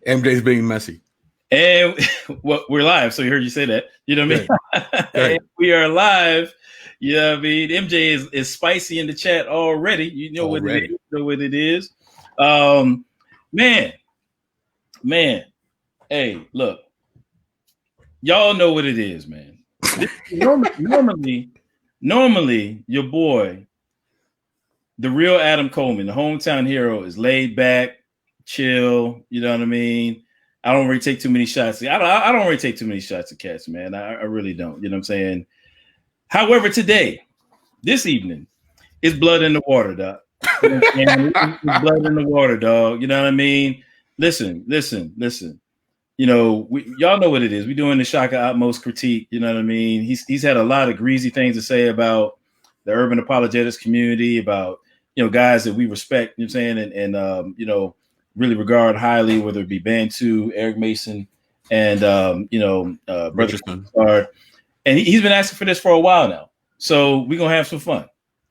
MJ's being messy. And well, we're live, so you heard you say that. You know what I mean? Right. We are live. You know what I mean? MJ is spicy in the chat already. You know what it is. You know what it is. Man. Hey, look. Y'all know what it is, man. Normally, your boy, the real Adam Coleman, the hometown hero, is laid back, chill. You know what I mean? I don't really take too many shots. I don't really take too many shots at cats, man. I really don't. You know what I'm saying? However, this evening, it's blood in the water, dog. It's blood in the water, dog. You know what I mean? Listen. You know, y'all know what it is. We're doing the Shakka Ahmose critique. You know what I mean? He's had a lot of greasy things to say about the urban apologetics community, about, you know, guys that we respect, you know what I'm saying, and you know, really regard highly, whether it be Bantu, Eric Mason, and Brother Star. And he's been asking for this for a while now. So we're gonna have some fun.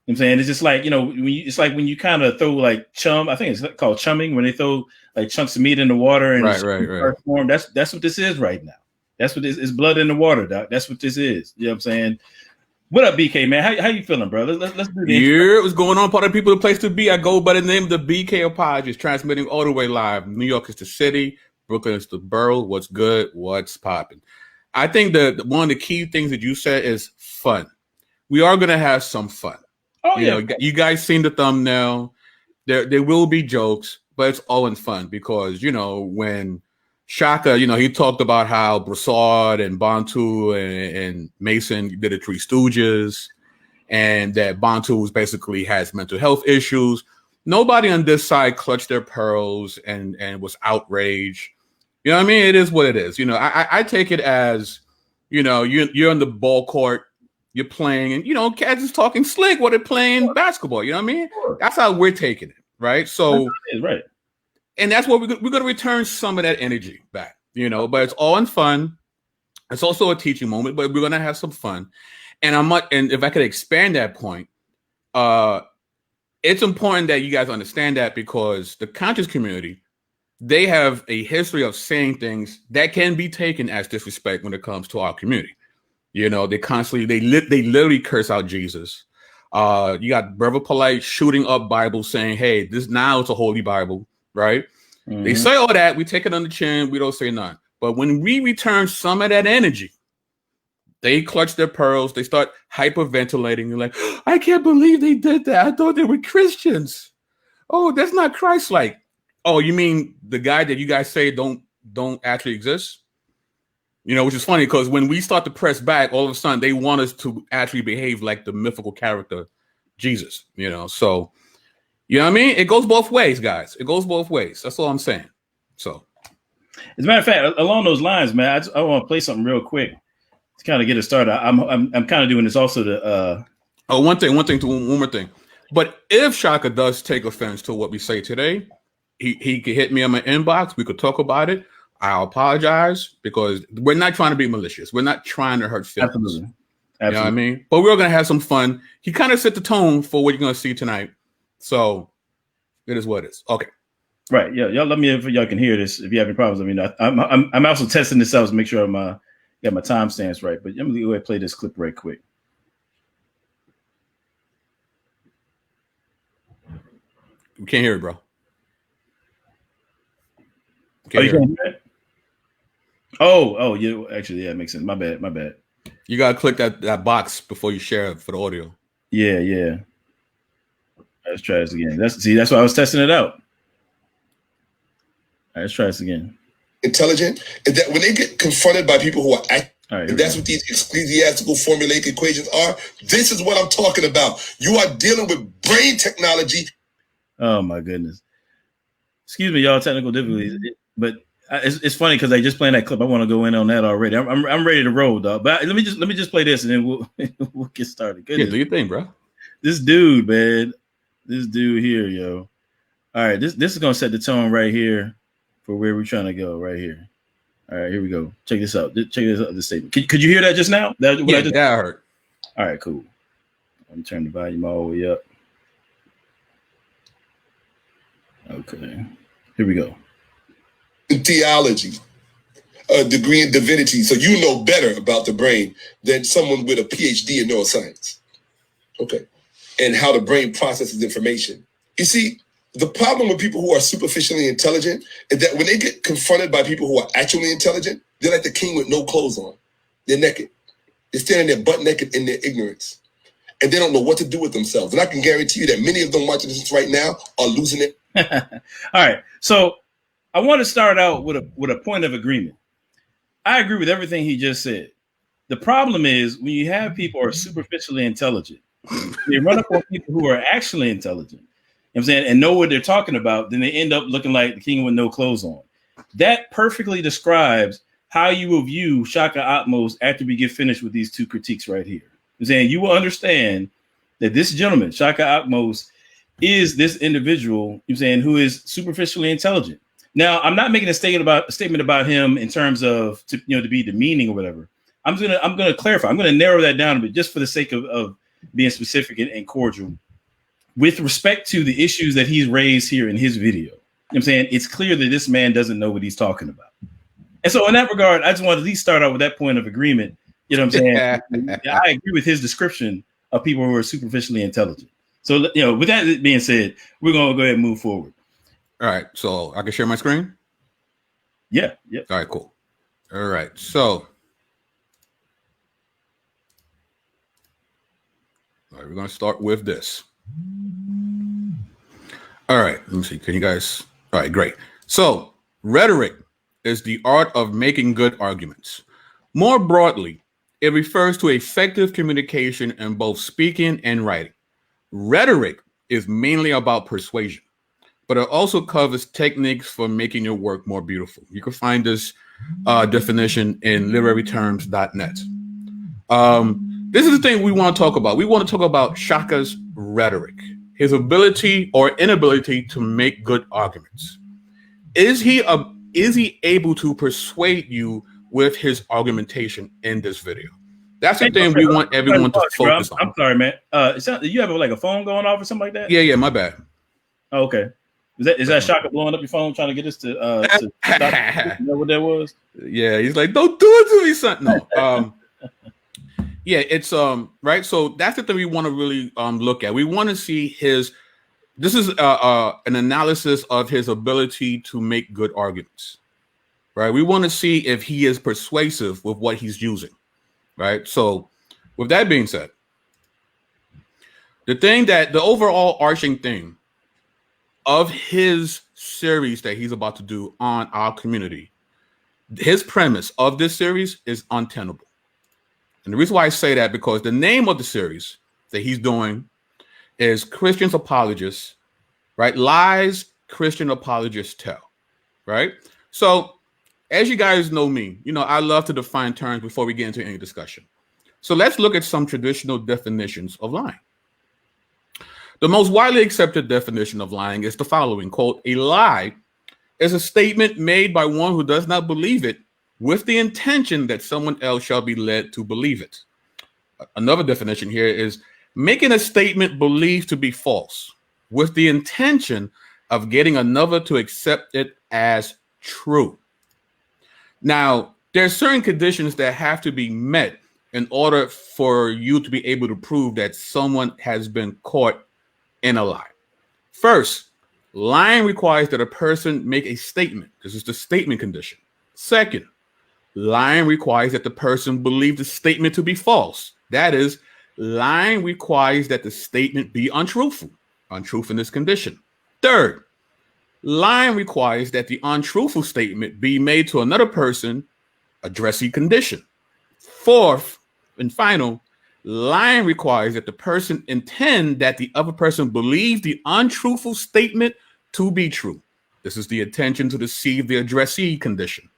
You know what I'm saying? It's just like, you know, it's like when you kind of throw like chum, I think it's called chumming, when they throw like chunks of meat in the water and right. Form. That's what this is right now. That's what this is, blood in the water, doc. That's what this is. You know what I'm saying? What up, BK, man? How you feeling, bro? Let's do this. Yeah, what's going on? Part of the people, the place to be. I go by the name of the BK Apologist, transmitting all the way live. New York is the city. Brooklyn is the borough. What's good? What's popping? I think that one of the key things that you said is fun. We are going to have some fun. Oh, you know, you guys seen the thumbnail. There will be jokes, but it's all in fun because, you know, when Shakka, you know, he talked about how Broussard and Bantu and Mason did the Three Stooges, and that Bantu basically has mental health issues. Nobody on this side clutched their pearls and was outraged. You know what I mean? It is what it is. You know, I take it as, you know, you're on the ball court, you're playing, and, you know, cats is talking slick while they're playing basketball. You know what I mean? That's how we're taking it, right? So, right. And that's what we're going to return some of that energy back, you know, but it's all in fun. It's also a teaching moment, but we're going to have some fun. And and if I could expand that point, it's important that you guys understand that because the conscious community, they have a history of saying things that can be taken as disrespect when it comes to our community. You know, they literally curse out Jesus. You got Brother Polite shooting up Bibles saying, hey, this now it's a holy Bible. Right? Mm-hmm. They say all that. We take it on the chin. We don't say none. But when we return some of that energy, they clutch their pearls. They start hyperventilating. You're like, I can't believe they did that. I thought they were Christians. Oh, that's not Christ-like. Oh, you mean the guy that you guys say don't actually exist? You know, which is funny because when we start to press back, all of a sudden they want us to actually behave like the mythical character Jesus. You know, so. You know what I mean? It goes both ways, guys. It goes both ways. That's all I'm saying. So, as a matter of fact, along those lines, man, I want to play something real quick to kind of get it started. I'm kind of doing this also to. One more thing. But if Shakka does take offense to what we say today, he could hit me on my inbox. We could talk about it. I'll apologize because we're not trying to be malicious. We're not trying to hurt feelings. Absolutely. You know what I mean? But we're going to have some fun. He kind of set the tone for what you're going to see tonight. So it is what it is. Okay. Right. Yeah. Y'all let me know if y'all can hear this. If you have any problems, I mean, I'm also testing this out to make sure I'm got my timestamps right. But let me go ahead and play this clip right quick. We can't hear it, bro. You can't hear it? Oh, yeah. Actually, yeah, it makes sense. My bad. You gotta click that box before you share it for the audio. Yeah. Let's try this again. That's why I was testing it out. All right, let's try this again. Intelligent is that when they get confronted by people who are right, and that's what these ecclesiastical formulaic equations are. This is what I'm talking about. You are dealing with brain technology. Oh my goodness. Excuse me, y'all, technical difficulties. But it's funny because I just playing that clip. I want to go in on that already. I'm ready to roll, dog. But let me just play this and then we'll get started. Goodness. Yeah, do your thing, bro. This dude, man. This dude here, yo. All right, this is gonna set the tone right here for where we're trying to go right here. All right, here we go. Check this out. Check this out. This statement. Could you hear that just now? I heard. All right, cool. Let me turn the volume all the way up. Okay, here we go. in theology, a degree in divinity, so you know better about the brain than someone with a PhD in neuroscience. Okay. And how the brain processes information. You see, the problem with people who are superficially intelligent is that when they get confronted by people who are actually intelligent, they're like the king with no clothes on. They're naked. They're standing there butt naked in their ignorance. And they don't know what to do with themselves. And I can guarantee you that many of them watching this right now are losing it. All right. So I want to start out with a point of agreement. I agree with everything he just said. The problem is when you have people who are superficially intelligent, they run up on people who are actually intelligent, you know what I'm saying, and know what they're talking about, then they end up looking like the king with no clothes on. That perfectly describes how you will view Shakka Ahmose after we get finished with these two critiques right here. I'm saying you will understand that this gentleman, Shakka Ahmose, is this individual, I'm saying, who is superficially intelligent. Now, I'm not making a statement about him in terms of to be demeaning or whatever. I'm gonna clarify. I'm gonna narrow that down a bit just for the sake of being specific and cordial with respect to the issues that he's raised here in his video. You know what I'm saying? It's clear that this man doesn't know what he's talking about. And so in that regard, I just want to at least start out with that point of agreement. You know what I'm saying? I agree with his description of people who are superficially intelligent. So, with that being said, we're going to go ahead and move forward. All right. So I can share my screen? Yeah. All right, cool. All right. So, we're going to start with this. All right. Let me see. Can you guys? All right, great. So rhetoric is the art of making good arguments. More broadly, it refers to effective communication in both speaking and writing. Rhetoric is mainly about persuasion, but it also covers techniques for making your work more beautiful. You can find this definition in literaryterms.net. This is the thing we want to talk about. We want to talk about Shakka's rhetoric, his ability or inability to make good arguments. Is he able to persuade you with his argumentation in this video? That's the thing we want everyone to focus on. I'm sorry, man. You have like a phone going off or something like that? Yeah, my bad. Oh, okay. Is that Shakka blowing up your phone trying to get us to stop? You know what that was? Yeah, he's like, don't do it to me, son. No. Yeah, it's right. So that's the thing we want to really look at. We want to see this is an analysis of his ability to make good arguments. Right. We want to see if he is persuasive with what he's using. Right. So with that being said, the overall arching thing of his series that he's about to do on our community, his premise of this series is untenable. And the reason why I say that, because the name of the series that he's doing is Christians Apologists, right? Lies Christian Apologists Tell, right? So as you guys know me, I love to define terms before we get into any discussion. So let's look at some traditional definitions of lying. The most widely accepted definition of lying is the following, quote, a lie is a statement made by one who does not believe it with the intention that someone else shall be led to believe it. Another definition here is making a statement believed to be false with the intention of getting another to accept it as true. Now, there are certain conditions that have to be met in order for you to be able to prove that someone has been caught in a lie. First, lying requires that a person make a statement. This is the statement condition. Second, lying requires that the person believe the statement to be false. That is, lying requires that the statement be untruthful. Untruthfulness condition. Third, lying requires that the untruthful statement be made to another person, addressee condition. Fourth and final, lying requires that the person intend that the other person believe the untruthful statement to be true. This is the intention to deceive the addressee condition.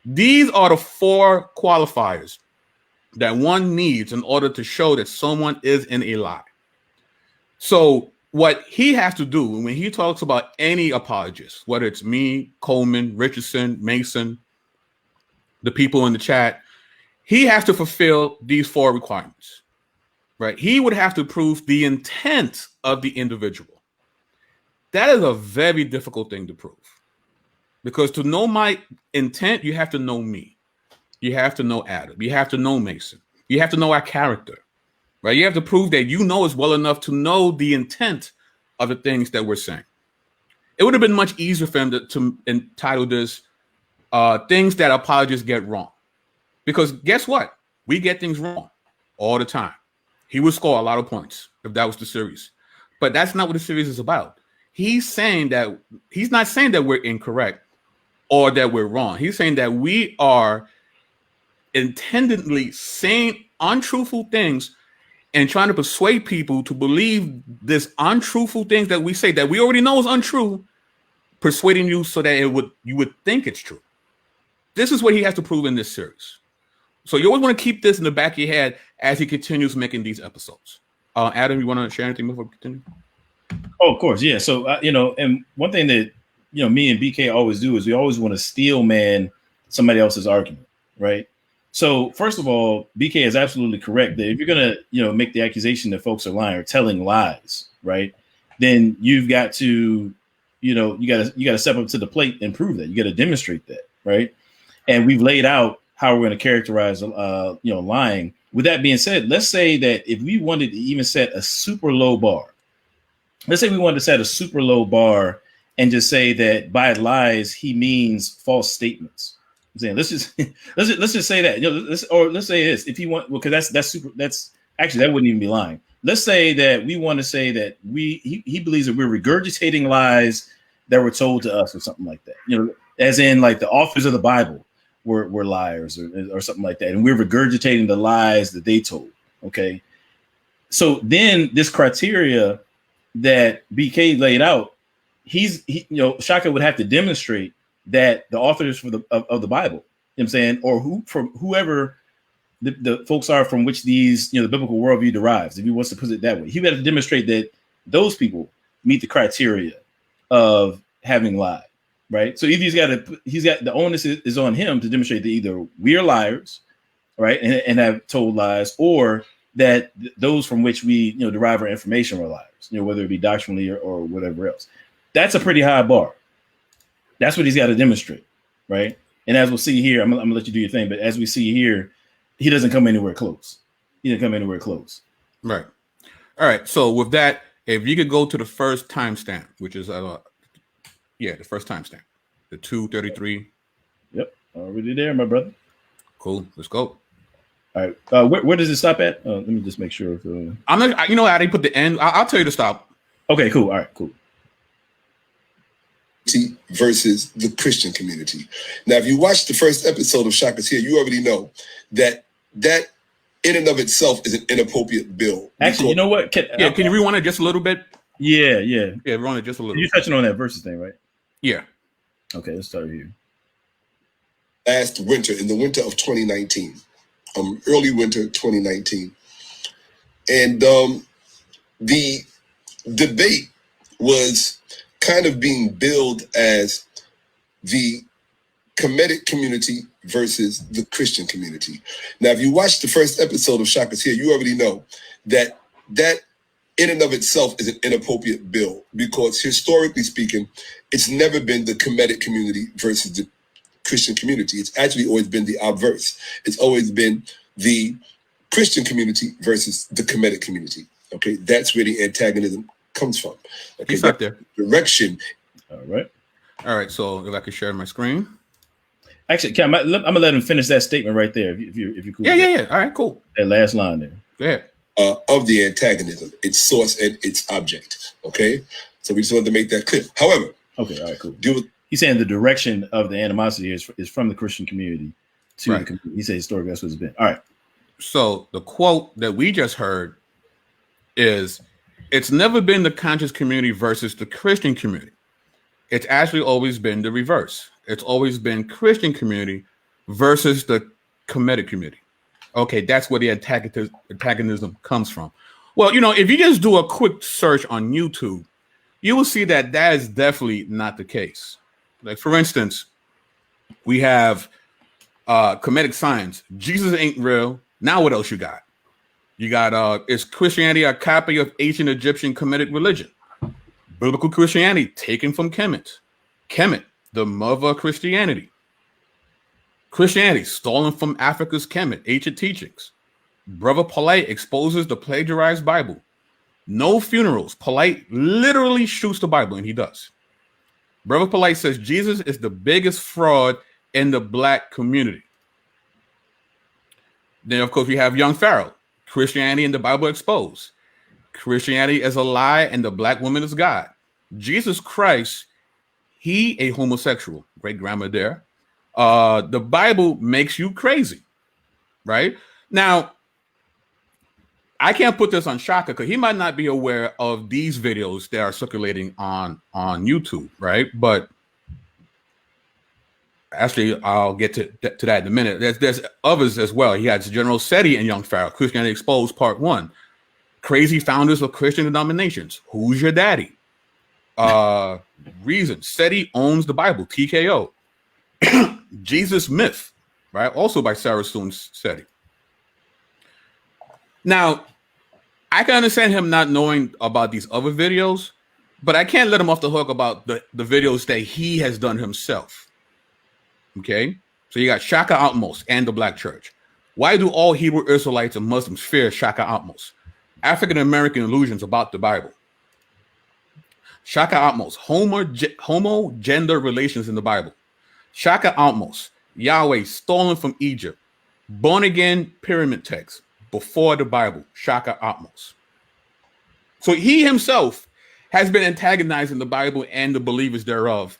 These are the four qualifiers that one needs in order to show that someone is in a lie. So what he has to do when he talks about any apologist, whether it's me, Coleman, Richardson, Mason, the people in the chat, he has to fulfill these four requirements, right? He would have to prove the intent of the individual. That is a very difficult thing to prove. Because to know my intent, you have to know me. You have to know Adam. You have to know Mason. You have to know our character, right? You have to prove that you know us well enough to know the intent of the things that we're saying. It would have been much easier for him to entitle this things that apologists get wrong. Because guess what? We get things wrong all the time. He would score a lot of points if that was the series. But that's not what the series is about. He's not saying that we're incorrect or that we're wrong. He's saying that we are intendedly saying untruthful things and trying to persuade people to believe this untruthful things that we say that we already know is untrue, persuading you so that you would think it's true. This is what he has to prove in this series. So you always want to keep this in the back of your head as he continues making these episodes. Adam, you want to share anything before we continue? Oh, of course, yeah. So and one thing that me and BK always do is we always want to steel man somebody else's argument, right? So first of all, BK is absolutely correct that if you're gonna make the accusation that folks are lying or telling lies, right, then you've got to you got to step up to the plate and prove that. You got to demonstrate that, right? And we've laid out how we're going to characterize lying. With that being said, let's say that if we wanted to even set a super low bar, let's say we wanted to set a super low bar and just say that by lies he means false statements. I'm saying let's just say that let's say this if you want, because that's actually that wouldn't even be lying. Let's say that we want to say that he believes that we're regurgitating lies that were told to us or something like that. As in like the authors of the Bible were liars or something like that, and we're regurgitating the lies that they told. Okay, so then this criteria that BK laid out, Shakka would have to demonstrate that the authors of the Bible, you know what I'm saying, or whoever the folks are from which these, the biblical worldview derives, if he wants to put it that way, he would have to demonstrate that those people meet the criteria of having lied, right? So either he's got the onus is on him to demonstrate that either we're liars, right, and have told lies, or that those from which we derive our information were liars, whether it be doctrinally or whatever else. That's a pretty high bar. That's what he's got to demonstrate, right? And as we'll see here, I'm gonna let you do your thing, but as we see here, he doesn't come anywhere close. He didn't come anywhere close. Right. All right. So with that, if you could go to the first timestamp, which is the first timestamp, the 2:33. Yep, already there, my brother. Cool. Let's go. All right. Where does it stop at? Let me just make sure. I'm not. I didn't put the end. I'll tell you to stop. Okay. Cool. All right. Cool. Versus the Christian community. Now, if you watch the first episode of Shakka's Here, you already know that in and of itself is an inappropriate bill. Actually, you know what? Can you rewind it just a little bit? Yeah. Rewind it just a little. You're touching on that versus thing, right? Yeah. Okay, let's start here. Last winter, in the winter of 2019, early winter 2019, and the debate was kind of being billed as the Kemetic community versus the Christian community. Now, if you watch the first episode of Shakka's Here, you already know that in and of itself is an inappropriate bill, because historically speaking, it's never been the Kemetic community versus the Christian community. It's actually always been the obverse. It's always been the Christian community versus the Kemetic community. Okay, that's where the antagonism comes from. Okay, he's up there. Direction. All right. So if I could share my screen. Actually, I'm gonna let him finish that statement right there. If you're cool. Yeah. All right, cool. That last line there. Go ahead. Of the antagonism, its source and its object. Okay, so we just wanted to make that clear. However, okay, all right, cool. He's saying the direction of the animosity is from the Christian community to the community. He said historically that's what it's been. All right. So the quote that we just heard is, "It's never been the conscious community versus the Christian community. It's actually always been the reverse. It's always been Christian community versus the Kemetic community." Okay, that's where the antagonism comes from. Well, if you just do a quick search on YouTube, you will see that is definitely not the case. Like, for instance, we have Kemetic science. Jesus ain't real. Now what else you got? You got, is Christianity a copy of ancient Egyptian Kemetic religion? Biblical Christianity taken from Kemet. the mother of Christianity. Christianity stolen from Africa's kemet, ancient teachings. Brother Polite exposes the plagiarized Bible. No funerals. Polite literally shoots the Bible, and he does. Brother Polite says Jesus is the biggest fraud in the black community. Then, of course, we have Young Pharaoh. Christianity and the Bible exposed. Christianity is a lie, and the black woman is God. Jesus Christ, he a homosexual. Great grammar there. The Bible makes you crazy, right? Now, I can't put this on Shakka because he might not be aware of these videos that are circulating on YouTube, right? But actually, I'll get to that in a minute. There's others as well. He has General Seti and Young Pharaoh, Christianity Exposed, Part 1. Crazy founders of Christian denominations. Who's your daddy? Reason. Seti owns the Bible, TKO. Jesus Myth, right? Also by Sarah Soon Seti. Now, I can understand him not knowing about these other videos, but I can't let him off the hook about the videos that he has done himself. Okay? So you got Shakka Ahmose and the Black Church. Why do all Hebrew Israelites and Muslims fear Shakka Ahmose? African-American illusions about the Bible. Shakka Ahmose, homo gender relations in the Bible. Shakka Ahmose, Yahweh stolen from Egypt. Born again pyramid text before the Bible. Shakka Ahmose. So he himself has been antagonizing the Bible and the believers thereof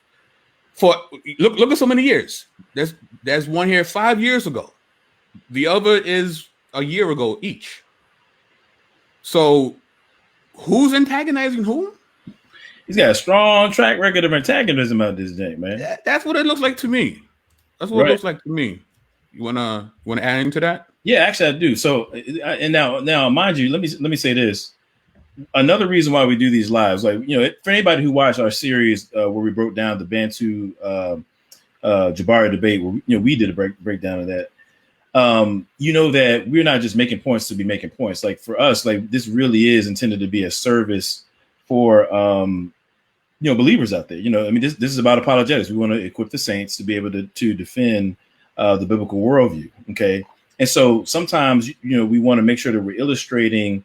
for look at so many years. There's one here 5 years ago. The other is a year ago each. So who's antagonizing whom? He's got a strong track record of antagonism out this day, man. That's what it looks like to me. That's what it looks like to me. You wanna add into that? Yeah, actually, I do. So, and now, mind you, let me say this. Another reason why we do these lives, like, you know, for anybody who watched our series where we broke down the Bantu Jabari debate, where we did a breakdown of that. You know that we're not just making points to be making points. Like for us, like this really is intended to be a service for believers out there. You know, I mean, this is about apologetics. We want to equip the saints to be able to defend the biblical worldview. Okay. And so sometimes, we want to make sure that we're illustrating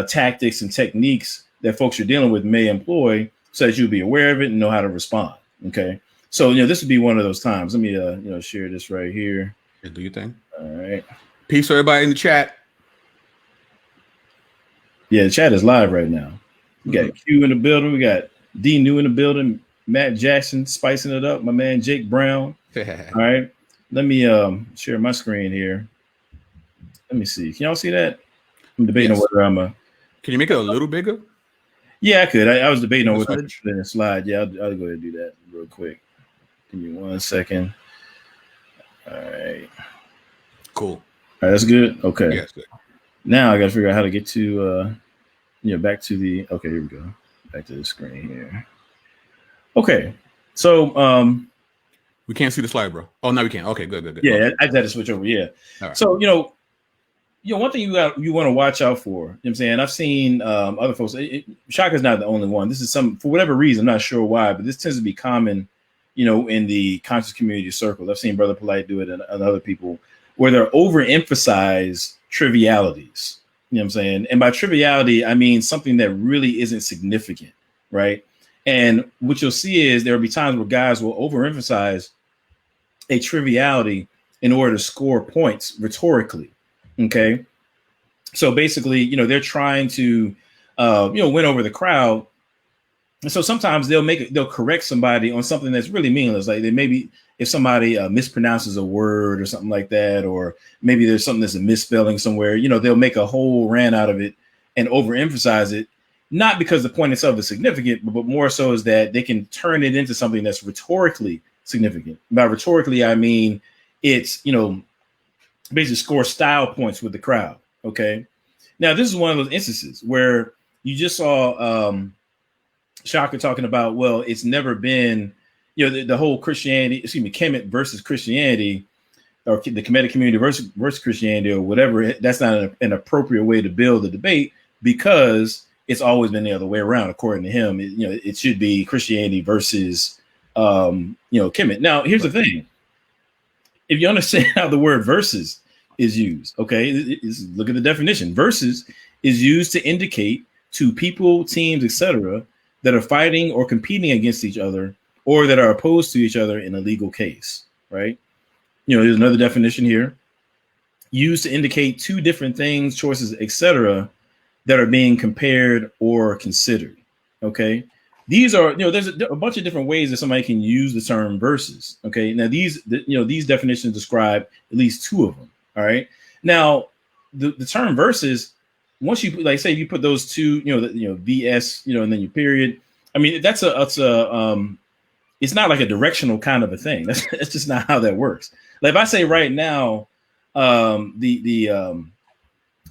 tactics and techniques that folks you're dealing with may employ so that you'll be aware of it and know how to respond. Okay. So, this would be one of those times. Let me, share this right here. Yeah, do your thing. All right. Peace to everybody in the chat. Yeah, the chat is live right now. We got Q in the building. We got D New in the building. Matt Jackson spicing it up. My man Jake Brown. All right. Let me share my screen here. Let me see. Can y'all see that? I'm debating on whether I'm Can you make it a little bigger? Yeah, I could. I was debating on whether I should put it in a slide. Yeah, I'll go ahead and do that real quick. Give me 1 second. All right. Cool. All right, that's good. Okay. Yeah, that's good. Now I got to figure out how to get to back to the. Okay, here we go. Back to the screen here. Okay, so we can't see the slide, bro. Oh, no, we can't. Okay, good. Yeah, okay. I had to switch over. Yeah. All right. So one thing you want to watch out for. You know what I'm saying? I've seen other folks. Shaka's not the only one. This is for whatever reason, I'm not sure why, but this tends to be common, in the conscious community circle. I've seen Brother Polite do it and other people where they're overemphasize trivialities. You know what I'm saying? And by triviality, I mean something that really isn't significant, right? And what you'll see is there'll be times where guys will overemphasize a triviality in order to score points rhetorically. Okay. So basically, they're trying to, win over the crowd. And so sometimes they'll correct somebody on something that's really meaningless. Like maybe if somebody mispronounces a word or something like that, or maybe there's something that's a misspelling somewhere, they'll make a whole rant out of it and overemphasize it. Not because the point itself is significant, but more so is that they can turn it into something that's rhetorically significant. By rhetorically, I mean it's, basically score style points with the crowd. Okay. Now, this is one of those instances where you just saw Shaka talking about, well, it's never been, the whole kemet versus Christianity, or the Kemetic community versus Christianity or whatever. That's not an appropriate way to build the debate because it's always been the other way around. According to him, it should be Christianity versus kemet. Now, here's the thing. If you understand how the word versus is used, okay, look at the definition. Versus is used to indicate to people, teams, etc., that are fighting or competing against each other or that are opposed to each other in a legal case, right? There's another definition here. Used to indicate two different things, choices, etc., that are being compared or considered, okay? These are, there's a bunch of different ways that somebody can use the term versus, okay? Now, these definitions describe at least two of them, all right? Now, the term versus, once you like say you put those two, VS, and then your period. I mean, it's not like a directional kind of a thing. That's just not how that works. Like if I say right now, the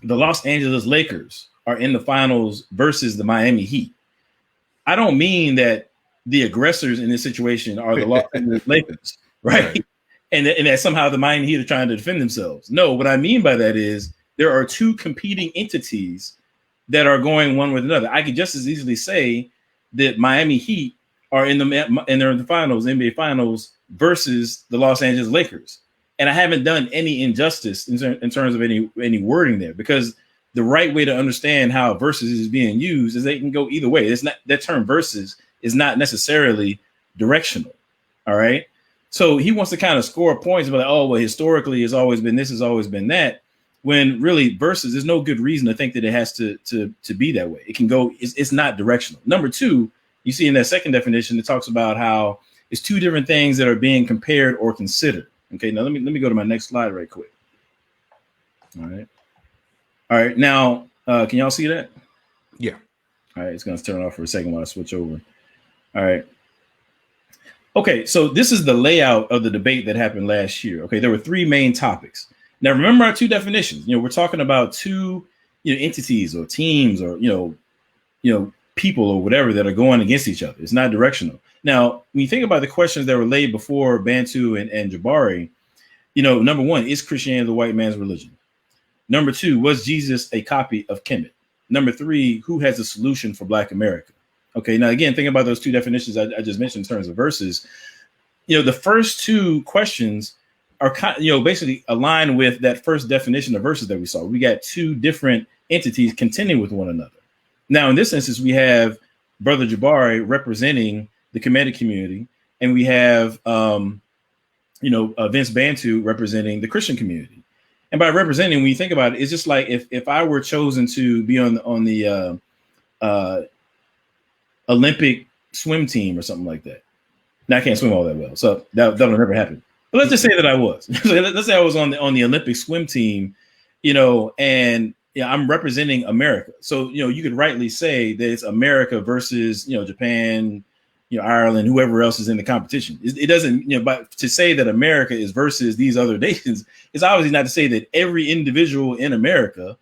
Los Angeles Lakers are in the finals versus the Miami Heat, I don't mean that the aggressors in this situation are the Los Angeles Lakers, right? And that somehow the Miami Heat are trying to defend themselves. No, what I mean by that is there are two competing entities that are going one with another. I could just as easily say that Miami Heat are in the finals, NBA finals, versus the Los Angeles Lakers. And I haven't done any injustice in terms of any wording there, because the right way to understand how versus is being used is they can go either way. It's not, that term versus is not necessarily directional. All right. So he wants to kind of score points about, oh, well, historically it's always been this, has always been that. When really versus, there's no good reason to think that it has to be that way. It can go, it's not directional. Number two, you see in that second definition, it talks about how it's two different things that are being compared or considered. Okay, now let me go to my next slide right quick. All right. Now, can y'all see that? Yeah. All right, it's gonna turn off for a second while I switch over. All right. Okay, so this is the layout of the debate that happened last year. Okay, there were three main topics. Now, remember our two definitions. We're talking about two, entities or teams or people or whatever that are going against each other. It's not directional. Now, when you think about the questions that were laid before Bantu and Jabari, number one, is Christianity the white man's religion? Number two, was Jesus a copy of Kemet? Number three, who has a solution for Black America? Okay, now again, think about those two definitions I just mentioned in terms of verses. The first two questions are basically aligned with that first definition of verses that we saw. We got two different entities contending with one another. Now, in this instance, we have Brother Jabari representing the Kemetic community, and we have Vince Bantu representing the Christian community. And by representing, when you think about it, it's just like if I were chosen to be on the Olympic swim team or something like that. Now I can't swim all that well, so that'll never happen. But let's just say that I was. Let's say I was on the Olympic swim team, and I'm representing America. So you could rightly say that it's America versus Japan, Ireland, whoever else is in the competition. It doesn't, but to say that America is versus these other nations is obviously not to say that every individual in America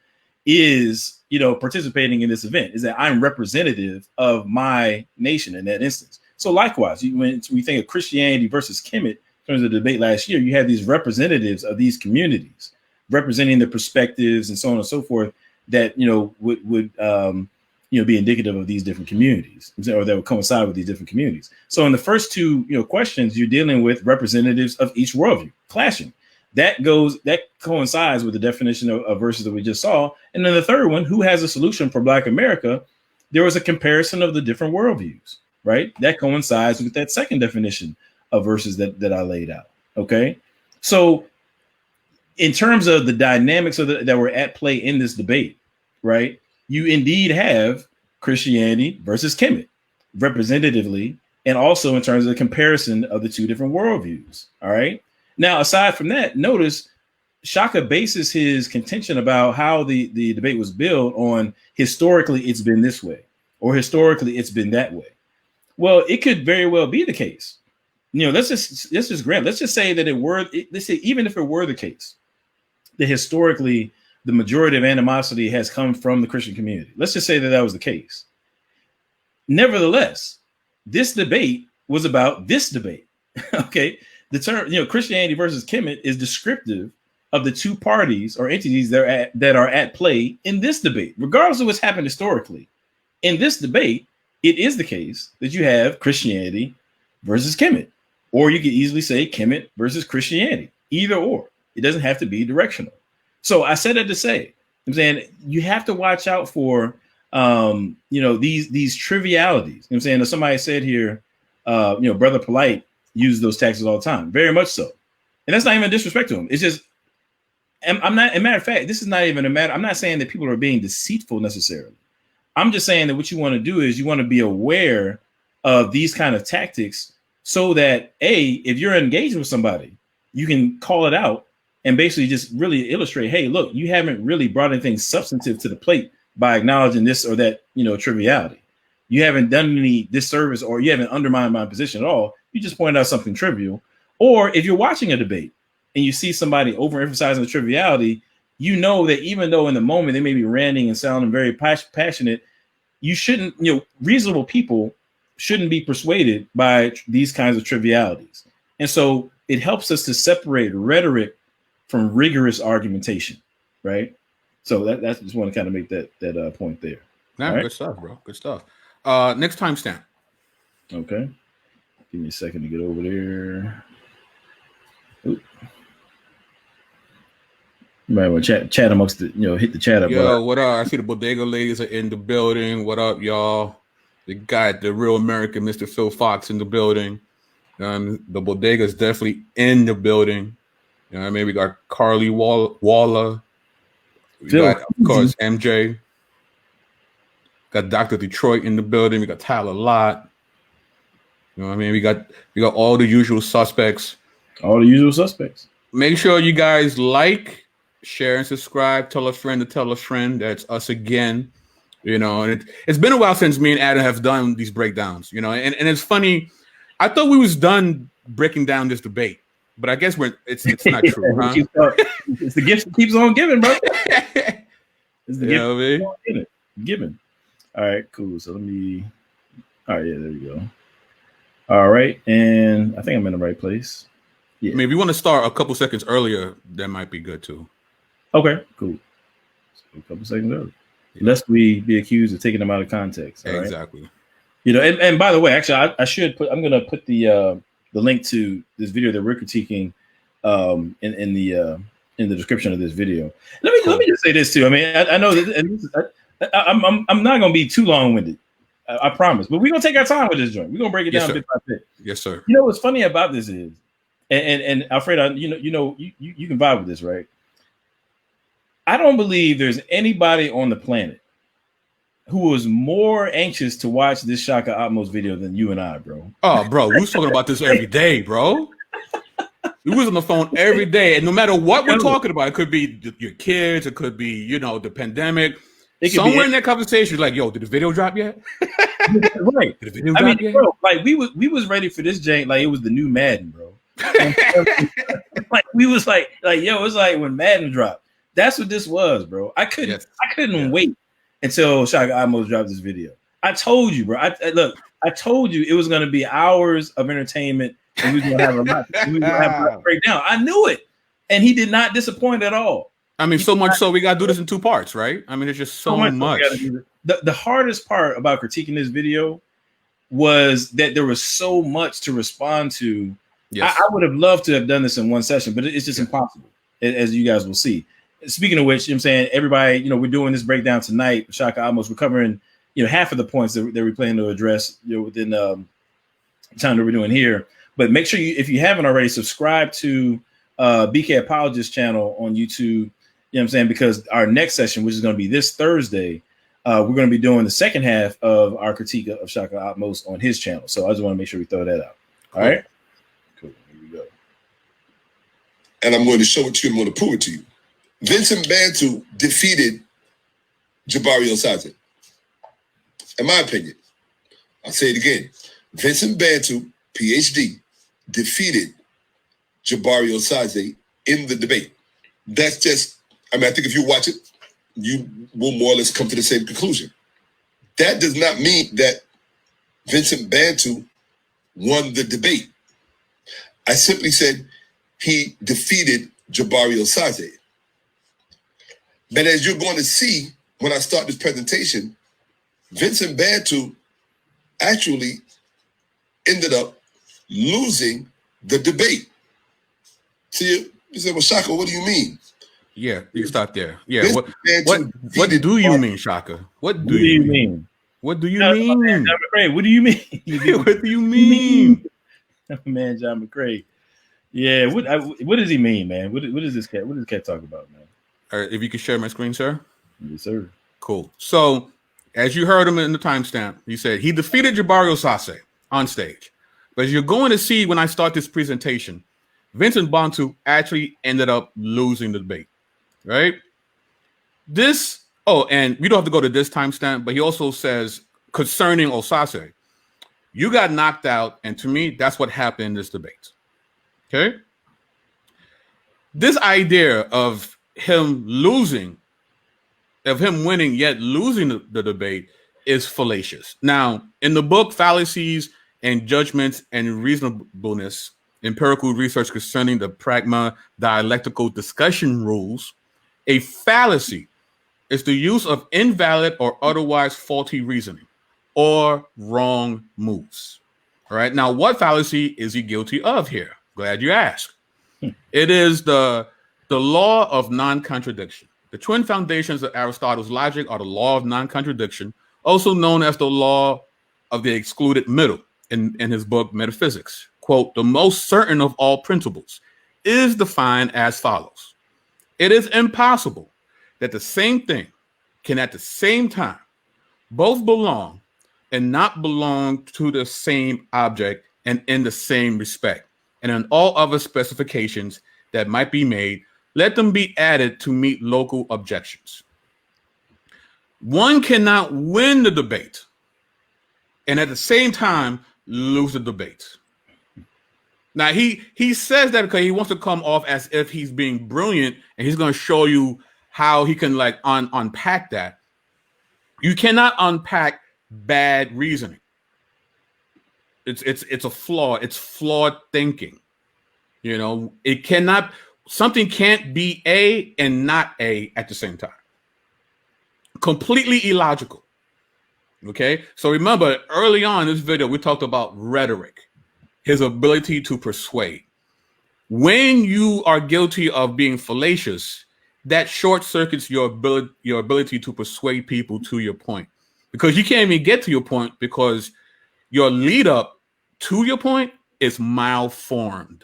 is, participating in this event. Is that I'm representative of my nation in that instance. So likewise, when we think of Christianity versus Kemet, in terms of the debate last year, you had these representatives of these communities representing the perspectives and so on and so forth that, would be indicative of these different communities, or that would coincide with these different communities. So in the first two, questions, you're dealing with representatives of each worldview clashing. That coincides with the definition of verses that we just saw. And then the third one, who has a solution for Black America? There was a comparison of the different worldviews, right? That coincides with that second definition of verses that I laid out. Okay. So in terms of the dynamics that were at play in this debate, right? You indeed have Christianity versus Kemet representatively, and also in terms of the comparison of the two different worldviews. All right. Now, aside from that, notice Shakka bases his contention about how the debate was built on historically it's been this way, or historically it's been that way. Well, it could very well be the case. Let's just grant. Let's just say that let's say even if it were the case that historically the majority of animosity has come from the Christian community. Let's just say that was the case. Nevertheless, this debate was about this debate. Okay. The term, Christianity versus Kemet is descriptive of the two parties or entities that are at play in this debate, regardless of what's happened historically. In this debate, it is the case that you have Christianity versus kemet. Or you could easily say kemet versus Christianity. Either or. It doesn't have to be directional. So I said that to say, I'm saying you have to watch out for these trivialities. I'm saying, as somebody said here, Brother Polite uses those taxes all the time. Very much so. And that's not even a disrespect to him. It's just, I'm not, a matter of fact, this is not even a matter. I'm not saying that people are being deceitful necessarily. I'm just saying that what you want to do is you want to be aware of these kind of tactics so that, if you're engaged with somebody, you can call it out and basically just really illustrate, hey, look, you haven't really brought anything substantive to the plate by acknowledging this or that, triviality. You haven't done any disservice, or you haven't undermined my position at all. You just pointed out something trivial. Or if you're watching a debate and you see somebody overemphasizing the triviality, you know that even though in the moment they may be ranting and sounding very passionate, you shouldn't, reasonable people shouldn't be persuaded by these kinds of trivialities. And so it helps us to separate rhetoric from rigorous argumentation, right? So that's just want to kind of make that point there. Nah, right? Good stuff, bro. Good stuff. Next timestamp. Okay. Give me a second to get over there. Oop. You might want to chat amongst the, hit the chat up. Yo, what up? I see the bodega ladies are in the building. What up, y'all? The guy, the real American, Mr. Phil Fox, in the building. The bodega is definitely in the building. You know what I mean? We got Carly Waller. We got, of course, MJ. Got Dr. Detroit in the building. We got Tyler Lott. You know what I mean? We got all the usual suspects. All the usual suspects. Make sure you guys like, share, and subscribe. Tell a friend to tell a friend. That's us again. And it's been a while since me and Adam have done these breakdowns. And it's funny. I thought we was done breaking down this debate, but I guess it's not true. Huh? It's the gift that keeps on giving, bro. It's the gift that keeps on giving. All right, cool. So all right, yeah, there we go. All right, and I think I'm in the right place. Yeah. I mean, if you want to start a couple seconds earlier, that might be good too. Okay, cool. So a couple seconds earlier. Yeah. Lest we be accused of taking them out of context. Exactly. Right? And by the way, actually, I should put. I'm going to put the link to this video that we're critiquing in the description of this video. Let me just say this too. I mean, I know that, and this is, I'm not going to be too long-winded. I promise. But we're going to take our time with this joint. We're going to break it down bit by bit. Yes, sir. What's funny about this is, and Alfredo, you can vibe with this, right? I don't believe there's anybody on the planet who was more anxious to watch this Shakka Ahmose video than you and I, bro. Oh, bro, we was talking about this every day, bro. We was on the phone every day, and no matter what we're talking about, it could be your kids, it could be, the pandemic. Somewhere in that conversation, like, yo, did the video drop yet? Right. Did the video drop yet? Bro, like we was ready for this jank, like it was the new Madden, bro. Like we was like, yo, it's like when Madden dropped. That's what this was, bro. I couldn't wait until Shakka Ahmose dropped this video. I told you, bro. I told you it was going to be hours of entertainment, and we were going to have a lot. We were going to have a breakdown. I knew it, and he did not disappoint at all. I mean, so much so we got to do this in 2 parts, right? I mean, it's just so much. The hardest part about critiquing this video was that there was so much to respond to. Yes. I would have loved to have done this in one session, but it's just impossible, as you guys will see. Speaking of which, I'm saying, everybody, we're doing this breakdown tonight. Shakka Ahmose, we're covering, half of the points that we plan to address, within the time that we're doing here. But make sure if you haven't already, subscribe to BK Apologist channel on YouTube. You know what I'm saying? Because our next session, which is going to be this Thursday, we're going to be doing the second half of our critique of Shakka Ahmose on his channel. So I just want to make sure we throw that out. All right? Cool. Here we go. And I'm going to show it to you. I'm going to prove it to you. Vincent Bantu defeated Jabari Osaze. In my opinion, I'll say it again. Vincent Bantu, PhD, defeated Jabari Osaze in the debate. That's just, I think if you watch it, you will more or less come to the same conclusion. That does not mean that Vincent Bantu won the debate. I simply said he defeated Jabari Osaze. But as you're going to see when I start this presentation, Vincent Bantu actually ended up losing the debate. See, you say, well, Shaka, what do you mean? Yeah, you start there. Yeah, This what Bantu what defeated do you Jabari. mean, Shaka? What do What do you you mean? mean? What do you No, mean? man, John McCrae, what do you mean? What do you mean? Man, John McCrae. Yeah, what does he mean, man? What is this cat? What does this cat talk about, man? If you could share my screen, sir. Yes, sir. Cool. So, as you heard him in the timestamp, he said he defeated Jabari Osase on stage. But as you're going to see when I start this presentation, Vincent Bantu actually ended up losing the debate, right? And we don't have to go to this timestamp, but he also says concerning Osase, you got knocked out, and to me, that's what happened in this debate. Okay? This idea of him winning yet losing the debate is fallacious. Now, in the book Fallacies and Judgments and Reasonableness, Empirical Research Concerning the Pragma Dialectical Discussion Rules, a fallacy is the use of invalid or otherwise faulty reasoning or wrong moves. All right. Now, what fallacy is he guilty of here? Glad you asked. It is the law of non-contradiction. The twin foundations of Aristotle's logic are the law of non-contradiction, also known as the law of the excluded middle in his book Metaphysics. Quote, the most certain of all principles is defined as follows. It is impossible that the same thing can at the same time both belong and not belong to the same object and in the same respect. And in all other specifications that might be made, let them be added to meet local objections. One cannot win the debate and at the same time lose the debate. Now, he says that because he wants to come off as if he's being brilliant, and he's going to show you how he can unpack that. You cannot unpack bad reasoning. It's a flaw. It's flawed thinking. You know, something can't be A and not A at the same time. Completely illogical. Okay, so remember early on in this video we talked about rhetoric, his ability to persuade. When you are guilty of being fallacious, that short circuits your ability to persuade people to your point, because you can't even get to your point because your lead up to your point is malformed.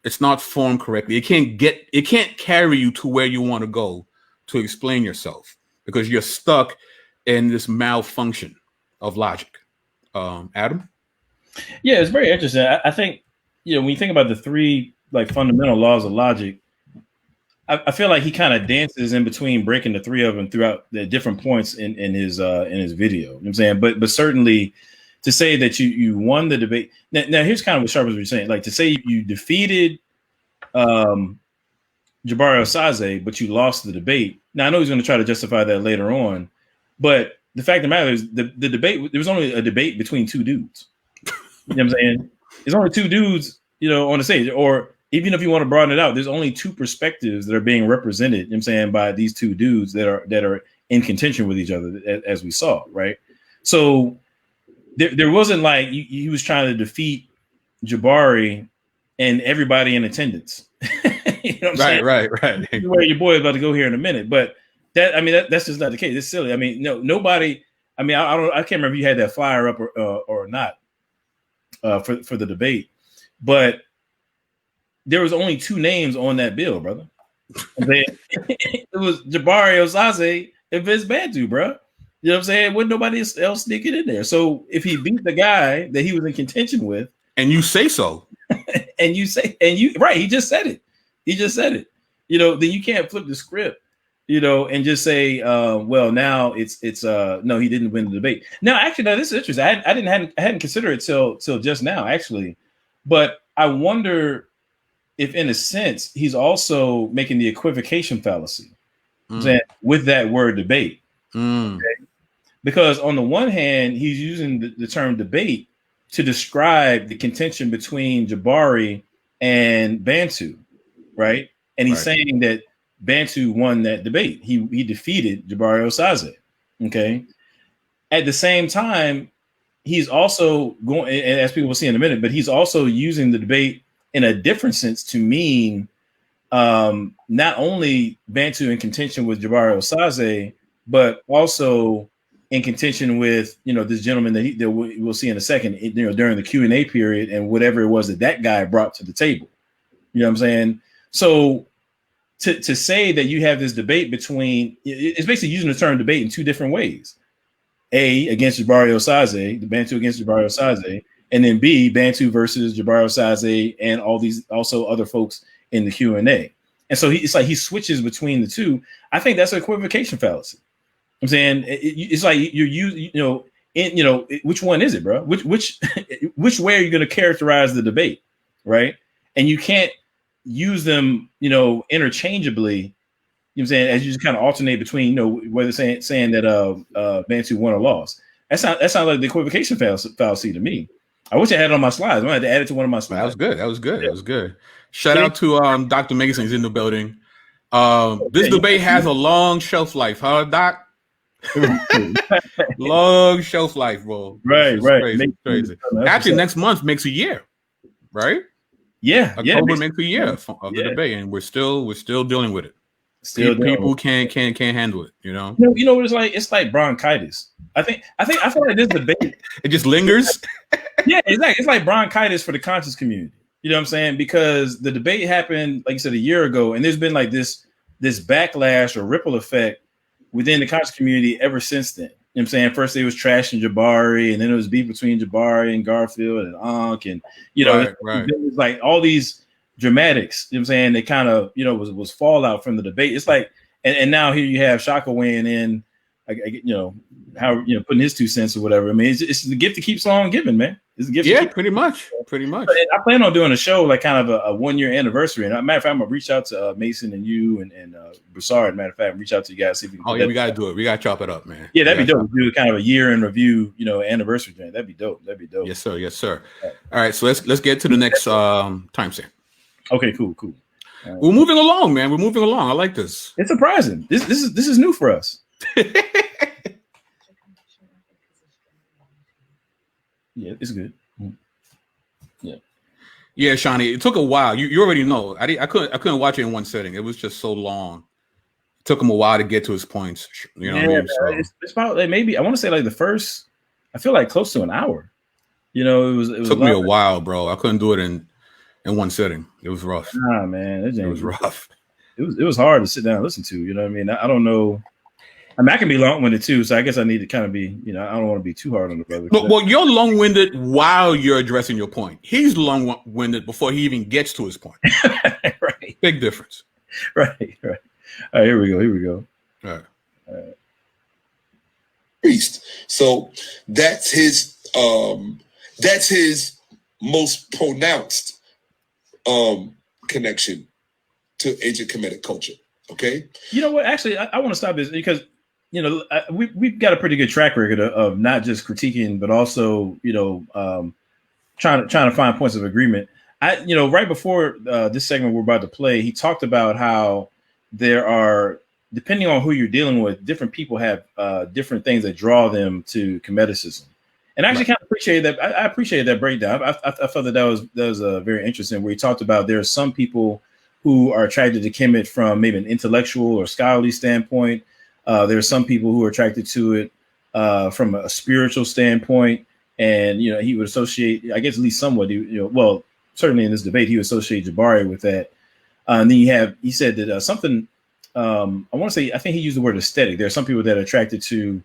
It's not formed correctly. It can't carry you to where you want to go to explain yourself because you're stuck in this malfunction of logic. Adam? Yeah, it's very interesting. I think, when you think about the three fundamental laws of logic, I feel like he kind of dances in between breaking the three of them throughout the different points in his video. You know what I'm saying? But certainly to say that you won the debate. Now here's kind of what Sharp was saying. Like to say you defeated Jabari Osase, but you lost the debate. Now I know he's going to try to justify that later on, but the fact of the matter is the debate, there was only a debate between two dudes. You know what I'm saying? There's only two dudes, on the stage. Or even if you want to broaden it out, there's only two perspectives that are being represented, you know what I'm saying, by these two dudes that are in contention with each other, as we saw, right? So there wasn't like he was trying to defeat Jabari and everybody in attendance. You know what I'm saying? Right. Where your boy is about to go here in a minute, but that's just not the case. It's silly. I mean, nobody. I mean, I can't remember if you had that flyer up or not for the debate, but there was only two names on that bill, brother. It was Jabari Osase and Vince Bantu, bro. You know what I'm saying? Wasn't nobody else sneaking in there. So if he beat the guy that he was in contention with, and you say so, right, he just said it. Then you can't flip the script, and just say, well, now it's no, he didn't win the debate. Now, actually, this is interesting. I hadn't considered it till just now, actually, but I wonder if, in a sense, he's also making the equivocation fallacy with that word debate. Okay? Because on the one hand, he's using the term debate to describe the contention between Jabari and Bantu, right? And he's saying that Bantu won that debate. He defeated Jabari Osase. Okay. At the same time, he's also going, and as people will see in a minute, but he's also using the debate in a different sense to mean not only Bantu in contention with Jabari Osaze, but also in contention with, you know, this gentleman that we'll see in a second, you know, during the Q&A period and whatever it was that guy brought to the table. You know what I'm saying? So to say that you have this debate between, it's basically using the term debate in two different ways. A, against Jabari Osaze, the Bantu against Jabari Osaze, and then B, Bantu versus Jabari Osaze and all these also other folks in the Q&A. And so it's like he switches between the two. I think that's an equivocation fallacy. I'm saying it's like which one is it, bro? Which way are you going to characterize the debate, right? And you can't use them, you know, interchangeably. You know what I'm saying? As you just kind of alternate between, you know, whether saying that Bantu won or lost. That sounds like the equivocation fallacy to me. I wish I had it on my slides. I had to add it to one of my slides. That was good. Shout out to Dr. Mason. He's in the building. This debate has a long shelf life, huh, Doc? Long shelf life, bro. Right. Crazy. Actually, next month makes a year, right? Yeah, October makes a year of the debate, and we're still dealing with it. People can't handle it, you know. You know what it's like? It's like bronchitis. I feel like this debate it just lingers. Yeah, exactly. It's like bronchitis for the conscious community. You know what I'm saying? Because the debate happened, like you said, a year ago, and there's been like this backlash or ripple effect within the conscious community ever since then. You know what I'm saying? First they was trashing Jabari, and then it was beef between Jabari and Garfield and Ankh, and you know, it was like all these dramatics, you know what I'm saying? They kind of, you know, was fallout from the debate. It's like, and now here you have Shakka weighing in, you know, how, you know, putting his 2 cents or whatever. I mean, it's the gift that keeps on giving, man. It's a gift. Yeah, pretty much. I plan on doing a show, like kind of a 1 year anniversary. And matter of fact, I'm gonna reach out to Mason and you and Broussard. Matter of fact, reach out to you guys, see if we can. Oh yeah, we gotta do it. We gotta chop it up, man. Yeah, that'd be dope. Do kind of a year in review, you know, anniversary joint. That'd be dope. Yes, sir. All right, so let's get to the next timestamp. Okay, cool. We're moving along, man. We're moving along. I like this. It's surprising. This is new for us. Yeah, it's good. Yeah, Shawnee. It took a while. You already know. I couldn't watch it in one sitting. It was just so long. It took him a while to get to his points. You know what I mean? So. It's about like maybe I want to say like the first. I feel like close to an hour. You know, it took me a while, bro. I couldn't do it in one sitting. It was rough. Nah, man, it was rough. It was hard to sit down and listen to. You know what I mean? I don't know. I mean, I can be long-winded too, so I guess I need to kind of be, you know, I don't want to be too hard on the brother. Well, you're long-winded while you're addressing your point. He's long-winded before he even gets to his point. Right. Big difference. Right. All right, here we go. All right. Priest. So that's his most pronounced connection to ancient Kemetic culture. Okay. You know what? Actually, I want to stop this because, you know, we've got a pretty good track record of not just critiquing, but also, you know, trying to find points of agreement. Right before this segment we're about to play, he talked about how there are, depending on who you're dealing with, different people have different things that draw them to Kemeticism. And I actually kind of appreciate that. I appreciate that breakdown. I felt that was very interesting, where he talked about there are some people who are attracted to Kemet from maybe an intellectual or scholarly standpoint. There are some people who are attracted to it from a spiritual standpoint. And, you know, he would associate, I guess, at least somewhat, well, certainly in this debate, he would associate Jabari with that. And then he said that something, I want to say, I think he used the word aesthetic. There are some people that are attracted to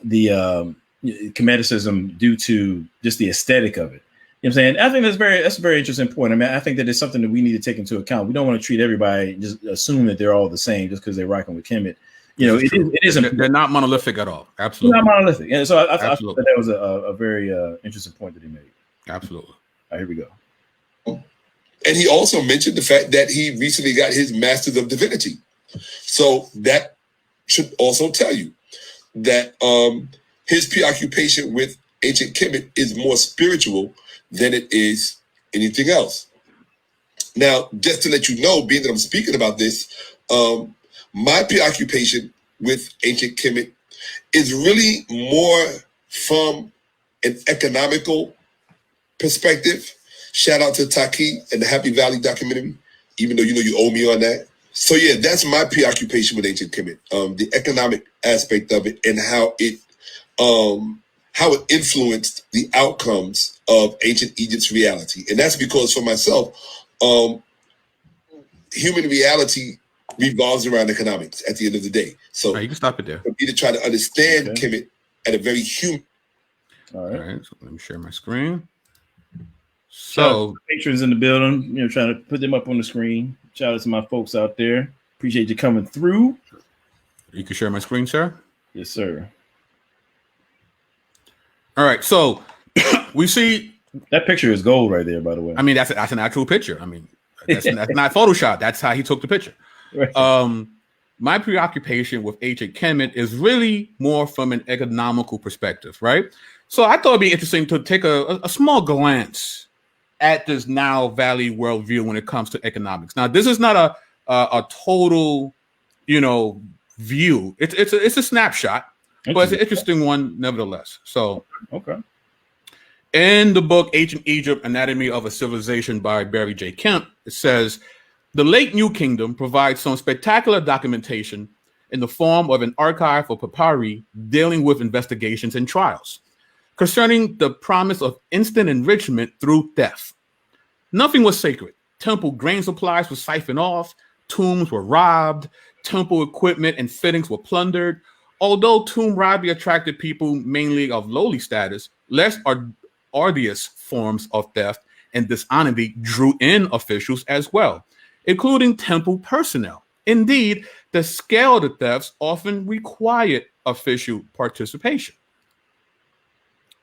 the Kemeticism due to just the aesthetic of it. You know what I'm saying? I think that's a very interesting point. I mean, I think that it's something that we need to take into account. We don't want to treat everybody, just assume that they're all the same just because they're rocking with Kemet. You know, it isn't. They're not monolithic at all. Absolutely. They're not monolithic. And so I thought that was a very interesting point that he made. Absolutely. All right, here we go. And he also mentioned the fact that he recently got his Masters of Divinity. So that should also tell you that his preoccupation with ancient Kemet is more spiritual than it is anything else. Now, just to let you know, being that I'm speaking about this, my preoccupation with ancient Kemet is really more from an economical perspective. Shout out to Taki and the Happy Valley documentary, even though you owe me on that. So yeah, that's my preoccupation with ancient Kemet, the economic aspect of it and how it influenced the outcomes of ancient Egypt's reality. And that's because for myself, human reality revolves around economics at the end of the day. So you can stop it there. For me to try to understand Kemet at a very human. All right. So let me share my screen. So patrons in the building, trying to put them up on the screen. Shout out to my folks out there. Appreciate you coming through. You can share my screen, sir. Yes, sir. All right. So we see that picture is gold right there, by the way. I mean, that's an actual picture. I mean, that's not Photoshop. That's how he took the picture. Right. My preoccupation with ancient Kemet is really more from an economical perspective, right? So I thought it'd be interesting to take a small glance at this Nile Valley worldview when it comes to economics. Now, this is not a total, view. It's a snapshot, but it's an interesting one nevertheless. So, in the book Ancient Egypt: Anatomy of a Civilization by Barry J. Kemp, it says the late New Kingdom provides some spectacular documentation in the form of an archive of papyri dealing with investigations and trials concerning the promise of instant enrichment through theft. Nothing was sacred. Temple grain supplies were siphoned off, tombs were robbed, temple equipment and fittings were plundered. Although tomb robbery attracted people mainly of lowly status, less arduous forms of theft and dishonesty drew in officials as well, including temple personnel. Indeed, the scale of the thefts often required official participation.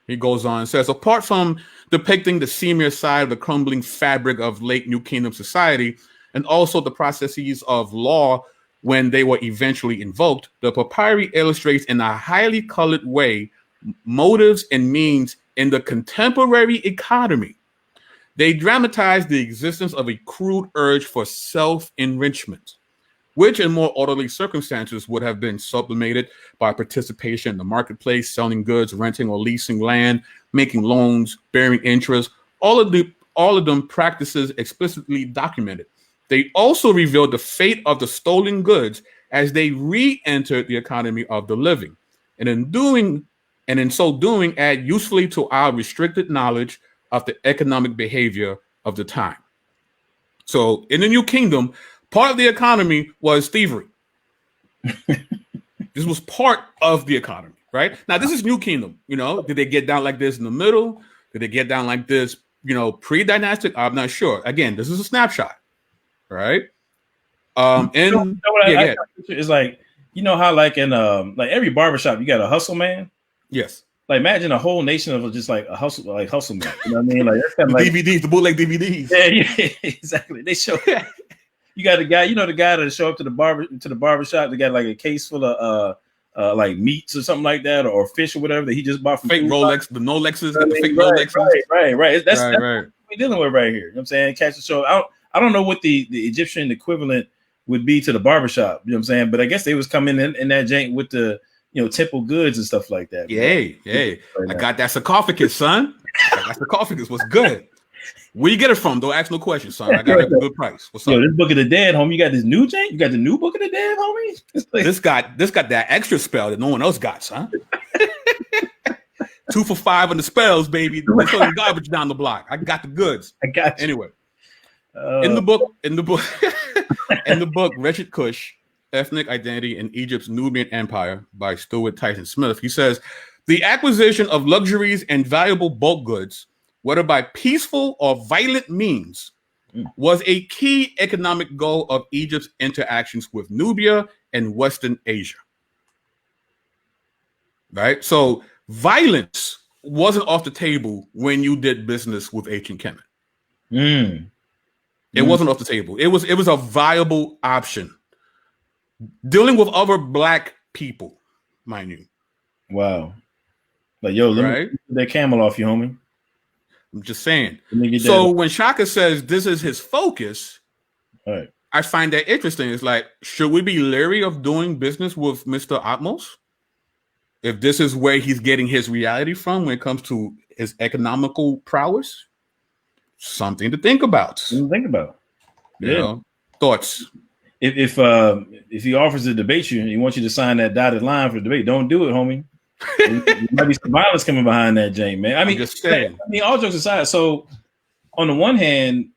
He goes on and says, apart from depicting the seamier side of the crumbling fabric of late New Kingdom society, and also the processes of law when they were eventually invoked, the papyri illustrates in a highly colored way motives and means in the contemporary economy. They dramatize the existence of a crude urge for self-enrichment, which in more orderly circumstances would have been sublimated by participation in the marketplace, selling goods, renting or leasing land, making loans, bearing interest, all of them practices explicitly documented. They also revealed the fate of the stolen goods as they re-entered the economy of the living, and in so doing, add usefully to our restricted knowledge of the economic behavior of the time. So in the New Kingdom, part of the economy was thievery. This was part of the economy, right? Now, this is New Kingdom, Did they get down like this in the middle? Did they get down like this, pre-dynastic? I'm not sure. Again, this is a snapshot, right? It's like, how like in like every barbershop, you got a hustle man? Yes. Like imagine a whole nation of just like a hustle man. You know what I mean? Like that's kind of like DVDs, the bootleg DVDs. Yeah, exactly. They show you got the guy, the guy that show up to the barbershop, they got like a case full of like meats or something like that, or fish or whatever that he just bought from fake Rolex, the Nolexes, the fake Rolexes. Right. That's right. what we're dealing with right here. You know what I'm saying? Catch the show. I don't know what the Egyptian equivalent would be to the barbershop. You know what I'm saying? But I guess they was coming in that jank with the temple goods and stuff like that. Yay. I got that sarcophagus, son. That sarcophagus was good. Where you get it from? Don't ask no questions, son. I got it at a good price. What's up? This Book of the Dead, homie. You got this new jank? You got the new Book of the Dead, homie? Like, this got that extra spell that no one else got, son. 2 for 5 on the spells, baby. Let's throw the garbage down the block. I got the goods. I got you. Anyway. In the book, Wretched Kush, Ethnic Identity in Egypt's Nubian Empire by Stuart Tyson Smith, he says, the acquisition of luxuries and valuable bulk goods, whether by peaceful or violent means, was a key economic goal of Egypt's interactions with Nubia and Western Asia. Right? So violence wasn't off the table when you did business with ancient Kemet. It wasn't off the table. It was a viable option. Dealing with other black people, mind you. Wow. Like, yo, let me get that camel off you, homie. I'm just saying. So when Shakka says this is his focus, right, I find that interesting. It's like, should we be leery of doing business with Mr. Ahmose? if this is where he's getting his reality from when it comes to his economical prowess, something to think about. Yeah. You know, thoughts. If he offers to debate you and he wants you to sign that dotted line for debate, don't do it, homie. There might be some violence coming behind that, Jane, man. I mean, just saying. All jokes aside, so on the one hand,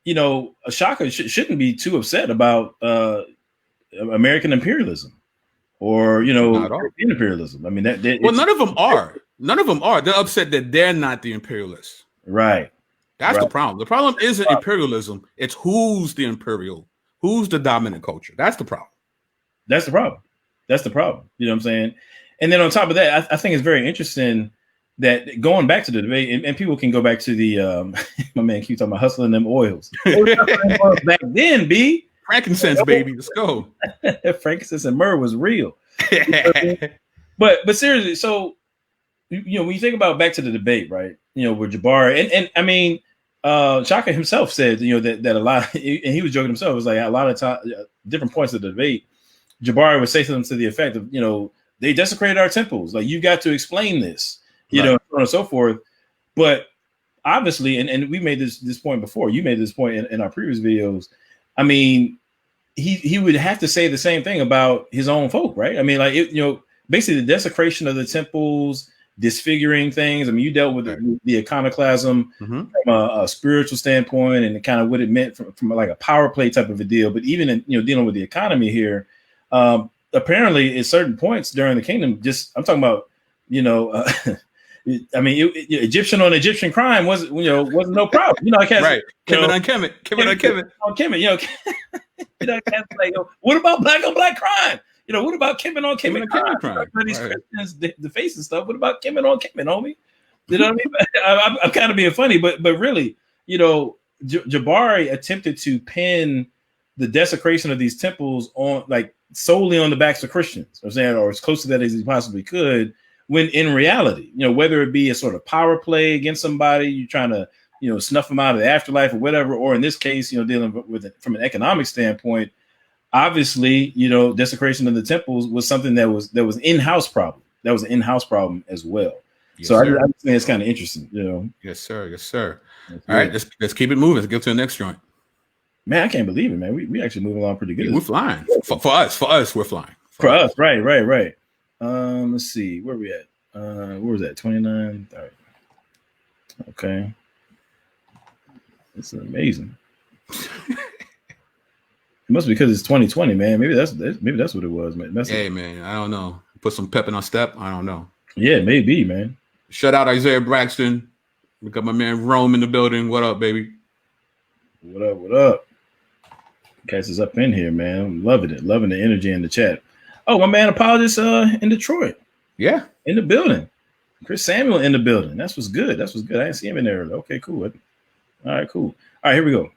you know, Shakka shouldn't be too upset about American imperialism or, you know, European imperialism. I mean, well, none of them are. None of them are. They're upset that they're not the imperialists. Right. That's the problem. The problem isn't imperialism. It's who's the imperial, who's the dominant culture. That's the problem. That's the problem. You know what I'm saying? And then on top of that, I think it's very interesting that going back to the debate, and people can go back to the my man keeps talking about hustling them oils. Back then, B. Frankincense, baby. Let's go. Frankincense and myrrh was real. But seriously, so you know, when you think about back to the debate, right? You know, with Jabari, and I mean, Shakka himself said, you know, that a lot, and he was joking himself. It was like a lot of time, different points of the debate, Jabari would say something to the effect of, you know, they desecrated our temples. Like, you got to explain this, you know, so on and so forth. But obviously, and we made this point before. You made this point in our previous videos. I mean, he would have to say the same thing about his own folk, right? I mean, like, you know, basically the desecration of the temples, disfiguring things. I mean, you dealt with the iconoclasm from a spiritual standpoint and kind of what it meant from like a power play type of a deal. But even in, you know, dealing with the economy here, apparently at certain points during the kingdom, I'm talking about, you know, I mean, Egyptian on Egyptian crime wasn't no problem. You know, like, right. Kemet on Kemet. You know, you know, like, what about black on black crime? You know, what about Kemet on Kemet crime? These Christians, the face and stuff. What about Kemet on Kemet, homie? You know what I mean? I'm kind of being funny, but really, you know, Jabari attempted to pin the desecration of these temples on, like, solely on the backs of Christians. I'm saying, or as close to that as he possibly could. When in reality, you know, whether it be a sort of power play against somebody, you're trying to, you know, snuff them out of the afterlife or whatever, or in this case, you know, dealing with it from an economic standpoint. Obviously, you know, desecration of the temples was something that was in-house problem. That was an in-house problem as well. Yes, so I think it's kind of interesting, you know. Yes, sir. All right, let's keep it moving. Let's get to the next joint. Man, I can't believe it, man. We actually moving along pretty good. We're flying. For us, we're flying. For us, right. Let's see, where we at? Where was that? 29. All right. Okay. This is amazing. It must be because it's 2020, man. Maybe that's what it was, man. Man, I don't know. Put some pep in our step. I don't know. Yeah, maybe, man. Shout out Isaiah Braxton. We got my man Rome in the building. What up, baby? What up? Cats is up in here, man. I'm loving the energy in the chat. Oh, my man Apologist in Detroit. Yeah, in the building. Chris Samuel in the building. That's what's good. I didn't see him in there. Okay, cool. All right, cool. All right, here we go.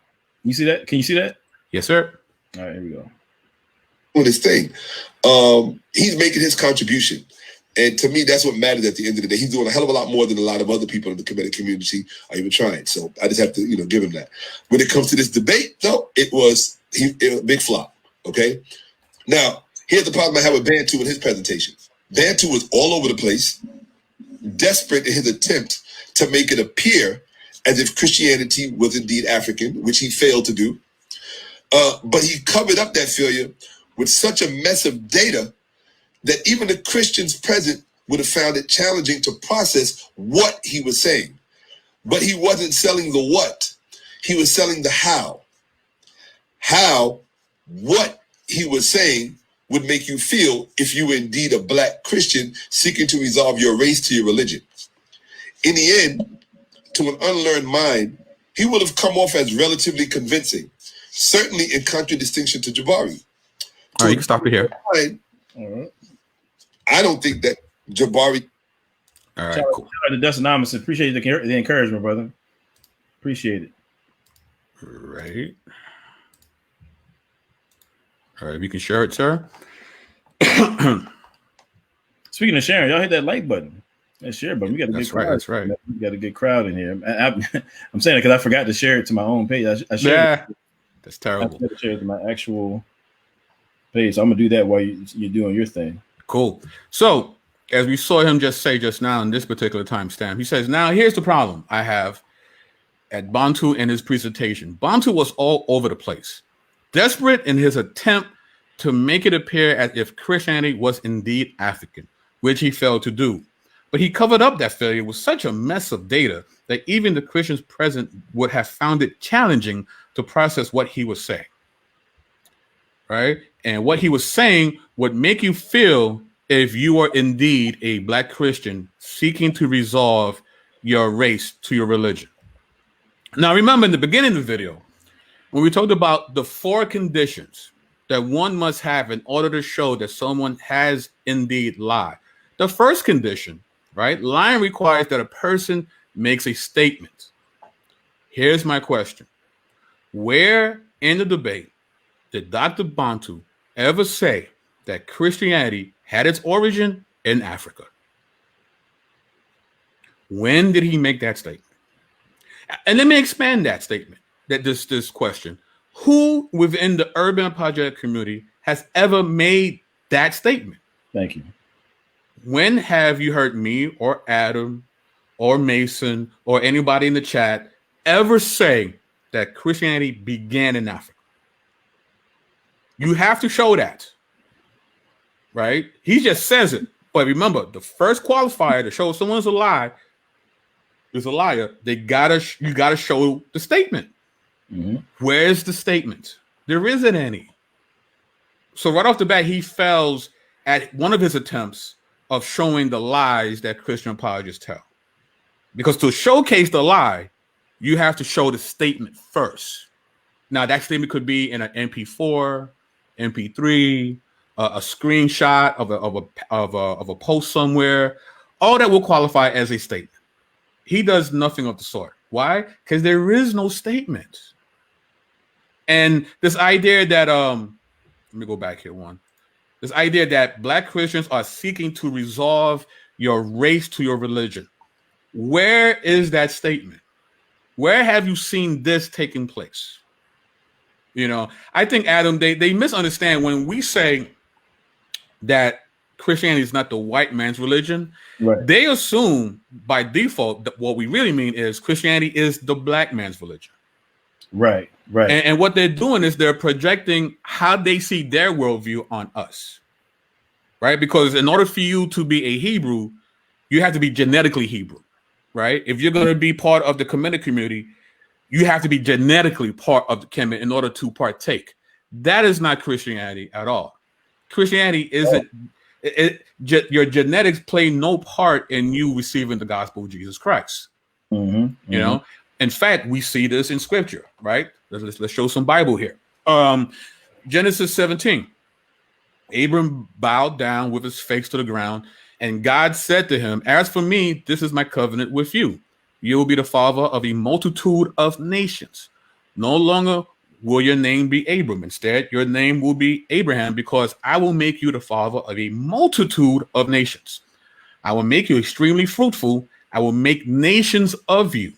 You see that? Can you see that? Yes, sir. All right, here we go. On this thing, he's making his contribution, and to me, that's what matters at the end of the day. He's doing a hell of a lot more than a lot of other people in the Kemetic community are even trying. So I just have to, you know, give him that. When it comes to this debate, though, it was a big flop. Okay, now here's the problem I have with Bantu in his presentation. Bantu was all over the place, desperate in his attempt to make it appear as if Christianity was indeed African, which he failed to do. But he covered up that failure with such a mess of data that even the Christians present would have found it challenging to process what he was saying. But he wasn't selling the what, he was selling the how. What he was saying would make you feel if you were indeed a black Christian seeking to resolve your race to your religion. In the end, to an unlearned mind, he would have come off as relatively convincing, certainly in contradistinction to Jabari. All right, you can stop it here. I don't think that Jabari. All right, cool. Shout out to Dustin Amundsen. Appreciate the encouragement, brother. Appreciate it. Right. All right, you can share it, sir. Speaking of sharing, y'all hit that like button. That share button. We got a good crowd. That's right. We got a good crowd in here. I'm saying it because I forgot to share it to my own page. I shared it. That's terrible. I share it to my actual page. So I'm gonna do that while you're doing your thing. Cool. So as we saw him just say just now in this particular timestamp, he says, now here's the problem I have at Bantu in his presentation. Bantu was all over the place, desperate in his attempt to make it appear as if Christianity was indeed African, which he failed to do. But he covered up that failure with such a mess of data that even the Christians present would have found it challenging to process what he was saying. Right? And what he was saying would make you feel if you are indeed a Black Christian seeking to resolve your race to your religion. Now, remember in the beginning of the video, when we talked about the 4 conditions that one must have in order to show that someone has indeed lied. The first condition, right? Lying requires that a person makes a statement. Here's my question. Where in the debate did Dr. Bantu ever say that Christianity had its origin in Africa? When did he make that statement? And let me expand that statement, that this question. Who within the urban apologetic community has ever made that statement? Thank you. When have you heard me or Adam or Mason or anybody in the chat ever say that Christianity began in Africa? You have to show that, right? He just says it. But remember, the first qualifier to show someone's a liar, you gotta show the statement. Mm-hmm. Where's the statement? There isn't any. So right off the bat, he fails at one of his attempts of showing the lies that Christian apologists tell. Because to showcase the lie, you have to show the statement first. Now, that statement could be in an MP4, MP3, a screenshot of a post somewhere. All that will qualify as a statement. He does nothing of the sort. Why? Because there is no statement. And this idea that let me go back here one. This idea that Black Christians are seeking to resolve your race to your religion. Where is that statement? Where have you seen this taking place? You know, I think, Adam, they misunderstand when we say that Christianity is not the white man's religion. Right. They assume by default that what we really mean is Christianity is the Black man's religion. Right. And what they're doing is they're projecting how they see their worldview on us. Right? Because in order for you to be a Hebrew, you have to be genetically Hebrew. Right? If you're going to be part of the Kemetic community, you have to be genetically part of the Kemet in order to partake. That is not Christianity at all. Christianity isn't. Your genetics play no part in you receiving the gospel of Jesus Christ. You know, in fact, we see this in Scripture. Right? Let's show some Bible here. Genesis 17. Abram bowed down with his face to the ground, and God said to him, "As for me, this is my covenant with you. You will be the father of a multitude of nations. No longer will your name be Abram. Instead, your name will be Abraham, because I will make you the father of a multitude of nations. I will make you extremely fruitful. I will make nations of you,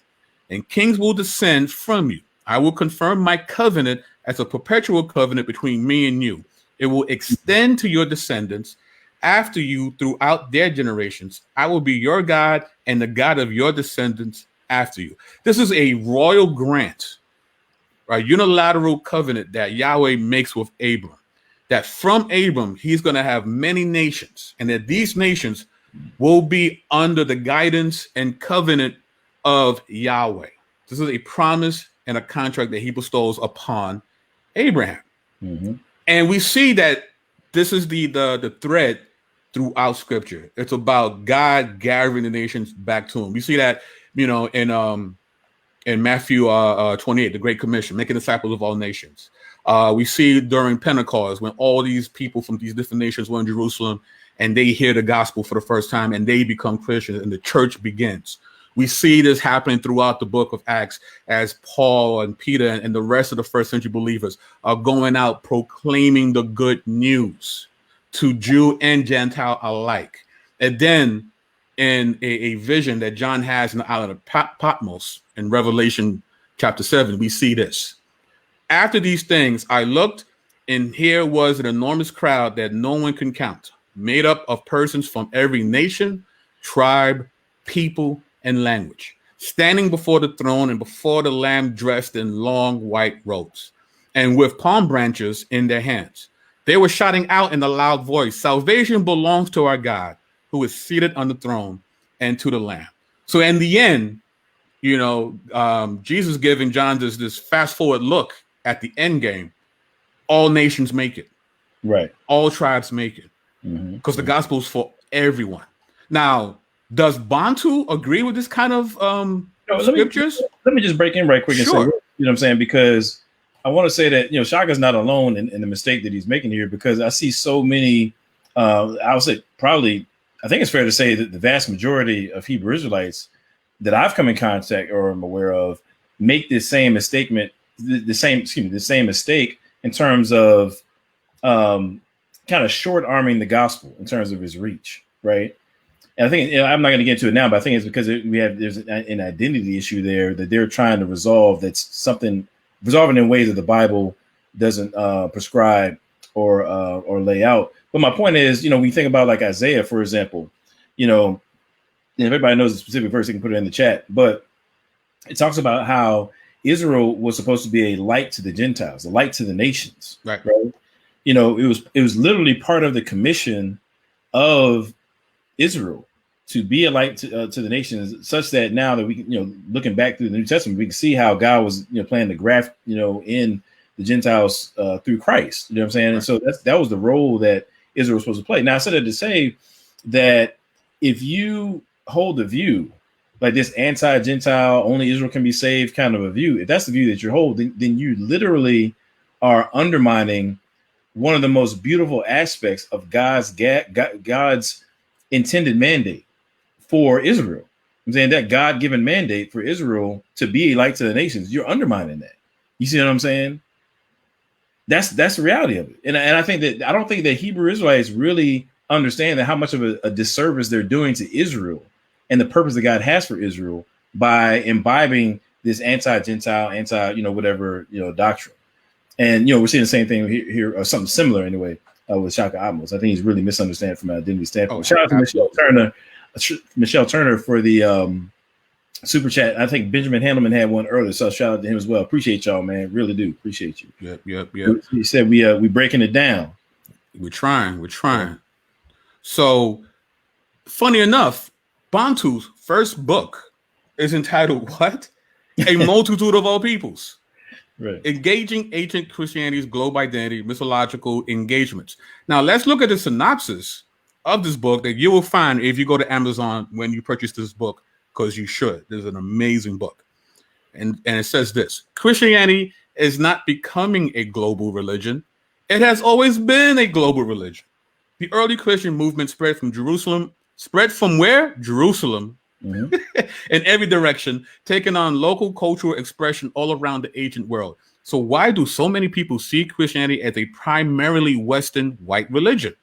and kings will descend from you. I will confirm my covenant as a perpetual covenant between me and you. It will extend to your descendants after you throughout their generations. I will be your God and the God of your descendants after you." This is a royal grant, a unilateral covenant that Yahweh makes with Abram, that from Abram, he's going to have many nations, and that these nations will be under the guidance and covenant of Yahweh. This is a promise and a contract that he bestows upon Abraham. And we see that this is the thread throughout Scripture. It's about God gathering the nations back to him. We see that, you know, in Matthew 28, the Great Commission, making disciples of all nations. We see during Pentecost when all these people from these different nations were in Jerusalem and they hear the gospel for the first time and they become Christians and the church begins. We see this happening throughout the book of Acts as Paul and Peter and the rest of the first century believers are going out proclaiming the good news to Jew and Gentile alike. And then in a vision that John has in the island of Patmos in Revelation chapter 7, we see this. After these things, I looked, and here was an enormous crowd that no one can count, made up of persons from every nation, tribe, people, and language, standing before the throne and before the Lamb dressed in long white robes, and with palm branches in their hands. They were shouting out in a loud voice, "Salvation belongs to our God, who is seated on the throne, and to the Lamb." So in the end, Jesus giving John this fast forward look at the end game. All nations make it. Right. All tribes make it. Because the gospel is for everyone. Now, does Bantu agree with this kind of scriptures? Let me just break in right quick and say, you know what I'm saying? Because I want to say that, Shaka's not alone in the mistake that he's making here, because I see so many, I would say probably, I think it's fair to say that the vast majority of Hebrew Israelites that I've come in contact or am aware of make this same mistake, the same mistake in terms of kind of short arming the gospel in terms of his reach, right? And I think I'm not going to get into it now, but I think it's because there's an identity issue there that they're trying to resolve. That's something resolving in ways that the Bible doesn't prescribe or lay out. But my point is, when you think about like Isaiah, for example, if everybody knows the specific verse, they can put it in the chat. But it talks about how Israel was supposed to be a light to the Gentiles, a light to the nations. Right. It was literally part of the commission of Israel to be a light to the nations, such that now that we can, looking back through the New Testament, we can see how God was, planning to graft, in the Gentiles through Christ. You know what I'm saying? Right. And so that was the role that Israel was supposed to play. Now, I said that to say that if you hold the view like this anti-Gentile, only Israel can be saved kind of a view, if that's the view that you're holding, then you literally are undermining one of the most beautiful aspects of God's intended mandate for Israel. I'm saying that God-given mandate for Israel to be a light to the nations, you're undermining that. You see what I'm saying? That's the reality of it. And I don't think that Hebrew Israelites really understand that how much of a disservice they're doing to Israel and the purpose that God has for Israel by imbibing this anti-Gentile, whatever, doctrine. And, we're seeing the same thing here or something similar anyway with Shakka Ahmose. I think he's really misunderstanding from an identity standpoint. Shout out to Michelle Turner for the super chat. I think Benjamin Handelman had one earlier, so shout out to him as well. Appreciate y'all, man. Really do appreciate you. Yep. He said we breaking it down. We're trying. So, funny enough, Bantu's first book is entitled what? A Multitude of All Peoples. Right. Engaging Ancient Christianity's Global Identity, Mythological Engagements. Now, let's look at the synopsis of this book that you will find if you go to Amazon when you purchase this book, because you should. This is an amazing book. And it says this: Christianity is not becoming a global religion. It has always been a global religion. The early Christian movement spread from where? Jerusalem. Mm-hmm. In every direction, taking on local cultural expression all around the ancient world. So why do so many people see Christianity as a primarily Western white religion?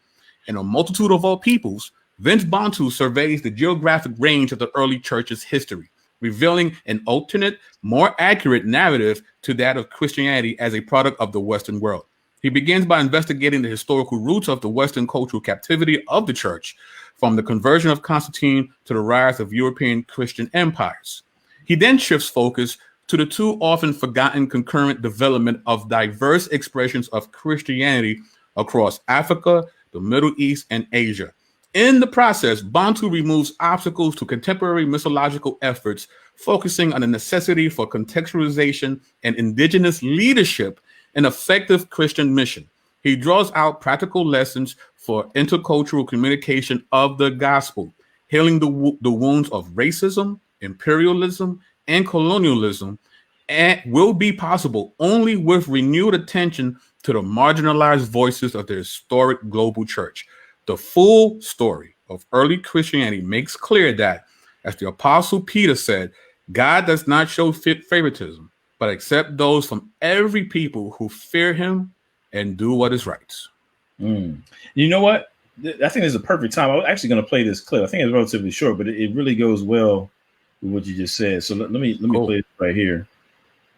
In A Multitude of All Peoples, Vince Bantu surveys the geographic range of the early church's history, revealing an alternate, more accurate narrative to that of Christianity as a product of the Western world. He begins by investigating the historical roots of the Western cultural captivity of the church, from the conversion of Constantine to the rise of European Christian empires. He then shifts focus to the too often forgotten concurrent development of diverse expressions of Christianity across Africa, the Middle East, and Asia. In the process, Bantu removes obstacles to contemporary missiological efforts, focusing on the necessity for contextualization and indigenous leadership in effective Christian mission. He draws out practical lessons for intercultural communication of the gospel, healing the wounds of racism, imperialism, and colonialism, and will be possible only with renewed attention to the marginalized voices of the historic global church. The full story of early Christianity makes clear that, as the Apostle Peter said, God does not show favoritism, but accept those from every people who fear him and do what is right. You know what? I think this is a perfect time. I was actually going to play this clip. I think it's relatively short, but it really goes well with what you just said. So let me play it right here,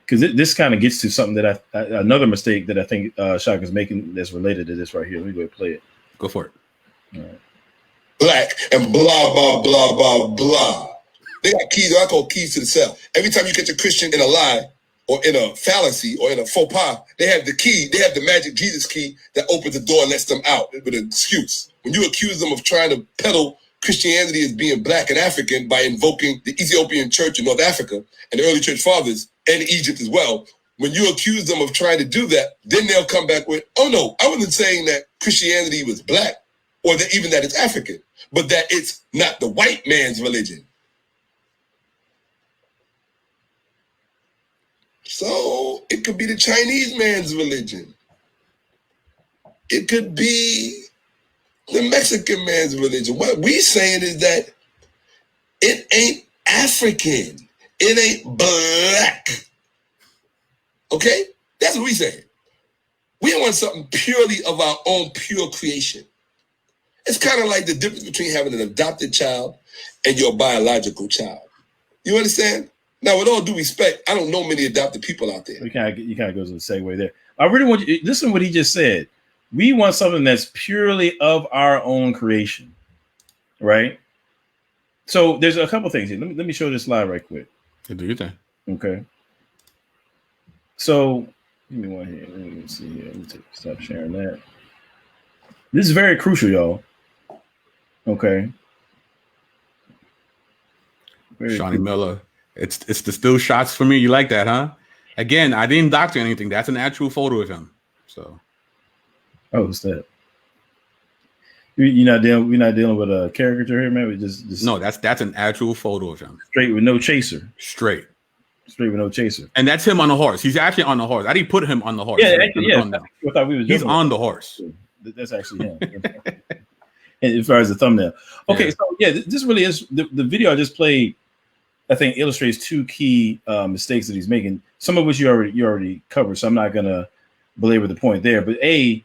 because this kind of gets to something that another mistake that I think Shakka is making that's related to this right here. Let me go ahead and play it. Go for it. black, and blah, blah, blah, blah, blah. They got keys, I call keys to the cell. Every time you catch a Christian in a lie or in a fallacy or in a faux pas, they have the key, they have the magic Jesus key that opens the door and lets them out with an excuse. When you accuse them of trying to peddle Christianity as being black and African by invoking the Ethiopian church in North Africa and the early church fathers and Egypt as well, when you accuse them of trying to do that, then they'll come back with, oh no, I wasn't saying that Christianity was black or that even that it's African, but that it's not the white man's religion. So it could be the Chinese man's religion. It could be the Mexican man's religion. What we saying is that it ain't African. It ain't black. Okay? That's what we saying. We want something purely of our own pure creation. It's kind of like the difference between having an adopted child and your biological child. You understand? Now, with all due respect, I don't know many adopted people out there. You kind of goes to the segue there. I really want you to listen to what he just said. We want something that's purely of our own creation, right? So there's a couple things here. Let me show this slide right quick. Do your thing. Okay. So give me one here. Let me see here. Let me stop sharing that. This is very crucial, y'all. Okay. Shawnee Miller. It's the still shots for me. You like that, huh? Again, I didn't doctor anything. That's an actual photo of him. So. Oh, what's that? We're not dealing with a caricature here, man. We just no. That's an actual photo of him. Straight with no chaser. Straight with no chaser. And that's him on the horse. He's actually on the horse. I didn't put him on the horse. Yeah, actually, yeah. I thought we was. He's on the horse. That's actually him. And as far as the thumbnail. Okay, so yeah, this really is the video I just played. I think illustrates two key mistakes that he's making. Some of which you already covered, so I'm not gonna belabor the point there. But I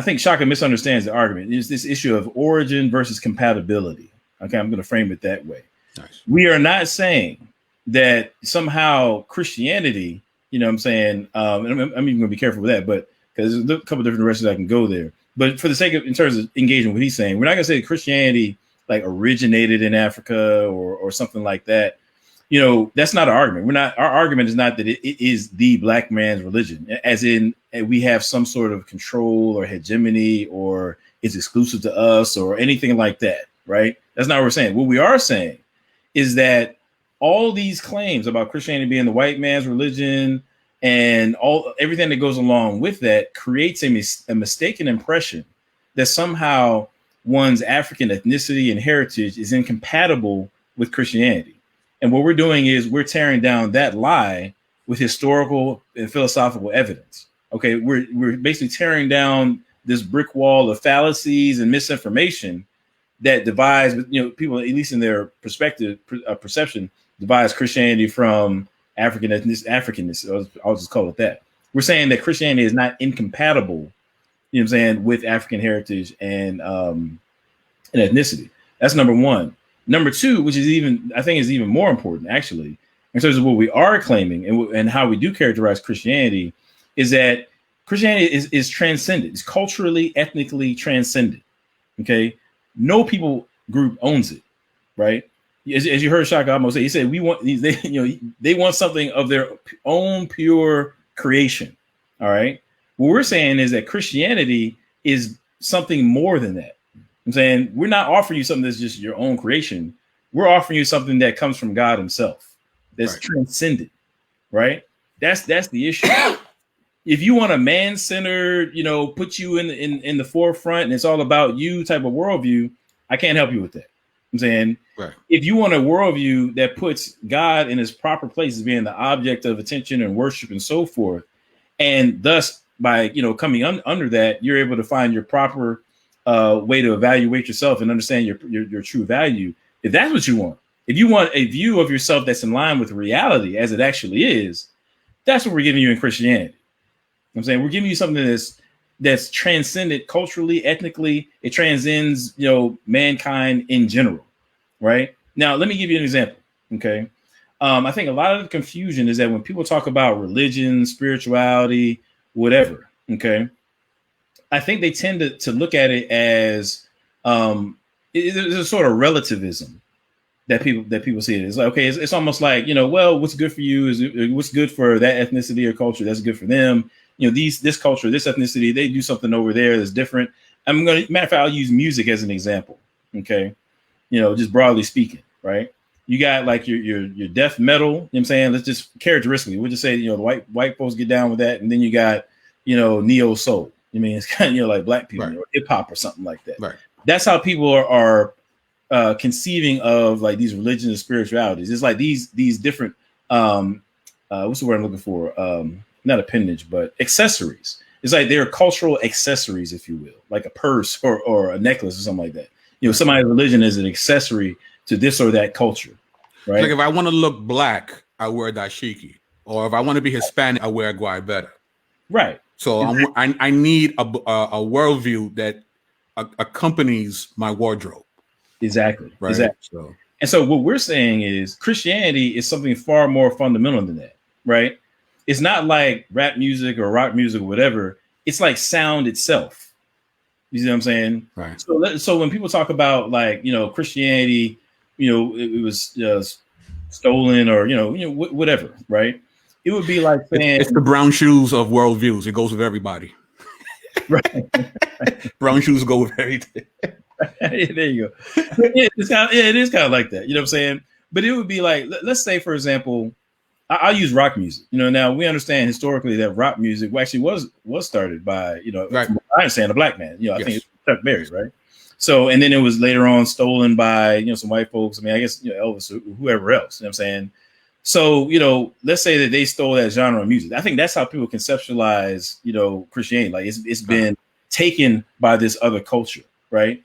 think Shakka misunderstands the argument. There's this issue of origin versus compatibility. Okay, I'm gonna frame it that way. Nice. We are not saying that somehow Christianity, you know what I'm saying, I'm even gonna be careful with that, but because there's a couple different directions I can go there. But for the sake of, in terms of engaging what he's saying, we're not gonna say that Christianity like originated in Africa or something like that. You know, that's not our argument. Our argument is not that it is the black man's religion, as in we have some sort of control or hegemony or it's exclusive to us or anything like that, right? That's not what we're saying. What we are saying is that all these claims about Christianity being the white man's religion and everything that goes along with that creates a mistaken impression that somehow one's African ethnicity and heritage is incompatible with Christianity. And what we're doing is we're tearing down that lie with historical and philosophical evidence. Okay, we're basically tearing down this brick wall of fallacies and misinformation that divides, you know, people, at least in their perception, divides Christianity from Africanness. I'll just call it that. We're saying that Christianity is not incompatible, you know what I'm saying, with African heritage and ethnicity. That's number one. Number two, which is I think is even more important, actually, in terms of what we are claiming and how we do characterize Christianity, is that Christianity is transcendent. It's culturally, ethnically transcendent. Okay, no people group owns it, right? As you heard Shakka Ahmose say, he said they want something of their own pure creation. All right. What we're saying is that Christianity is something more than that. I'm saying we're not offering you something that's just your own creation. We're offering you something that comes from God himself, that's transcendent, right? That's the issue. If you want a man-centered, put you in the forefront and it's all about you type of worldview, I can't help you with that. I'm saying if you want a worldview that puts God in his proper place as being the object of attention and worship and so forth, and thus by coming under that, you're able to find your proper way to evaluate yourself and understand your true value. If that's what you want, if you want a view of yourself that's in line with reality as it actually is, that's what we're giving you in Christianity. I'm saying we're giving you something that's transcendent culturally, ethnically. It transcends, mankind in general. Right now, let me give you an example. Okay. I think a lot of the confusion is that when people talk about religion, spirituality, whatever. Okay. I think they tend to look at it as there's a sort of relativism that people see it. It's like, okay, it's almost like, well, what's good for you is what's good for that ethnicity or culture. That's good for them. This culture, this ethnicity, they do something over there that's different. Matter of fact, I'll use music as an example. Okay. Just broadly speaking, right? You got like your death metal, you know what I'm saying? Let's just characteristically, we'll just say, the white folks get down with that. And then you got, neo soul. It's kind of, like black people, right. or hip hop or something like that. Right. That's how people are conceiving of like these religions and spiritualities. It's like these different, what's the word I'm looking for? Not appendage, but accessories. It's like they're cultural accessories, if you will, like a purse or a necklace or something like that. Somebody's religion is an accessory to this or that culture, right? Like if I want to look black, I wear dashiki, or if I want to be Hispanic, I wear guayabera. Right. So I need a worldview that accompanies my wardrobe. Exactly. Right. Exactly. So what we're saying is Christianity is something far more fundamental than that, right? It's not like rap music or rock music or whatever. It's like sound itself. You see what I'm saying? Right. So when people talk about like, Christianity, it was stolen or, whatever, right? It would be like saying it's the brown shoes of worldviews. It goes with everybody. Right. Brown shoes go with everything. There you go. It is kind of like that. You know what I'm saying? But it would be like, let's say, for example, I'll use rock music. Now we understand historically that rock music actually was started by, right. I understand a black man. I think it's Chuck Berry, right? So, and then it was later on stolen by, some white folks. I guess, Elvis or whoever else, you know what I'm saying? So, let's say that they stole that genre of music. I think that's how people conceptualize, Christianity. Like it's been taken by this other culture, right?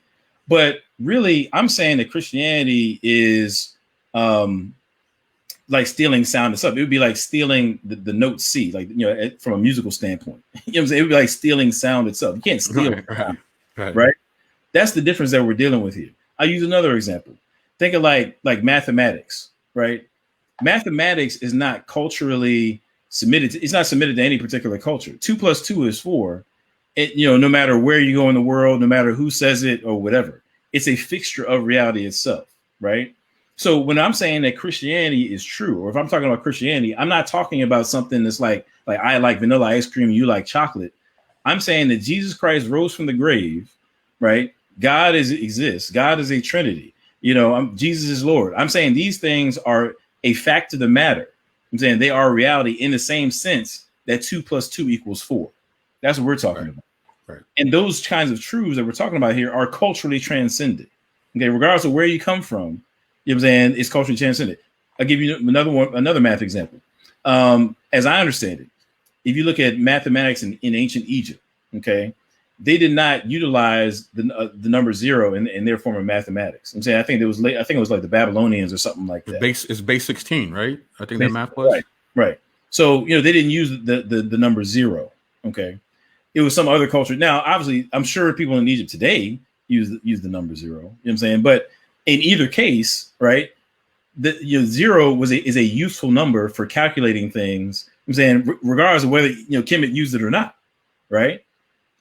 But really, I'm saying that Christianity is like stealing sound itself. It would be like stealing the note C, like, from a musical standpoint. You know what I'm saying? It would be like stealing sound itself. You can't steal it. Right? That's the difference that we're dealing with here. I'll use another example. Think of like mathematics, right? Mathematics is not culturally submitted. It's not submitted to any particular culture. 2 + 2 is 4. It, no matter where you go in the world, no matter who says it or whatever, it's a fixture of reality itself, right? So when I'm saying that Christianity is true, or if I'm talking about Christianity, I'm not talking about something that's like I like vanilla ice cream, you like chocolate. I'm saying that Jesus Christ rose from the grave, right? God exists. God is a Trinity. Jesus is Lord. I'm saying these things are a fact of the matter. I'm saying they are reality in the same sense that 2 + 2 = 4. That's what we're talking about. Right. And those kinds of truths that we're talking about here are culturally transcended. Okay, regardless of where you come from, you know what I'm saying, it's culturally transcended. I'll give you another math example. As I understand it, if you look at mathematics in ancient Egypt, okay, they did not utilize the number 0 in their form of mathematics. I'm saying I think it was like the Babylonians or something like that. It's base 16, right? I think that math was right. So they didn't use the number 0. Okay, it was some other culture. Now, obviously, I'm sure people in Egypt today use the number 0. You know what I'm saying? But in either case, right, the 0 is a useful number for calculating things. I'm saying regardless of whether Kemet used it or not, right?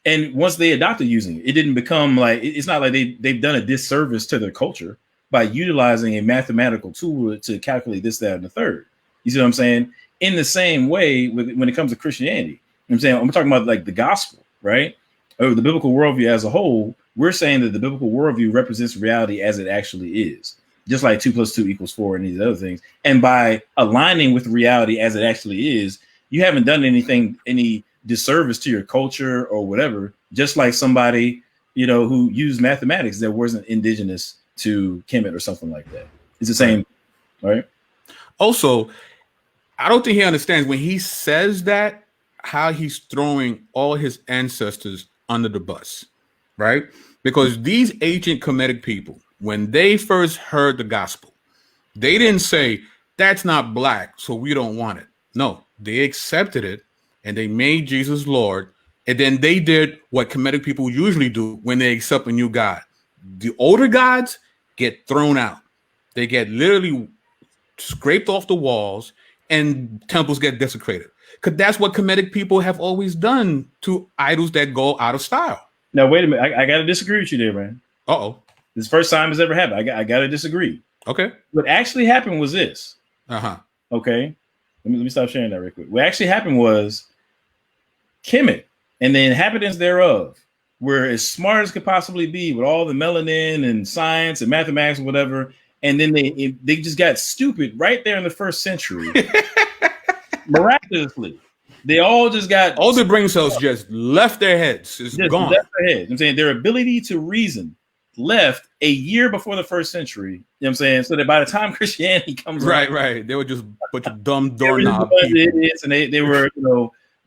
And once they adopted using it, it didn't become like, it's not like they've done a disservice to their culture by utilizing a mathematical tool to calculate this, that, and the third. You see what I'm saying? In the same way, when it comes to Christianity, you know what I'm saying, I'm talking about like the gospel, right? Or the biblical worldview as a whole. We're saying that the biblical worldview represents reality as it actually is, just like 2 + 2 = 4 and these other things. And by aligning with reality as it actually is, you haven't done any disservice to your culture or whatever, just like somebody, who used mathematics that wasn't indigenous to Kemet or something like that. It's the same, right? Also, I don't think he understands when he says that, how he's throwing all his ancestors under the bus, right? Because these ancient Kemetic people, when they first heard the gospel, they didn't say, that's not black, so we don't want it. No, they accepted it and they made Jesus Lord. And then they did what Kemetic people usually do when they accept a new God. The older gods get thrown out. They get literally scraped off the walls and temples get desecrated. Because that's what Kemetic people have always done to idols that go out of style. Now, wait a minute. I got to disagree with you there, man. Uh-oh. This is the first time it's ever happened. I got to disagree. Okay. What actually happened was this. Uh-huh. Okay. Let me stop sharing that real quick. What actually happened was Kemet and the inhabitants thereof were as smart as could possibly be with all the melanin and science and mathematics and whatever. And then they just got stupid right there in the first century. Miraculously. They all just got all the brain cells just left their heads. It's just gone. left their heads. I'm saying their ability to reason left a year before the first century. You know what I'm saying? So that by the time Christianity comes right. They were just a bunch of dumb doorknob idiots, and they were,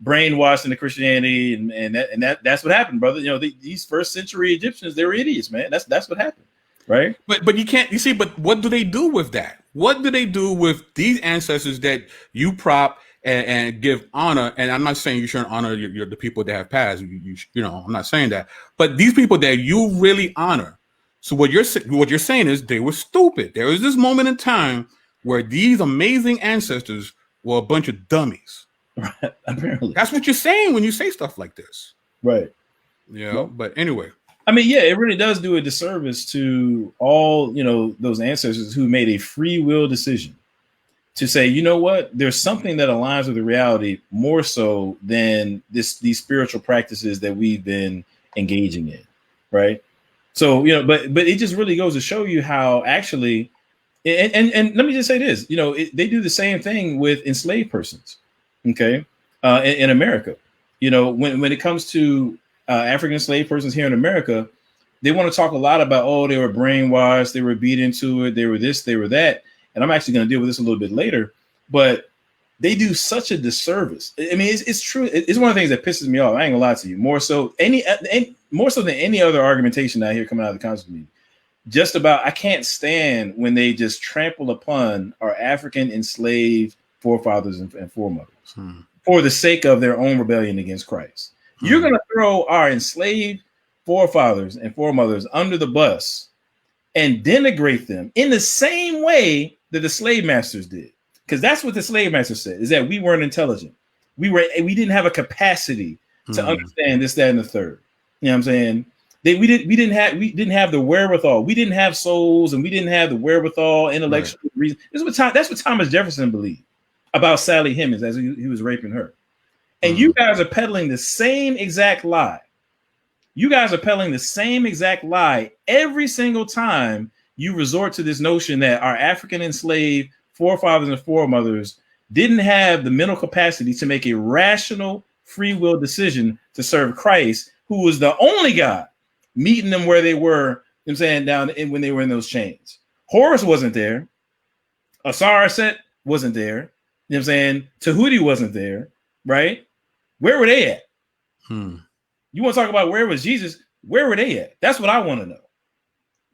brainwashed into Christianity, and that's what happened, brother. These first century Egyptians, they were idiots, man. That's what happened. Right. But you can't, but what do they do with that? What do they do with these ancestors that you prop and give honor? And I'm not saying you shouldn't honor the people that have passed. I'm not saying that. But these people that you really honor. So what you're saying is they were stupid. There was this moment in time where these amazing ancestors were a bunch of dummies. Right. Apparently, that's what you're saying when you say stuff like this. Right. Yeah. Well, but anyway. I mean, yeah, it really does do a disservice to all, those ancestors who made a free will decision to say, you know what, there's something that aligns with the reality more so than these spiritual practices that we've been engaging in. Right. So, but it just really goes to show you how actually, and let me just say this, they do the same thing with enslaved persons. Okay. In America, when it comes to African enslaved persons here in America, they want to talk a lot about, they were brainwashed, they were beat into it, they were this, they were that. And I'm actually going to deal with this a little bit later, but they do such a disservice. I mean, it's true. It's one of the things that pisses me off. I ain't gonna lie to you. More so than any other argumentation I hear coming out of the conscious community. Just about, I can't stand when they just trample upon our African enslaved forefathers and foremothers for the sake of their own rebellion against Christ. You're going to throw our enslaved forefathers and foremothers under the bus and denigrate them in the same way that the slave masters did. Because that's what the slave master said, is that we weren't intelligent. We didn't have a capacity to understand this, that, and the third. You know what I'm saying? We didn't have the wherewithal. We didn't have souls, and we didn't have the wherewithal, intellectual reason. That's what Thomas Jefferson believed about Sally Hemings as he was raping her. And you guys are peddling the same exact lie. You guys are peddling the same exact lie every single time you resort to this notion that our African enslaved forefathers and foremothers didn't have the mental capacity to make a rational free will decision to serve Christ, who was the only God meeting them where they were, you know what I'm saying, down in, when they were in those chains. Horus wasn't there. Asaraset wasn't there. You know what I'm saying? Tahuti wasn't there, right? Where were they at? You want to talk about where was Jesus? Where were they at? That's what I want to know.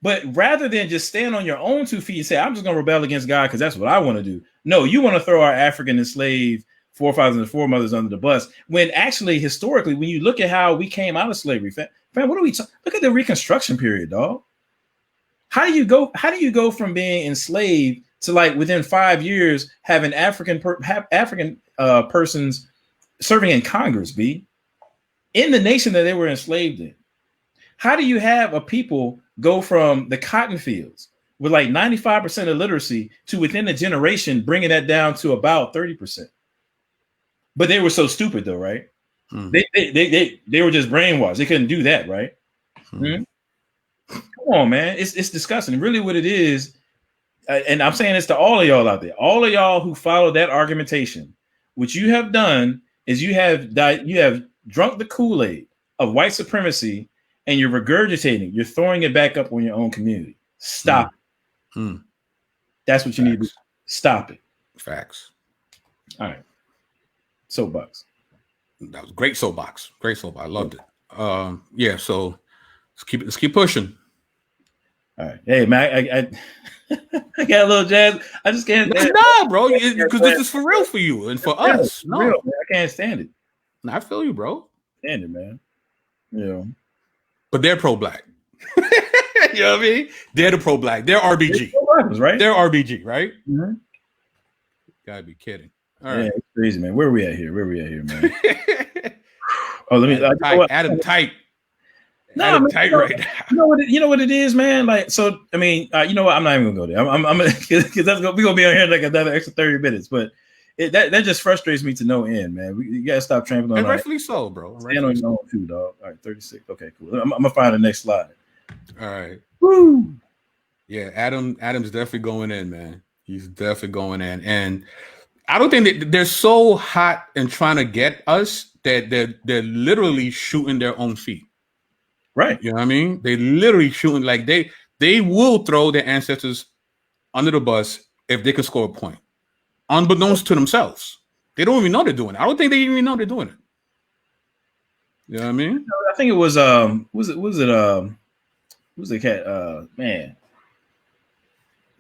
But rather than just stand on your own 2 feet and say, I'm just going to rebel against God because that's what I want to do. No, you want to throw our African enslaved forefathers and foremothers under the bus. When actually, historically, when you look at how we came out of slavery, fam, what are we talking? Look at the Reconstruction period, dog. How do you go from being enslaved to, like, within 5 years having African persons serving in Congress, in the nation that they were enslaved in? How do you have a people go from the cotton fields with like 95% illiteracy to within a generation bringing that down to about 30%? But they were so stupid, though, right? They were just brainwashed. They couldn't do that, right? Come on, man. It's disgusting. Really, what it is, and I'm saying this to all of y'all out there, all of y'all who follow that argumentation, what you have done is you have drunk the Kool-Aid of white supremacy, and you're regurgitating. You're throwing it back up on your own community. Stop it. That's what you need to do. Stop it. Facts. All right. Soapbox. That was great soapbox. Great soapbox. I loved it. Yeah. So let's keep pushing. All right. Hey, man, I got a little jazz. I just can't. Nah, bro. Because this is for real for you and for us. No, real, man. I can't stand it. I feel you, bro. Stand it, man. Yeah. But they're pro-black. You know what I mean? They're the pro-black. They're RBG. Right? They're RBG, right? Gotta be kidding. All right. Yeah, it's crazy, man. Where are we at here, man? Oh, let me. Adam tight. No, At it tight right now. You know what it is, man. Like, so I mean, you know what? I'm not even gonna go there. I'm gonna because we're gonna be on here like another extra 30 minutes. But that just frustrates me to no end, man. You gotta stop trampling on. And rightfully so, bro. Stand on your own too, dog. All right, 36. Okay, cool. I'm gonna find the next slide. All right. Woo. Yeah, Adam's definitely going in, man. He's definitely going in, and I don't think that they're so hot and trying to get us that they're literally shooting their own feet. Right. You know what I mean? They literally shooting like they will throw their ancestors under the bus if they can score a point, unbeknownst to themselves. They don't even know they're doing it. I don't think they even know they're doing it. You know what I mean? I think it was the cat man,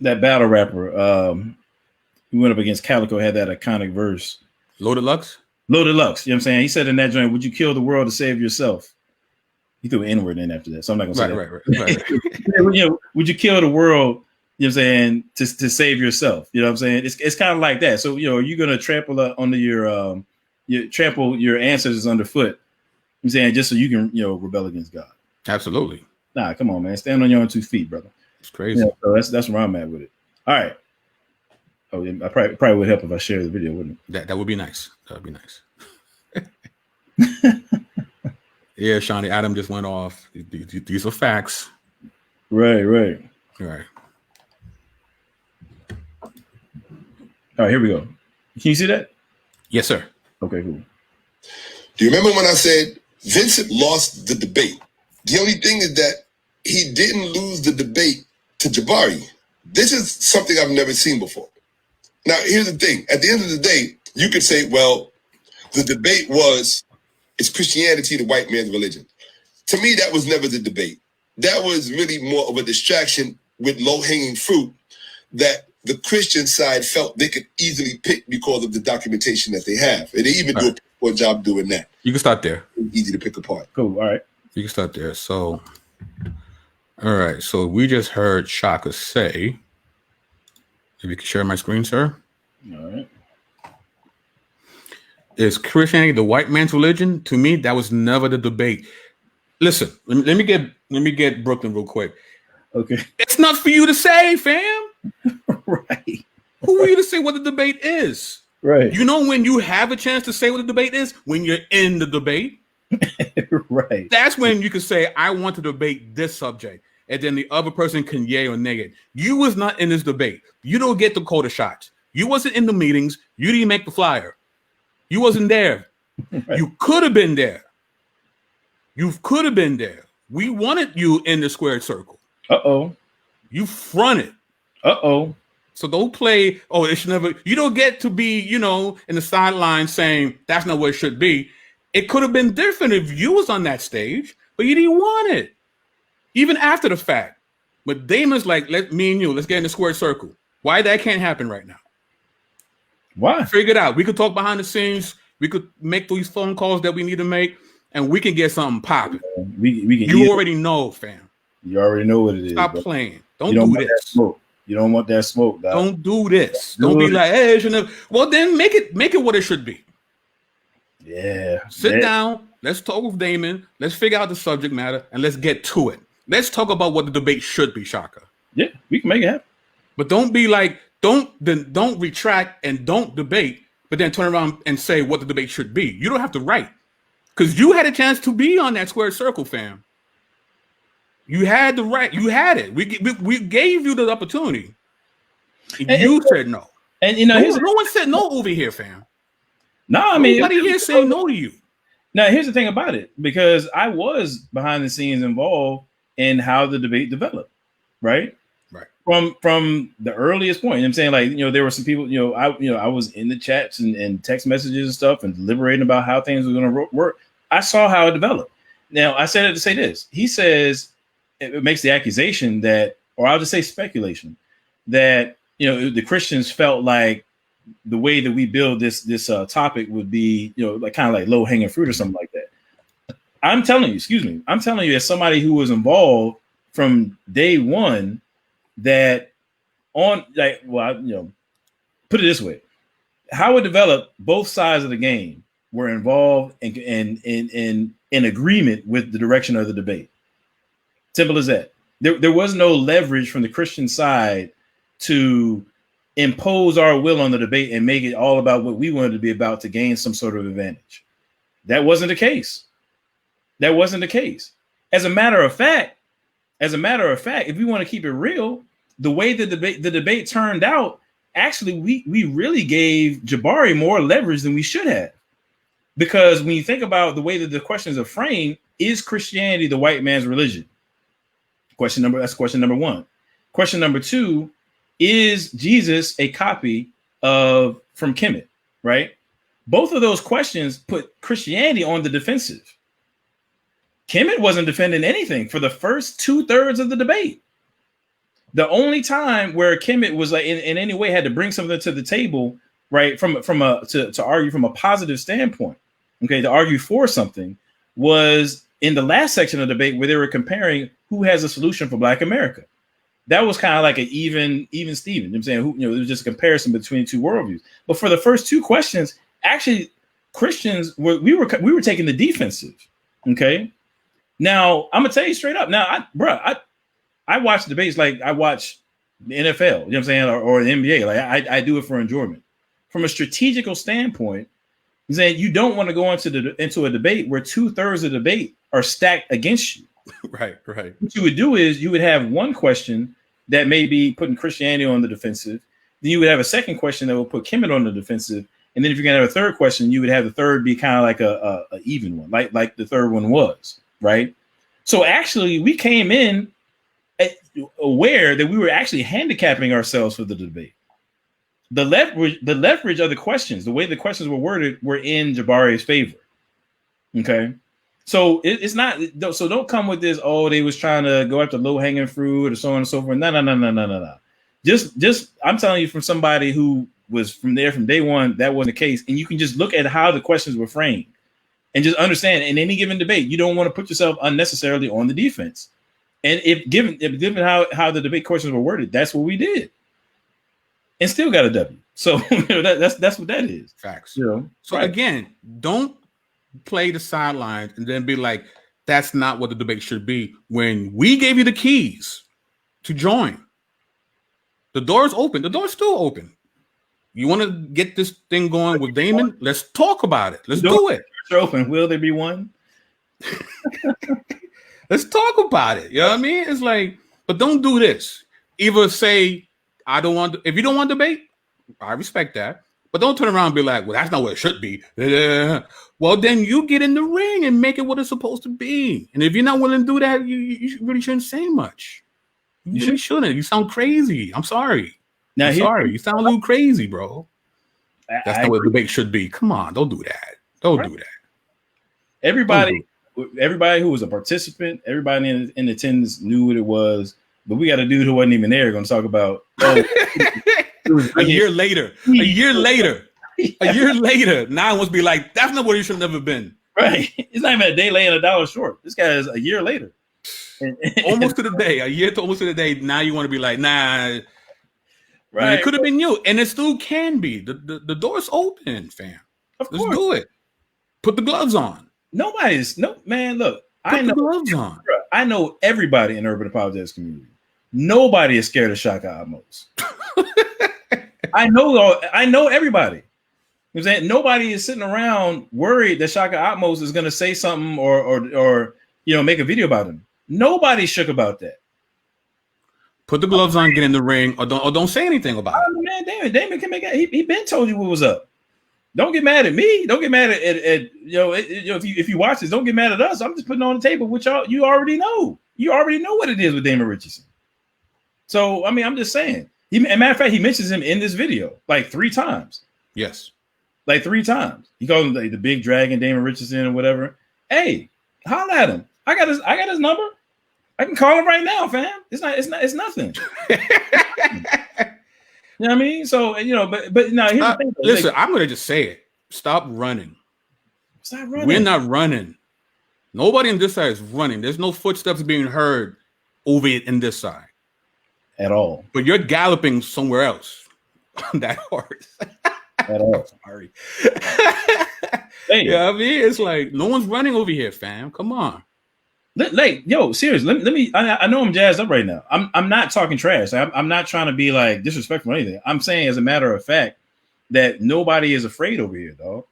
that battle rapper who went up against Calico had that iconic verse. Loaded Lux? Loaded Lux, you know what I'm saying? He said in that joint, would you kill the world to save yourself? He threw an N-word in after that, so I'm not gonna say that. Right. You know, would you kill the world, you know what I'm saying, to save yourself? You know what I'm saying? It's kind of like that. So, you know, you're gonna trample under you trample your ancestors underfoot, I'm saying, just so you can, you know, rebel against God. Absolutely. Nah, come on, man. Stand on your own 2 feet, brother. It's crazy. Yeah, so that's where I'm at with it. All right. Oh, yeah, I probably would help if I shared the video, wouldn't it? That would be nice. That would be nice. Yeah, Shawnee, Adam just went off. These are facts. Right. All right. All right, here we go. Can you see that? Yes, sir. Okay, cool. Do you remember when I said Vincent lost the debate? The only thing is that he didn't lose the debate to Jabari. This is something I've never seen before. Now, here's the thing. At the end of the day, you could say, well, the debate was, is Christianity the white man's religion? To me, that was never the debate. That was really more of a distraction with low-hanging fruit that the Christian side felt they could easily pick because of the documentation that they have. And they even do a poor job doing that. You can start there. It's easy to pick apart. Cool. All right. You can start there. So, all right. So we just heard Shakka say, if you can share my screen, sir. All right. Is Christianity the white man's religion? To me, that was never the debate. Listen, let me get Brooklyn real quick. Okay. It's not for you to say, fam. Right. Who are you to say what the debate is? Right. You know when you have a chance to say what the debate is? When you're in the debate. Right. That's when you can say, I want to debate this subject. And then the other person can yay or nay it. You was not in this debate. You don't get to call the shots. You wasn't in the meetings. You didn't make the flyer. You wasn't there. Right. You could have been there. You could have been there. We wanted you in the squared circle. Uh-oh. You fronted. Uh-oh. So don't play, oh, it should never, you don't get to be, you know, in the sideline saying that's not what it should be. It could have been different if you was on that stage, but you didn't want it. Even after the fact. But Damon's like, me and you, let's get in the squared circle. Why that can't happen right now? Why? Figure it out. We could talk behind the scenes. We could make these phone calls that we need to make, and we can get something popping. We can. You already know, fam. You already know what it is. Stop playing. Don't do this. You don't want that smoke, dog. Don't do this. Don't be like, hey, it shouldn't have. Well, then make it what it should be. Yeah. Sit down. Let's talk with Damon. Let's figure out the subject matter, and let's get to it. Let's talk about what the debate should be, Shakka. Yeah, we can make it happen. But don't be like, don't retract and don't debate, but then turn around and say what the debate should be. You don't have to write. Because you had a chance to be on that square circle, fam. You had the right. You had it. We gave you the opportunity. And you said no. And you know, no one said no over here, fam. No, I mean, nobody here saying no to you. Now, here's the thing about it, because I was behind the scenes involved in how the debate developed, right? Right. From the earliest point. You know what I'm saying, like, you know, there were some people, I was in the chats and text messages and stuff and deliberating about how things were going to work. I saw how it developed. Now, I said it to say this. He says it makes the accusation that, or I'll just say speculation, that, you know, the Christians felt like the way that we build this topic would be, you know, like kind of like low hanging fruit or something like that. I'm telling you, as somebody who was involved from day one, that on like, well, you know, put it this way, how it developed, both sides of the game were involved and in agreement with the direction of the debate. Simple as that. There was no leverage from the Christian side to impose our will on the debate and make it all about what we wanted to be about to gain some sort of advantage. That wasn't the case. That wasn't the case. As a matter of fact, if we want to keep it real, the way the debate turned out, actually, we really gave Jabari more leverage than we should have. Because when you think about the way that the questions are framed, is Christianity the white man's religion? That's question number one. Question number two, is Jesus a copy from Kemet, right? Both of those questions put Christianity on the defensive. Kemet wasn't defending anything for the first 2/3 of the debate. The only time where Kemet was like in any way had to bring something to the table, right, to argue from a positive standpoint, okay, to argue for something, was in the last section of the debate where they were comparing who has a solution for Black America. That was kind of like an even Steven. You know what I'm saying? It was just a comparison between two worldviews. But for the first two questions, actually, Christians we were taking the defensive. Okay. Now I'm gonna tell you straight up. Now, I watch debates like I watch the NFL. You know what I'm saying, or the NBA. Like I do it for enjoyment. From a strategical standpoint, I'm saying you don't want to go into a debate where 2/3 of the debate are stacked against you. Right. What you would do is you would have one question that may be putting Christianity on the defensive. Then you would have a second question that will put Kemet on the defensive. And then if you're gonna have a third question, you would have the third be kind of like a even one, like the third one was, right? So actually, we came in aware that we were actually handicapping ourselves for the debate. The leverage of the questions, the way the questions were worded, were in Jabari's favor. Okay. So it's not, so don't come with this, oh, they was trying to go after low-hanging fruit or so on and so forth. No. Just I'm telling you from somebody who was from day one, that wasn't the case. And you can just look at how the questions were framed and just understand in any given debate, you don't want to put yourself unnecessarily on the defense. And if given how the debate questions were worded, that's what we did. And still got a W. So that's what that is. Facts. You know? So again, don't play the sidelines and then be like, that's not what the debate should be. When we gave you the keys to join, the door is open. The door is still open. You want to get this thing going with Damon? Let's talk about it. Let's do it. Open. Will there be one? Let's talk about it. You know what I mean? It's like, but don't do this. Either say, I don't want, if you don't want debate, I respect that. But don't turn around and be like, well, that's not what it should be. Well, then you get in the ring and make it what it's supposed to be. And if you're not willing to do that, you really shouldn't say much. You really shouldn't. You sound crazy. I'm sorry. I'm sorry. You sound a little crazy, bro. That's not what the debate should be. Come on, don't do that. Don't do that. Everybody who was a participant, everybody in attendance knew what it was. But we got a dude who wasn't even there going to talk about a year later. Now it must be like, that's not what it should have never been. Right. It's not even a day late and $1 short. This guy is a year later. Almost to the day. Almost to the day. Now you want to be like, nah. Right. It could have been you. And it still can be. The door's open, fam. Of course. Let's do it. Put the gloves on. Man, look. Put the gloves on. I know everybody in the urban apologetics community. Nobody is scared of Shakka Ahmose. I know everybody. You know what I'm saying? Nobody is sitting around worried that Shakka Ahmose is going to say something or make a video about him. Nobody's shook about that. Put the gloves on, get in the ring, or don't say anything about it. Man, Damon can make it. He been told you what was up. Don't get mad at me. Don't get mad at if you watch this, don't get mad at us. I'm just putting on the table what you already know. You already know what it is with Damon Richardson. So, I mean, I'm just saying. As a matter of fact, he mentions him in this video like 3 times. Yes. Like 3 times. He calls him the big dragon, Damon Richardson, or whatever. Hey, holla at him. I got his number. I can call him right now, fam. It's nothing. You know what I mean? So, but now here's the thing. Listen, I'm gonna just say it. Stop running. Stop running. We're not running. Nobody on this side is running. There's no footsteps being heard over it in this side. At all. But you're galloping somewhere else on that horse. At all. Sorry. Hey. Yeah, I mean, it's like no one's running over here, fam. Come on. Yo, seriously, let me. I know I'm jazzed up right now. I'm not talking trash. I'm not trying to be like disrespectful or anything. I'm saying, as a matter of fact, that nobody is afraid over here, dog.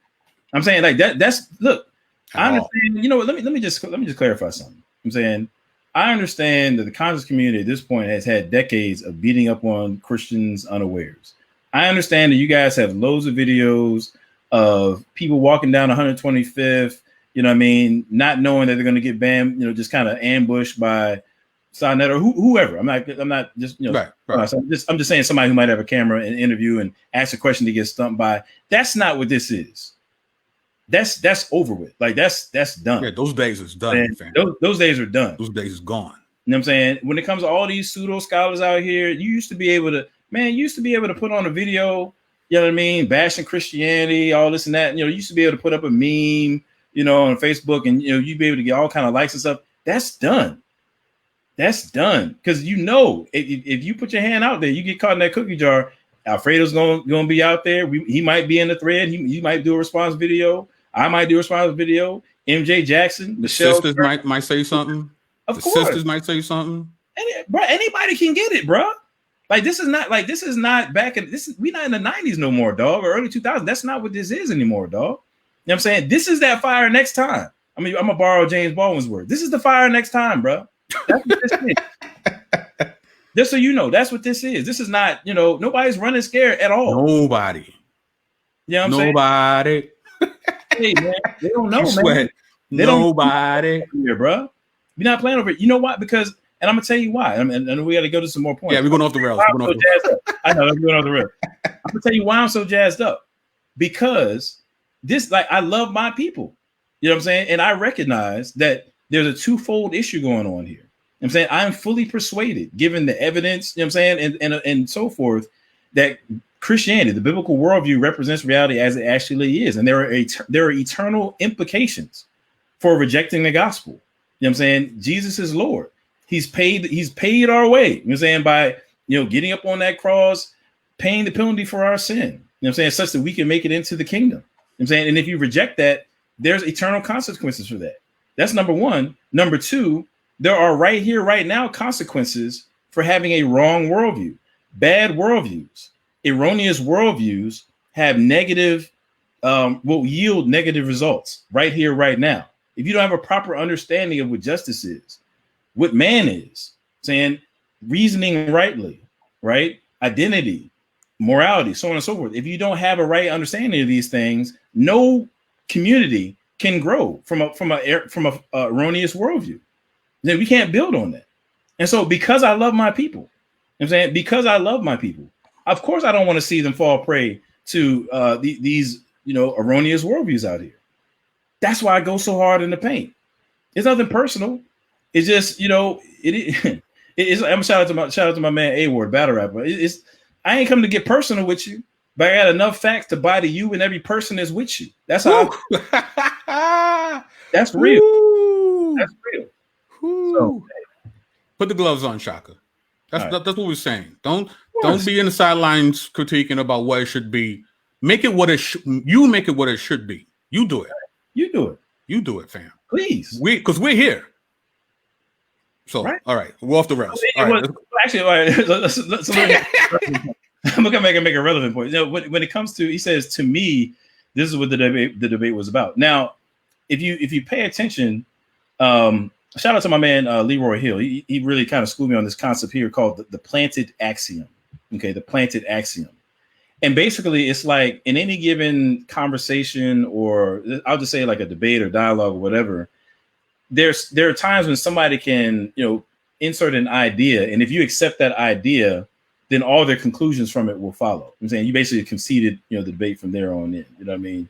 I'm saying like that. That's look. I understand. You know what? Let me just clarify something. I'm saying I understand that the conscious community at this point has had decades of beating up on Christians unawares. I understand that you guys have loads of videos of people walking down 125th. You know what I mean? Not knowing that they're going to get banned, you know, just kind of ambushed by Sonnet or whoever. I'm not just, you know, right. So I'm just saying somebody who might have a camera and interview and ask a question to get stumped by. That's not what this is. That's over with. Like that's done. Yeah, those days is done. Those days are done. Those days is gone. You know what I'm saying? When it comes to all these pseudo scholars out here, you used to be able to put on a video, you know what I mean, bashing Christianity, all this and that. You know, you used to be able to put up a meme, you know, on Facebook, and you know, you'd be able to get all kind of likes and stuff. That's done. That's done. Because you know, if you put your hand out there, you get caught in that cookie jar. Alfredo's gonna be out there. He might be in the thread. He might do a response video. I might do a response video. MJ Jackson, Michelle, sisters might say something. Of course, sisters might say something. Bro, anybody can get it, bro. Like this is not back in we not in the 90s no more, dog, or early 2000s. That's not what this is anymore, dog. You know what I'm saying? This is that fire next time. I mean, I'm gonna borrow James Baldwin's word. This is the fire next time, bro. That's what this is. Just so you know, that's what this is. This is not, you know, nobody's running scared at all. Nobody. You know what I'm saying? Nobody. Hey, man, they don't know, man. Nobody. Here, bro. We're not playing over it. You know what? Because, and I'm gonna tell you why. And we got to go to some more points. Yeah, we're going off the rails. I know I'm going off the rails. I'm gonna tell you why I'm so jazzed up. Because this, like, I love my people. You know what I'm saying? And I recognize that there's a twofold issue going on here. I'm saying I'm fully persuaded, given the evidence, you know what I'm saying, and so forth, that Christianity, the biblical worldview, represents reality as it actually is. And there are eternal implications for rejecting the gospel. You know what I'm saying? Jesus is Lord. He's paid our way, you know what I'm saying, by, you know, getting up on that cross, paying the penalty for our sin. You know what I'm saying? Such that we can make it into the kingdom. You know what I'm saying? And if you reject that, there's eternal consequences for that. That's number one. Number two, there are right here, right now, consequences for having a wrong worldview. Bad worldviews, erroneous worldviews have negative, will yield negative results right here, right now. If you don't have a proper understanding of what justice is, what man is, saying reasoning rightly, right? Identity, morality, so on and so forth. If you don't have a right understanding of these things, no community can grow from a erroneous worldview. Then we can't build on that. And so, because I love my people, you know what I'm saying, because I love my people, of course I don't want to see them fall prey to these, you know, erroneous worldviews out here. That's why I go so hard in the paint. It's nothing personal. It's just, you know, I'm shout out to my man A Ward, battle rapper. I ain't come to get personal with you, but I got enough facts to buy to you and every person that's with you. That's how. That's real. Woo. That's real. So, put the gloves on, Shakka. That's what we're saying. Don't be in the sidelines critiquing about what it should be. Make it what it you make it what it should be. You do it. You do it. You do it, fam. Please. Because we're here. So, all right, we're off the rails. Actually, all right, let's I'm gonna make a relevant point. You know, when it comes to, he says, to me, this is what the debate was about. Now, if you pay attention, shout out to my man Leroy Hill. He really kind of schooled me on this concept here called the Planted Axiom. Okay, the Planted Axiom. And basically, it's like in any given conversation, or I'll just say like a debate or dialogue or whatever, there are times when somebody can, you know, insert an idea, and if you accept that idea, then all their conclusions from it will follow. I'm saying you basically conceded, you know, the debate from there on in. You know what I mean?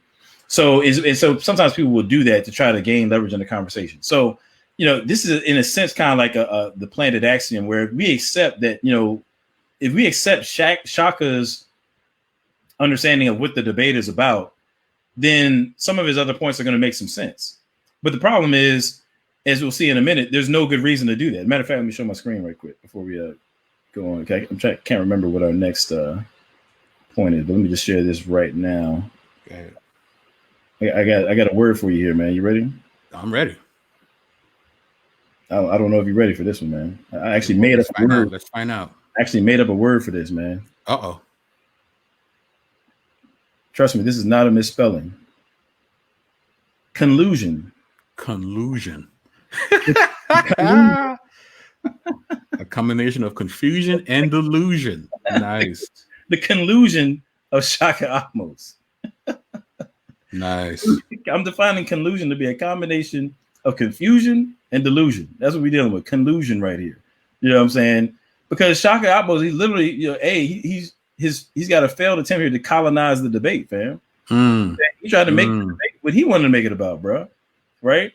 So so sometimes people will do that to try to gain leverage in the conversation. So, you know, this is in a sense kind of like the Planted Axiom, where we accept that, you know, if we accept Shakka's understanding of what the debate is about, then some of his other points are going to make some sense. But the problem is, as we'll see in a minute, there's no good reason to do that. Matter of fact, let me show my screen right quick before we go on. Okay, can't remember what our next point is, but let me just share this right now. Okay. I got a word for you here, man. You ready? I'm ready. I don't know if you're ready for this one, man. I actually made up a word. Let's find out. Actually made up a word for this, man. Uh-oh. Trust me, this is not a misspelling. Conlusion. Collusion. A combination of confusion and delusion. Nice. The conlusion of Shakka Ahmose. Nice. I'm defining conlusion to be a combination of confusion and delusion. That's what we're dealing with. Conlusion right here. You know what I'm saying? Because Shakka Ahmose, he literally, he's got a failed attempt here to colonize the debate, fam. He tried to make the debate what he wanted to make it about, bro. Right?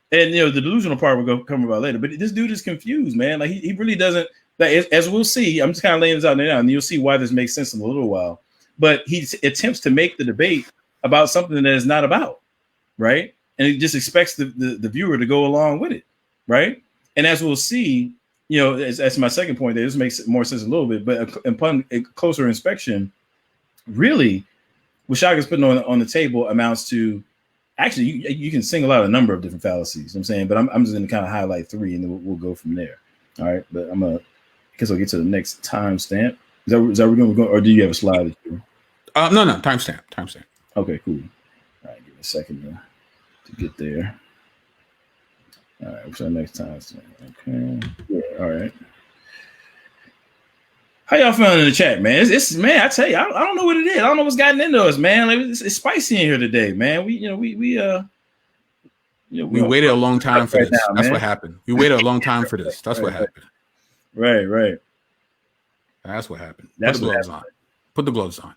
And the delusional part will come about later. But this dude is confused, man. Like he really doesn't. Like, as we'll see, I'm just kind of laying this out there now, and you'll see why this makes sense in a little while. But he attempts to make the debate about something that is not about, right? And he just expects the viewer to go along with it, right? And as we'll see, as my second point there, this makes more sense a little bit. But upon a closer inspection, really, what Shakka's putting on the table amounts to. Actually, you can single out a number of different fallacies. You know what I'm saying, but I'm just going to kind of highlight 3, and then we'll go from there. All right, but I guess I'll get to the next timestamp. Is that we're going, or do you have a slide? No, timestamp. Okay, cool. All right, give me a second to get there. All right, what's our next timestamp? Okay, yeah, all right. How y'all feeling in the chat, man? It's man, I tell you, I don't know what it is. I don't know what's gotten into us, man. Like, it's spicy in here today, man. We waited a long time for this. That's what happened. We waited a long time for this. That's what happened. Right. That's what happened. That's Put the gloves on. Put the gloves on.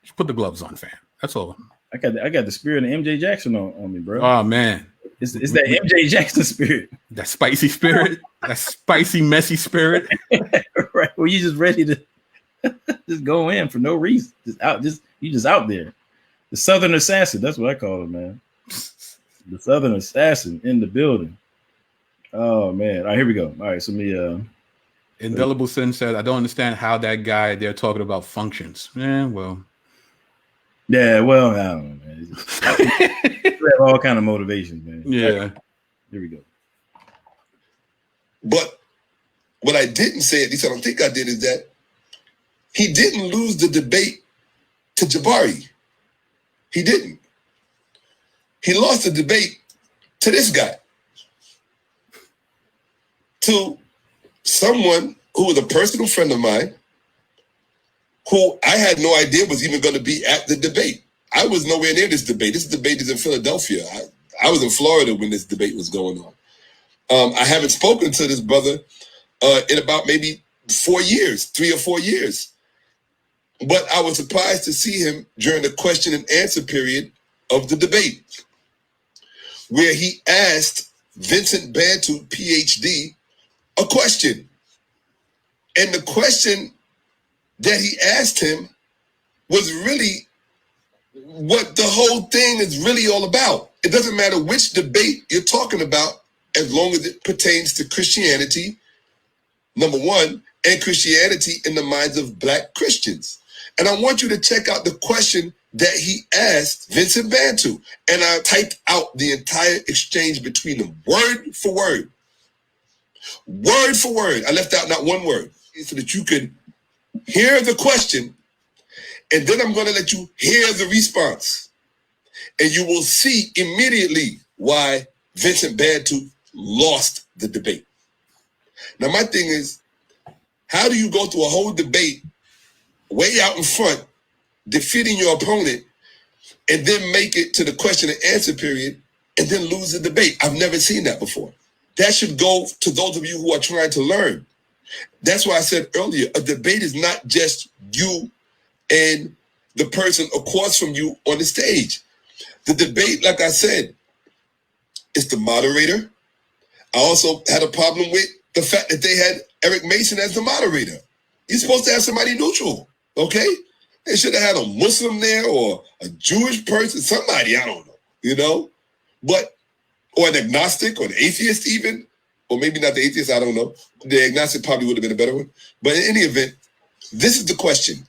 Just put the gloves on, fam. That's all. I got the spirit of MJ Jackson on me, bro. Oh man. It's that MJ Jackson spirit. That spicy spirit. That spicy, messy spirit. Right. Well, you just ready to just go in for no reason. You just out there. The Southern Assassin. That's what I call it, man. The Southern Assassin in the building. Oh man. All right, here we go. All right. So Indelible Sin said, I don't understand how that guy they're talking about functions. Yeah, well, I don't know, man. We have all kind of motivations, man. Yeah. Right. Here we go. But what I didn't say, at least I don't think I did, is that he didn't lose the debate to Jabari. He didn't. He lost the debate to this guy. To someone who was a personal friend of mine, who I had no idea was even going to be at the debate. I was nowhere near this debate. This debate is in Philadelphia. I was in Florida when this debate was going on. I haven't spoken to this brother in about maybe 4 years, 3 or 4 years. But I was surprised to see him during the question and answer period of the debate, where he asked Vincent Bantu, PhD, a question. And the question that he asked him was really what the whole thing is really all about. It doesn't matter which debate you're talking about, as long as it pertains to Christianity, number one, and Christianity in the minds of Black Christians. And I want you to check out the question that he asked Vincent Bantu. And I typed out the entire exchange between them, word for word. Word for word. I left out not one word, so that you could hear the question, and then I'm going to let you hear the response. And you will see immediately why Vincent Bantu lost the debate. Now, my thing is, how do you go through a whole debate way out in front, defeating your opponent, and then make it to the question and answer period, and then lose the debate? I've never seen that before. That should go to those of you who are trying to learn. That's why I said earlier, a debate is not just you and the person across from you on the stage. The debate, like I said, is the moderator. I also had a problem with the fact that they had Eric Mason as the moderator. You're supposed to have somebody neutral, okay? They should have had a Muslim there or a Jewish person, somebody, I don't know, But, or an agnostic or an atheist even, or maybe not the atheist, I don't know. The agnostic probably would have been a better one. But in any event, this is the question.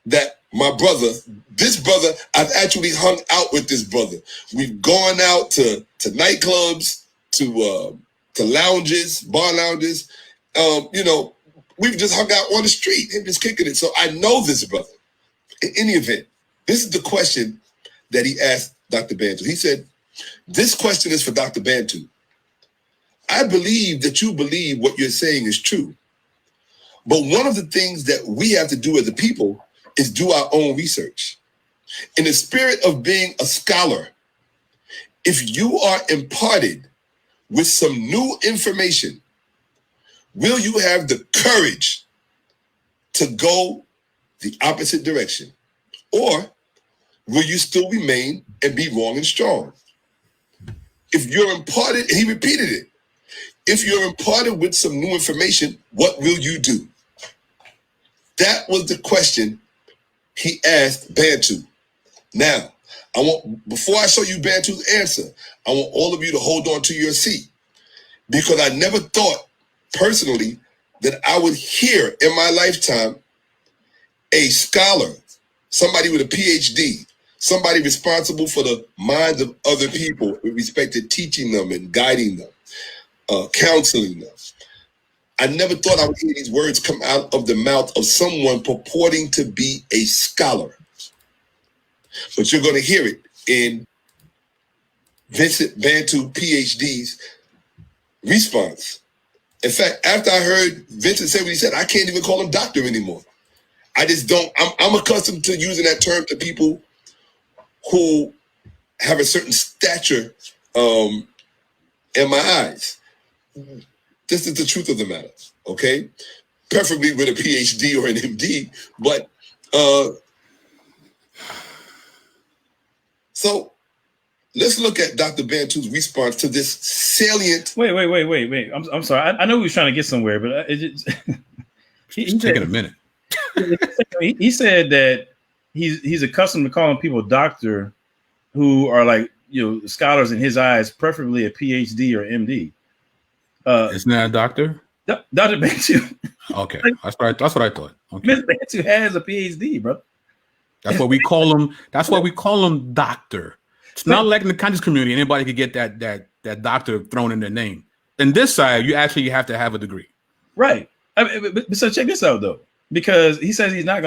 that my brother, this brother, I've actually hung out with this brother. We've gone out to nightclubs, to lounges, bar lounges. You know, we've just hung out on the street and just kicking it. So I know this brother. In any event, this is the question that he asked Dr. Bantu. He said, this question is for Dr. Bantu. I believe that you believe what you're saying is true. But one of the things that we have to do as a people is do our own research. In the spirit of being a scholar, if you are imparted with some new information, will you have the courage to go the opposite direction? Or will you still remain and be wrong and strong? If you're imparted, and he repeated it, if you're imparted with some new information, what will you do? That was the question he asked Bantu. Now, before I show you Bantu's answer, I want all of you to hold on to your seat, because I never thought personally that I would hear in my lifetime a scholar, somebody with a PhD, somebody responsible for the minds of other people with respect to teaching them and guiding them, counseling them. I never thought I would hear these words come out of the mouth of someone purporting to be a scholar. But you're going to hear it in Vincent Bantu, PhD's response. In fact, after I heard Vincent say what he said, I can't even call him doctor anymore. I just don't. I'm accustomed to using that term to people who have a certain stature in my eyes. This is the truth of the matter, okay? Preferably with a PhD or an MD, but so let's look at Dr. Bantu's response to this salient. Wait. I'm sorry. I know he was trying to get somewhere, but it's taking a minute. He said that he's accustomed to calling people doctor who are like, scholars in his eyes, preferably a PhD or MD. Isn't that a doctor? Dr. Bantu. Okay, that's what I thought. Okay. Ms. Bantu has a PhD, bro. That's what we call him. That's why we call him doctor. It's not like in the conscious community, anybody could get that doctor thrown in their name. In this side, you actually have to have a degree. Right. But so check this out though, because he says he's not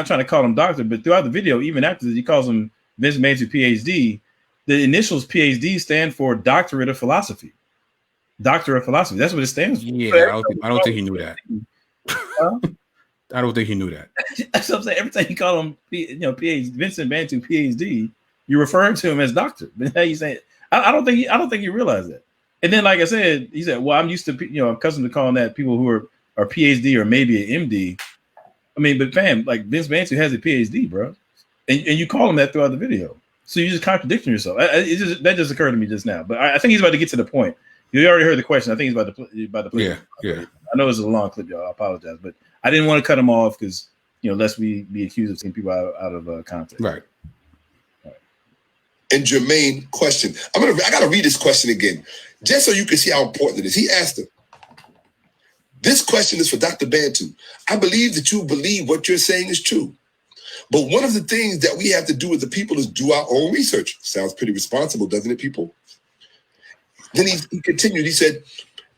trying to call him doctor, but throughout the video, even after he calls him Vince Bantu PhD, the initials PhD stand for Doctorate of Philosophy. Doctor of Philosophy. That's what it stands for. Yeah, I don't think he knew that. I don't think he knew that. That's what I'm saying. Every time you call him, PhD, Vincent Bantu PhD, you're referring to him as doctor. But how you saying? I don't think he realized that. And then, like I said, he said, "Well, I'm used to, I'm accustomed to calling that people who are PhD or maybe an MD." I mean, but fam, like Vince Bantu has a PhD, bro, and you call him that throughout the video. So you're just contradicting yourself. That just occurred to me just now. But I think he's about to get to the point. You already heard the question. I think he's about to play. Yeah. I know it's a long clip, y'all. I apologize, but I didn't want to cut him off because lest we be accused of taking people out of context. Right. And germane question. I gotta read this question again, just so you can see how important it is. He asked him. This question is for Dr. Bantu. I believe that you believe what you're saying is true. But one of the things that we have to do as the people is do our own research. Sounds pretty responsible, doesn't it, people? Then he continued. He said,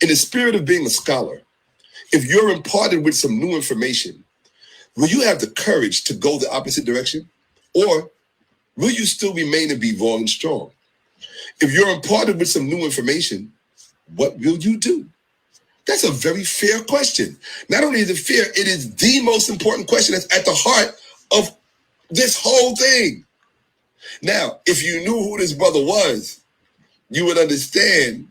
in the spirit of being a scholar, if you're imparted with some new information, will you have the courage to go the opposite direction? Or will you still remain and be wrong and strong? If you're imparted with some new information, what will you do? That's a very fair question. Not only is it fair, it is the most important question that's at the heart of this whole thing. Now, if you knew who this brother was, you would understand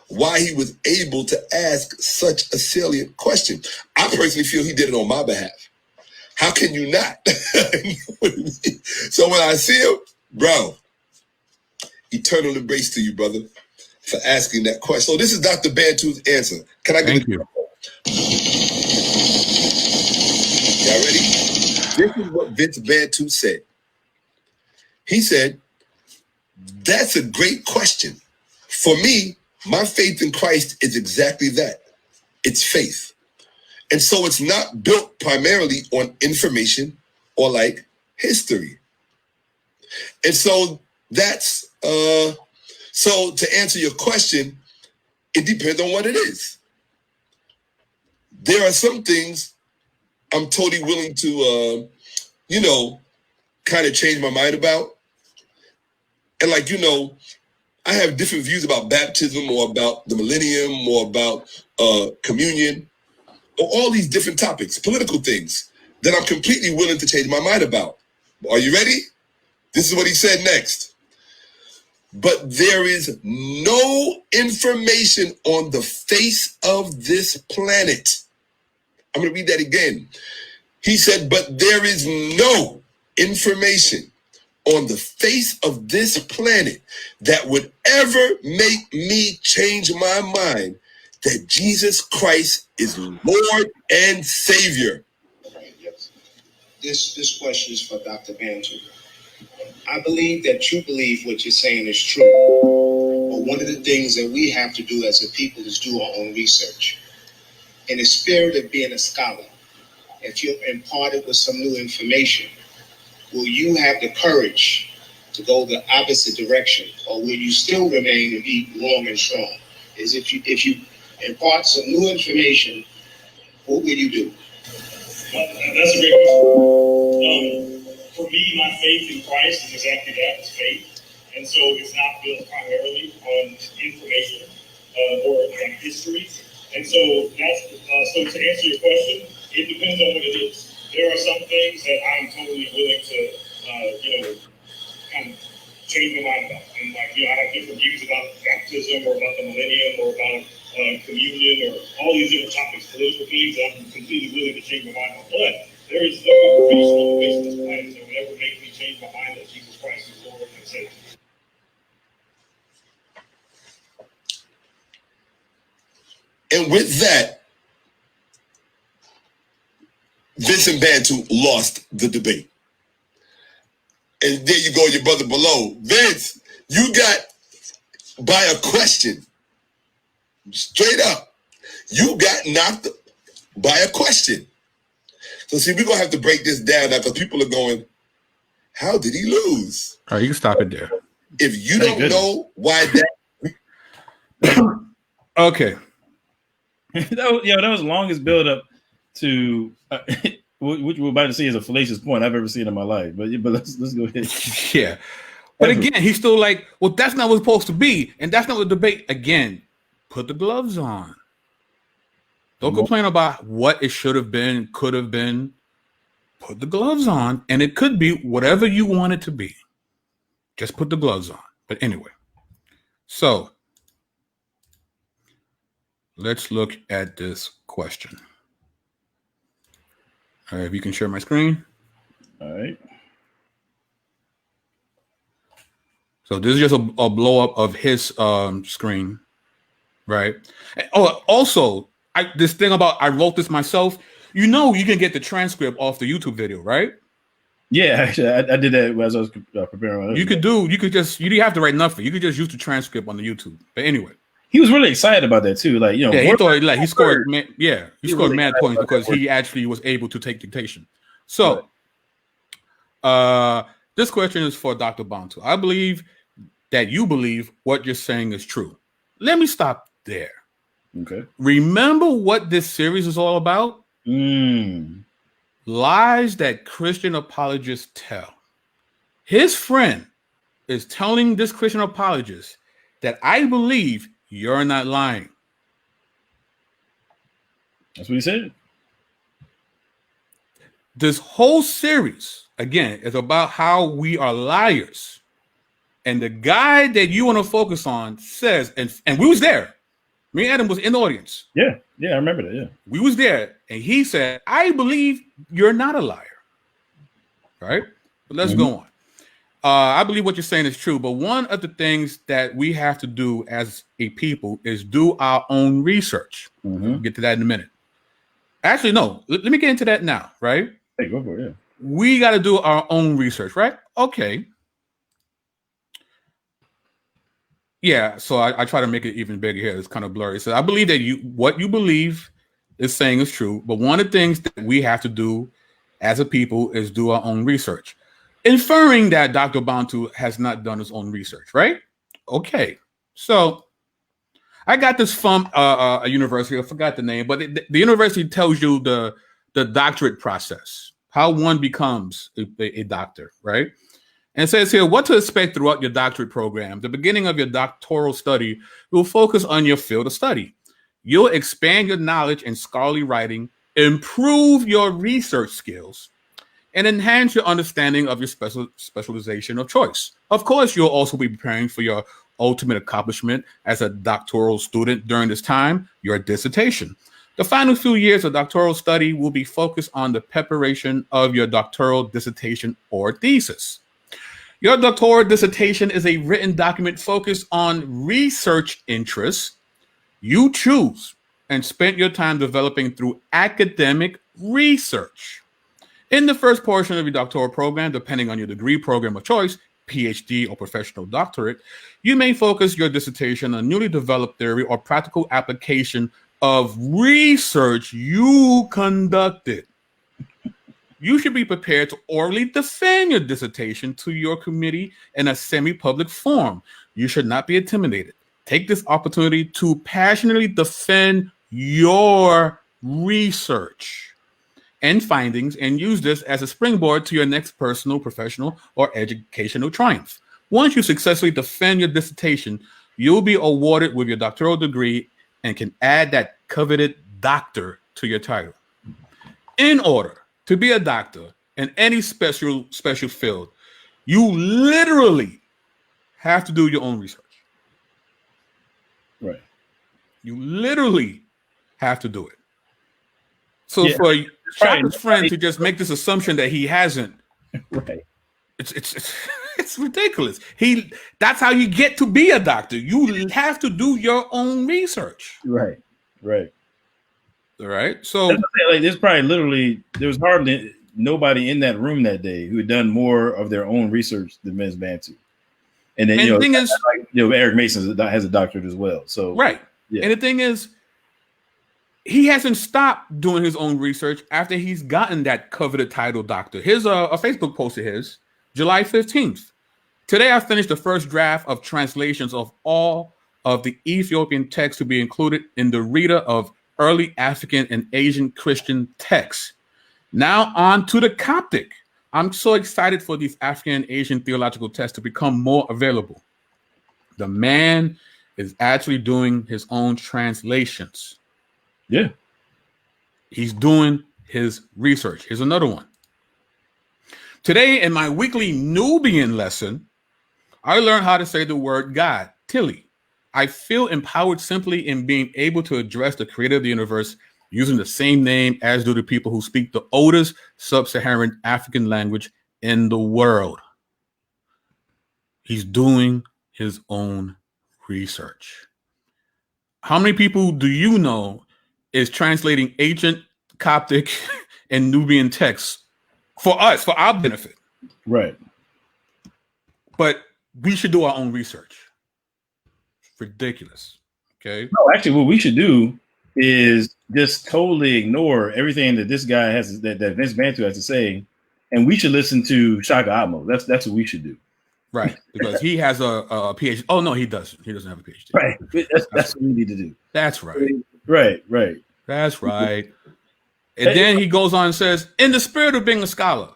why he was able to ask such a salient question. I personally feel he did it on my behalf. How can you not? So when I see him, bro, eternal embrace to you, brother, for asking that question. So this is Dr. Bantu's answer. Can I get Thank you? Y'all ready? This is what Vince Bantu said. He said, that's a great question. For me, my faith in Christ is exactly that. It's faith. And so it's not built primarily on information or like history. And so that's so to answer your question, it depends on what it is. There are some things I'm totally willing to kind of change my mind about. And like, I have different views about baptism or about the millennium or about communion or all these different topics, political things that I'm completely willing to change my mind about. Are you ready? This is what he said next. But there is no information on the face of this planet. I'm going to read that again. He said, but there is no information on the face of this planet that would ever make me change my mind that Jesus Christ is Lord and Savior. Yes. This question is for Dr. Bantu. I believe that you believe what you're saying is true. But one of the things that we have to do as a people is do our own research. In the spirit of being a scholar, if you're imparted with some new information, will you have the courage to go the opposite direction, or will you still remain and be warm and strong? Is if you impart some new information, what will you do? Well, that's a great question. For me, my faith in Christ is exactly that, it's faith. And so it's not built primarily on information or on history. And so so to answer your question, it depends on what it is. There are some things that I'm totally willing to, kind of change my mind about. And I have different views about baptism or about the millennium or about communion or all these different topics, political things that I'm completely willing to change my mind on. But there is no information on the face of this planet that would ever make me change my mind that Jesus Christ is Lord and Savior. And with that, Vincent Bantu lost the debate. And there you go, your brother below. Vince, you got by a question. Straight up. You got knocked by a question. So see, we're going to have to break this down now because people are going, how did he lose? All right, you can stop it there. If you don't know why that... Okay. that was the longest build up to what we're about to see is a fallacious point I've ever seen in my life. But let's go ahead. Yeah. But again, he's still like, well, that's not what it's supposed to be. And that's not what the debate. Again, put the gloves on. Don't complain about what it should have been, could have been. Put the gloves on, and it could be whatever you want it to be. Just put the gloves on. But anyway, so let's look at this question. All right, if you can share my screen. All right. So this is just a blow up of his screen, right? Oh, also, this thing about I wrote this myself. You can get the transcript off the YouTube video, right? Yeah, actually, I did that as I was preparing. You didn't have to write nothing. You could just use the transcript on the YouTube. But anyway, he was really excited about that too. Like, he thought he scored. He scored really mad points because he actually was able to take dictation. So, this question is for Dr. Bantu. I believe that you believe what you're saying is true. Let me stop there. Okay. Remember what this series is all about? Lies that Christian apologists tell. His friend is telling this Christian apologist that I believe you're not lying. That's what he said. This whole series, again, is about how we are liars. And the guy that you want to focus on says, and we was there. Me and Adam was in the audience. Yeah, I remember that, yeah. We was there, and he said, I believe you're not a liar. Right? But let's go on. I believe what you're saying is true, but one of the things that we have to do as a people is do our own research. We'll get to that in a minute. Actually, no. Let me get into that now, right? Hey, go for it, yeah. We got to do our own research, right? Okay. Yeah, so I try to make it even bigger here. It's kind of blurry. So I believe that what you believe is saying is true, but one of the things that we have to do as a people is do our own research, inferring that Dr. Bantu has not done his own research, right? Okay, so I got this from a university. I forgot the name, but the university tells you the doctorate process, how one becomes a doctor, right? And it says here what to expect throughout your doctorate program. The beginning of your doctoral study will focus on your field of study. You'll expand your knowledge in scholarly writing, improve your research skills, and enhance your understanding of your specialization of choice. Of course, you'll also be preparing for your ultimate accomplishment as a doctoral student during this time, your dissertation. The final few years of doctoral study will be focused on the preparation of your doctoral dissertation or thesis. Your doctoral dissertation is a written document focused on research interests you choose and spent your time developing through academic research. In the first portion of your doctoral program, depending on your degree program of choice, PhD or professional doctorate, you may focus your dissertation on newly developed theory or practical application of research you conducted. You should be prepared to orally defend your dissertation to your committee in a semi-public forum. You should not be intimidated. Take this opportunity to passionately defend your research and findings and use this as a springboard to your next personal, professional, or educational triumph. Once you successfully defend your dissertation, you'll be awarded with your doctoral degree and can add that coveted doctor to your title. In order to be a doctor in any special field, you literally have to do your own research. Right. You literally have to do it. So for Shakka's friend to just make this assumption that he hasn't, right? It's ridiculous. That's how you get to be a doctor. You have to do your own research. Right. All right. So like, there's probably literally there was hardly nobody in that room that day who had done more of their own research than Ms. Bantu. And then the thing is, Eric Mason has a doctorate as well. So right. Yeah. And the thing is, he hasn't stopped doing his own research after he's gotten that coveted title doctor. Here's a Facebook post of his, July 15th. Today, I finished the first draft of translations of all of the Ethiopian texts to be included in the Reader of Early African and Asian Christian Texts. Now on to the Coptic. I'm so excited for these African and Asian theological texts to become more available. The man is actually doing his own translations. Yeah. He's doing his research. Here's another one. Today in my weekly Nubian lesson, I learned how to say the word God, Tili. I feel empowered simply in being able to address the creator of the universe using the same name as do the people who speak the oldest sub-Saharan African language in the world. He's doing his own research. How many people do you know is translating ancient Coptic and Nubian texts for us, for our benefit? Right. But we should do our own research. It's ridiculous. Okay. No, actually, what we should do is just totally ignore everything that this guy has, that Vince Bantu has to say, and we should listen to Shakka Ahmose. That's what we should do. Right, because he has a PhD. Oh no, he doesn't. He doesn't have a PhD. Right. That's what we need to do. That's right. Right. That's right. And then he goes on and says, in the spirit of being a scholar,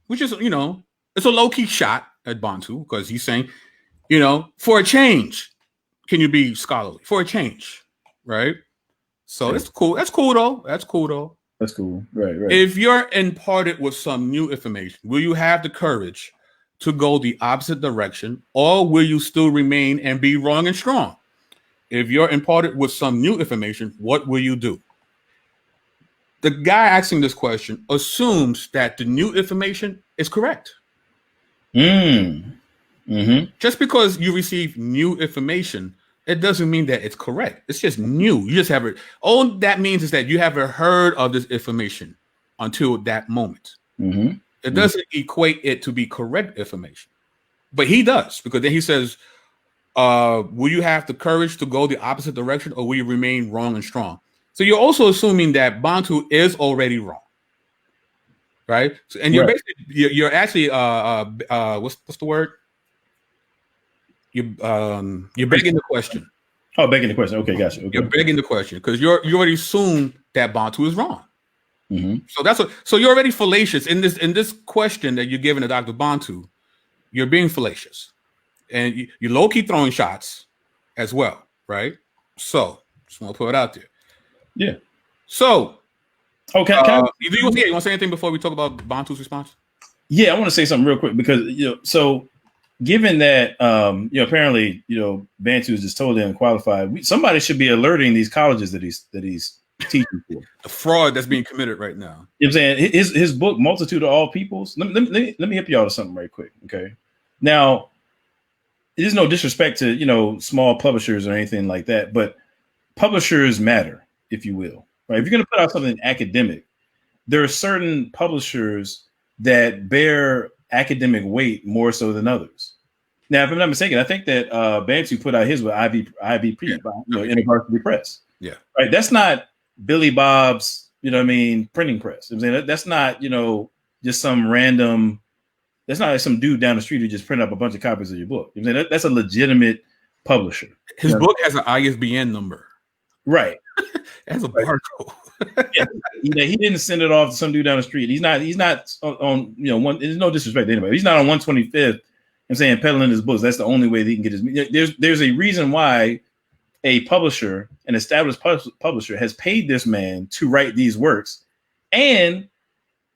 which is, it's a low-key shot at Bantu because he's saying, for a change, can you be scholarly? For a change, right? So that's cool. That's cool, though. That's cool. Right. If you're imparted with some new information, will you have the courage to go the opposite direction, or will you still remain and be wrong and strong? If you're imparted with some new information, what will you do? The guy asking this question assumes that the new information is correct. Mm-hmm. Just because you receive new information, it doesn't mean that it's correct. It's just new. You just haven't. All that means is that you haven't heard of this information until that moment. Mm-hmm. It doesn't equate it to be correct information. But he does, because then he says, will you have the courage to go the opposite direction, or will you remain wrong and strong? So you're also assuming that Bantu is already wrong. right? So, and you're basically you're actually what's the word? You're begging the question. Oh, begging the question. Okay, gotcha. Okay. You're begging the question because you already assume that Bantu is wrong. Mm-hmm. So you're already fallacious in this question that you're giving to Dr. Bantu. You're being fallacious, and you're low key throwing shots as well, right? So just want to put it out there. Yeah. So, okay. You want to say anything before we talk about Bantu's response? Yeah, I want to say something real quick because so given that apparently Bantu is just totally unqualified, somebody should be alerting these colleges that he's teaching for the fraud that's being committed right now. You know what I'm saying? His book, Multitude of All Peoples. Let me hip y'all to something right quick. Okay. Now, there's no disrespect to small publishers or anything like that, but publishers matter, if you will. Right? If you're going to put out something academic, there are certain publishers that bear academic weight more so than others. Now, if I'm not mistaken, I think that Bantu put out his with IVP, University Press. Yeah. Right. That's not Billy Bob's, printing press. I'm saying that's not, just some random. That's not like some dude down the street who just printed up a bunch of copies of your book. I'm saying that's a legitimate publisher. His book has an ISBN number. Right. As a barcode. Yeah. He didn't send it off to some dude down the street. He's not on one. There's no disrespect to anybody. He's not on 125th. I'm saying peddling his books. That's the only way that he can get his. There's a reason why a publisher, an established publisher, has paid this man to write these works, and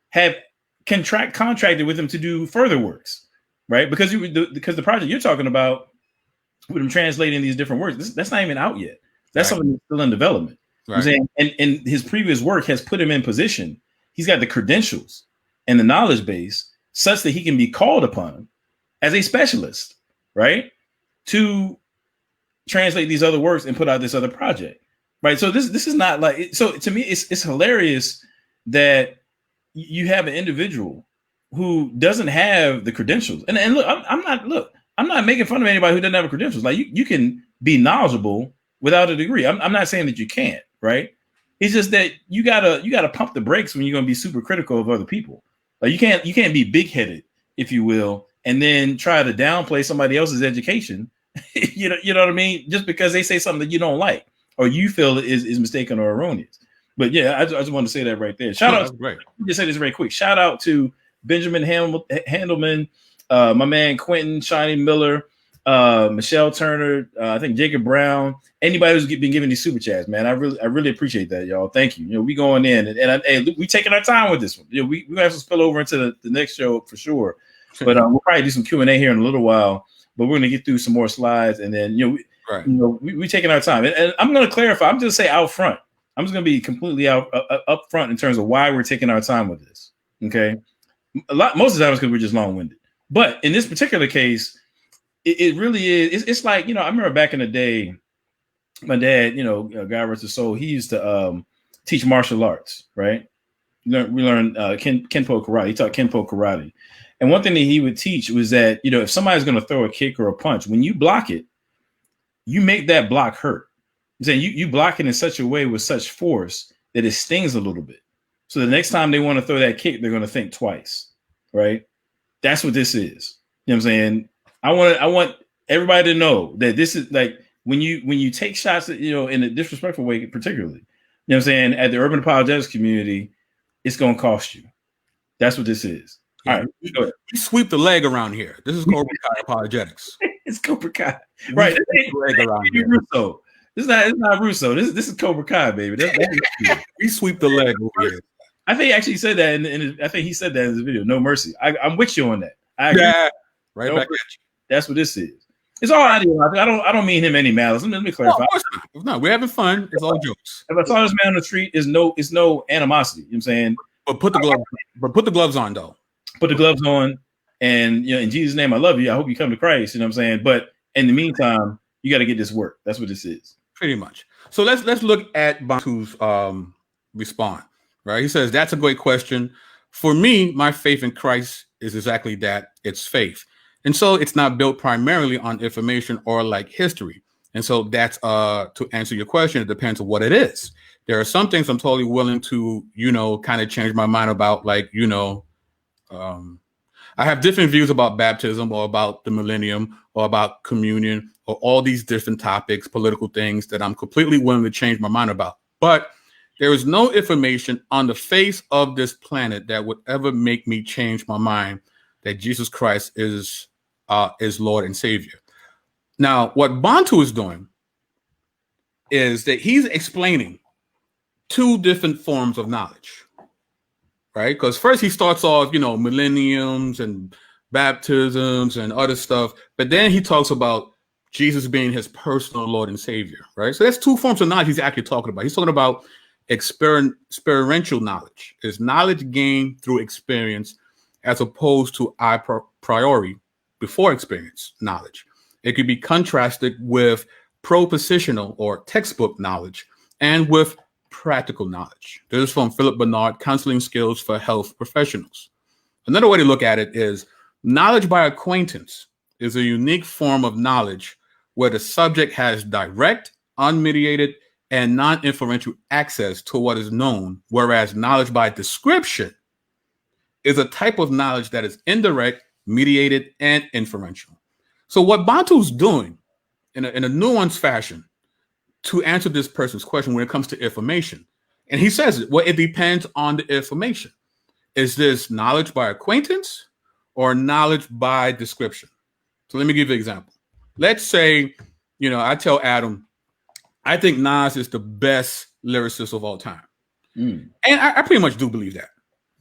have contracted with him to do further works, right? Because the project you're talking about with him translating these different works, that's not even out yet. That's something that's still in development. Right. I'm saying, and his previous work has put him in position. He's got the credentials and the knowledge base such that he can be called upon as a specialist, right, to translate these other works and put out this other project, right? So this is not like, so to me, it's hilarious that you have an individual who doesn't have the credentials. And look, I'm not making fun of anybody who doesn't have credentials. Like you can be knowledgeable without a degree. I'm not saying that you can't, right? It's just that you gotta pump the brakes when you're gonna be super critical of other people. Like you can't be big-headed, if you will, and then try to downplay somebody else's education. you know what I mean? Just because they say something that you don't like or you feel is mistaken or erroneous. But yeah, I just want to say that right there. Shout out. Let me just say this very quick. Shout out to Benjamin Handelman, my man Quentin Shiny Miller, Michelle Turner, I think Jacob Brown. Anybody who's been giving these super chats, man, I really appreciate that, y'all. Thank you. We going in and we taking our time with this one. We have to spill over into the next show for sure. But we'll probably do some Q&A here in a little while. But we're gonna get through some more slides, and then we taking our time. And I'm gonna clarify. I'm just say out front. I'm just gonna be completely up front in terms of why we're taking our time with this. Okay, most of the time it's because we're just long-winded. But in this particular case, it really is. It's like I remember back in the day, my dad, God rest his soul, he used to teach martial arts. Right? We learned Kenpo karate. He taught Kenpo karate. And one thing that he would teach was that, if somebody's going to throw a kick or a punch, when you block it, you make that block hurt. I'm saying you block it in such a way with such force that it stings a little bit. So the next time they want to throw that kick, they're going to think twice, right? That's what this is. You know what I'm saying? I want everybody to know that this is like when you take shots, in a disrespectful way, particularly, you know what I'm saying? At the urban apologetics community, it's going to cost you. That's what this is. All right, go ahead. We sweep the leg around here. This is Cobra Kai apologetics. It's Cobra Kai, right? This ain't Russo. It's not Russo. This is Cobra Kai, baby. We sweep the leg over here. I think he actually said that, I think he said that in his video. No mercy. I'm with you on that. I agree. Yeah, right no back mercy. at you. That's what this is. It's all ideological. I don't mean him any malice. Let me clarify. No, of course not. No, we're having fun. It's all jokes. If I saw this man on the street, it's no animosity. You know what I'm saying? But put the gloves on though. Put the gloves on, and in Jesus' name, I love you. I hope you come to Christ. You know what I'm saying? But in the meantime, you got to get this work. That's what this is. Pretty much. So let's look at Bantu's response. Right? He says that's a great question. For me, my faith in Christ is exactly that. It's faith, and so it's not built primarily on information or like history. And so that's to answer your question, it depends on what it is. There are some things I'm totally willing to, kind of change my mind about, like, I have different views about baptism or about the millennium or about communion or all these different topics, political things that I'm completely willing to change my mind about. But there is no information on the face of this planet that would ever make me change my mind that Jesus Christ is Lord and Savior. Now, what Bantu is doing is that he's explaining two different forms of knowledge, right? Because first he starts off, millenniums and baptisms and other stuff, but then he talks about Jesus being his personal Lord and Savior, right? So that's two forms of knowledge he's actually talking about. He's talking about experiential knowledge, is knowledge gained through experience as opposed to a priori, before experience knowledge. It could be contrasted with propositional or textbook knowledge and with practical knowledge. This is from Philip Bernard, Counseling Skills for Health Professionals. Another way to look at it is knowledge by acquaintance is a unique form of knowledge where the subject has direct, unmediated, and non-inferential access to what is known, whereas knowledge by description is a type of knowledge that is indirect, mediated, and inferential. So what Bantu's doing in a nuanced fashion to answer this person's question when it comes to information, and he says it, well, it depends on the information. Is this knowledge by acquaintance or knowledge by description? So let me give you an example. Let's say, I tell Adam, I think Nas is the best lyricist of all time. And I pretty much do believe that,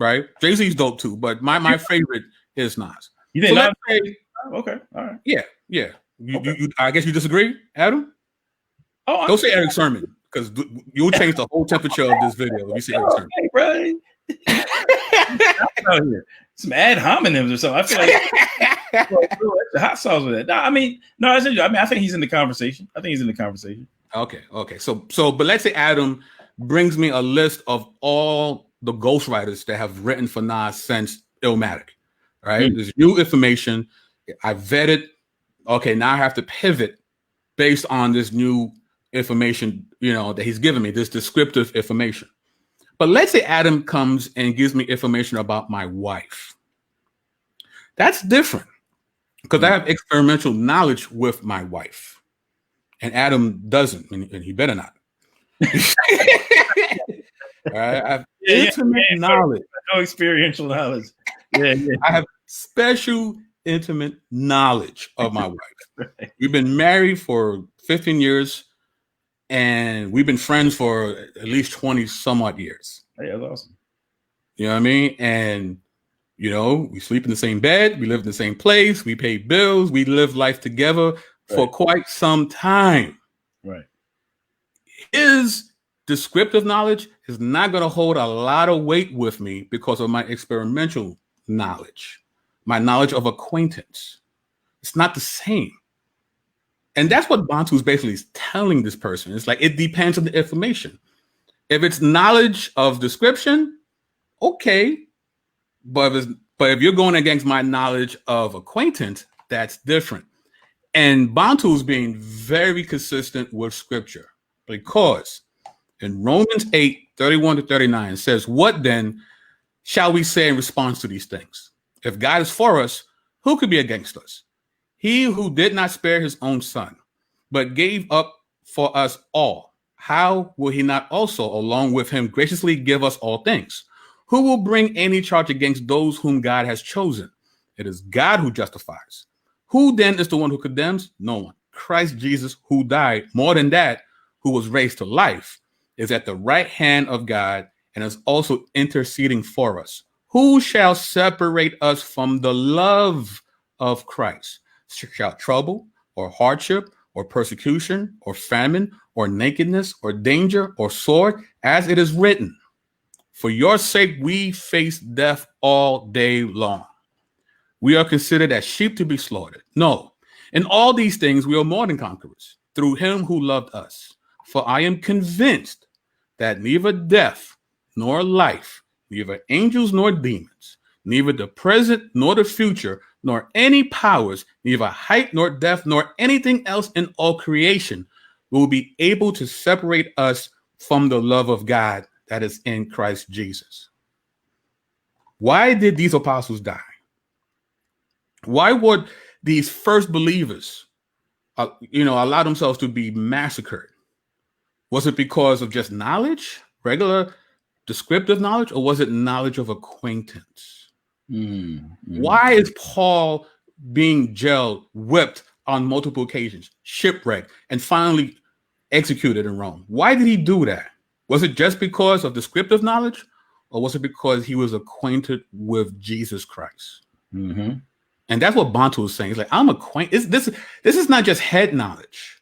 right? Jay-Z's dope too, but my favorite is Nas. You think so Nas? Okay, all right. Yeah. You, I guess you disagree, Adam? Oh, don't say Eric Sermon, because you'll change the whole temperature of this video if you see Eric Sermon. Hey, bro. Some ad hominems or something. I feel like the hot sauce with that. No, I think he's in the conversation. Okay. So, but let's say Adam brings me a list of all the ghostwriters that have written for Nas since Illmatic, right? There's new information. I vetted. Okay, now I have to pivot based on this new information, that he's given me, this descriptive information. But let's say Adam comes and gives me information about my wife. That's different because I have experimental knowledge with my wife, and Adam doesn't, and he better not. All right, I have intimate knowledge. No experiential knowledge. Yeah. I have special intimate knowledge of my wife. Right. We've been married for 15 years, and we've been friends for at least 20 some odd years. Hey, that's awesome. You know what I mean? And, we sleep in the same bed. We live in the same place. We pay bills. We live life together for quite some time. Right. His descriptive knowledge is not going to hold a lot of weight with me because of my experimental knowledge, my knowledge of acquaintance. It's not the same. And that's what Bantu is basically telling this person. It's like, it depends on the information. If it's knowledge of description, okay. But if you're going against my knowledge of acquaintance, that's different. And Bantu is being very consistent with scripture, because in Romans 8:31-39 it says, what then shall we say in response to these things? If God is for us, who could be against us? He who did not spare his own son, but gave up for us all, how will he not also, along with him, graciously give us all things? Who will bring any charge against those whom God has chosen? It is God who justifies. Who then is the one who condemns? No one. Christ Jesus, who died, more than that, who was raised to life, is at the right hand of God and is also interceding for us. Who shall separate us from the love of Christ? Shall trouble or hardship or persecution or famine or nakedness or danger or sword? As it is written, for your sake we face death all day long. We are considered as sheep to be slaughtered. No, in all these things we are more than conquerors through him who loved us. For I am convinced that neither death nor life, neither angels nor demons, neither the present nor the future, nor any powers, neither height nor depth, nor anything else in all creation will be able to separate us from the love of God that is in Christ Jesus. Why did these apostles die? Why would these first believers, allow themselves to be massacred? Was it because of just knowledge, regular descriptive knowledge, or was it knowledge of acquaintance? Why is Paul being jailed, whipped on multiple occasions, shipwrecked, and finally executed in Rome? Why did he do that? Was it just because of descriptive knowledge, or was it because he was acquainted with Jesus Christ? And that's what Bantu was saying. He's like, I'm acquainted. This is not just head knowledge.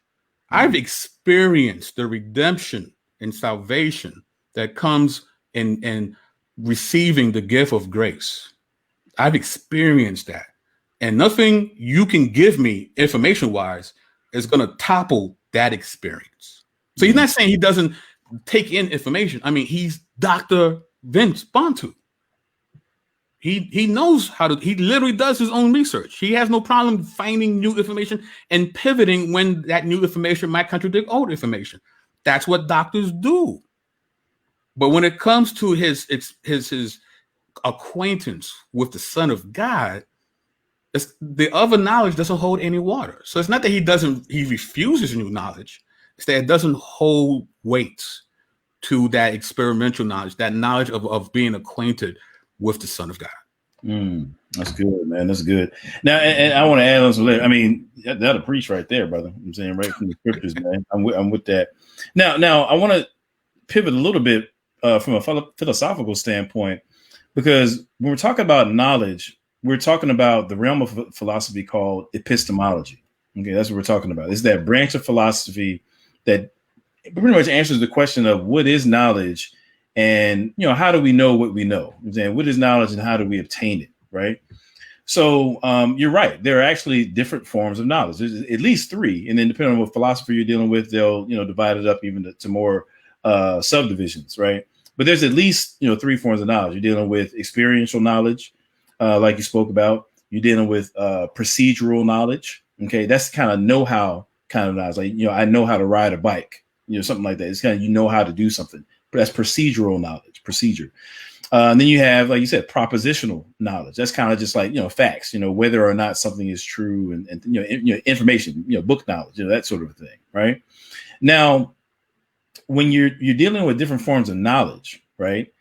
I've experienced the redemption and salvation that comes in receiving the gift of grace. I've experienced that. And nothing you can give me information-wise is going to topple that experience. So he's not saying he doesn't take in information. I mean, he's Dr. Vince Bantu. He knows how to, he literally does his own research. He has no problem finding new information and pivoting when that new information might contradict old information. That's what doctors do. But when it comes to his acquaintance with the Son of God, the other knowledge doesn't hold any water. So it's not that he refuses new knowledge. It's that it doesn't hold weight to that experimental knowledge, that knowledge of being acquainted with the Son of God. That's good, man. That's good. Now, and I want to add on some later. I mean, that'll preach right there, brother. I'm saying right from the scriptures, man. I'm with that. Now, I want to pivot a little bit from a philosophical standpoint, because when we're talking about knowledge, we're talking about the realm of philosophy called epistemology. Okay, that's what we're talking about. It's that branch of philosophy that pretty much answers the question of what is knowledge, and how do we know what we know? I'm saying, what is knowledge and how do we obtain it, right? So you're right. There are actually different forms of knowledge. There's at least three, and then depending on what philosophy you're dealing with, they'll divide it up even to more subdivisions, right? But there's at least three forms of knowledge. You're dealing with experiential knowledge, like you spoke about. You're dealing with procedural knowledge. Okay, that's kind of know-how kind of knowledge. Like I know how to ride a bike, something like that. It's kind of how to do something. But that's procedural knowledge, procedure. And then you have, like you said, propositional knowledge. That's kind of just like facts. Whether or not something is true, and information. Book knowledge. That sort of a thing, right? Now, when you're dealing with different forms of knowledge, right?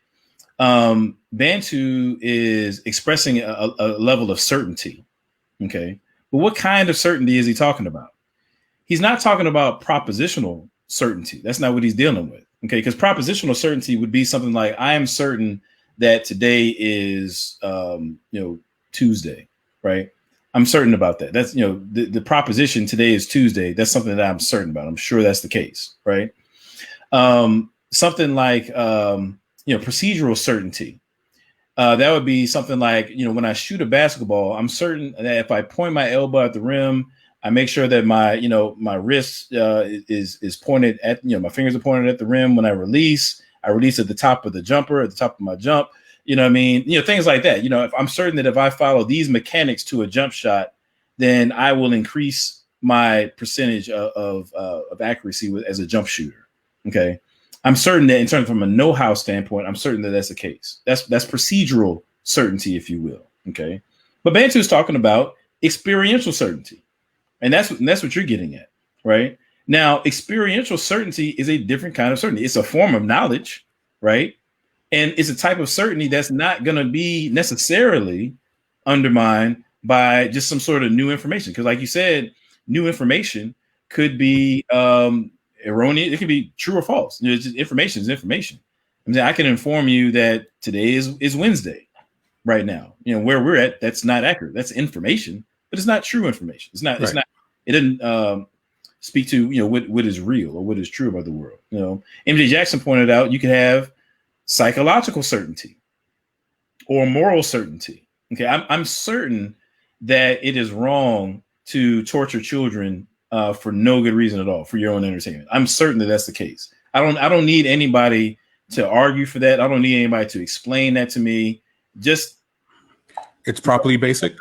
Bantu is expressing a level of certainty. Okay, but what kind of certainty is he talking about? He's not talking about propositional certainty. That's not what he's dealing with. Okay, because propositional certainty would be something like, I am certain that today is Tuesday, right? I'm certain about that. That's the proposition, today is Tuesday. That's something that I'm certain about. I'm sure that's the case, right? Something like procedural certainty. That would be something like, when I shoot a basketball, I'm certain that if I point my elbow at the rim, I make sure that my wrist is pointed at, my fingers are pointed at the rim. When I release at the top of the jumper, at the top of my jump, things like that. If I'm certain that if I follow these mechanics to a jump shot, then I will increase my percentage of accuracy as a jump shooter. Okay. I'm certain that in terms from a know-how standpoint, I'm certain that that's the case. That's procedural certainty, if you will. Okay. But Bantu is talking about experiential certainty. And that's what you're getting at, right? Now, experiential certainty is a different kind of certainty. It's a form of knowledge, right? And it's a type of certainty that's not going to be necessarily undermined by just some sort of new information. Because like you said, new information could be erroneous. It could be true or false. Information is information. I mean, I can inform you that today is Wednesday right now. Where we're at, that's not accurate. That's information, but it's not true information. It's not. Right. It's not. It doesn't speak to what is real or what is true about the world. MJ Jackson pointed out you could have psychological certainty or moral certainty. Okay, I'm certain that it is wrong to torture children for no good reason at all, for your own entertainment. I'm certain that that's the case. I don't need anybody to argue for that. I don't need anybody to explain that to me. Just it's properly basic.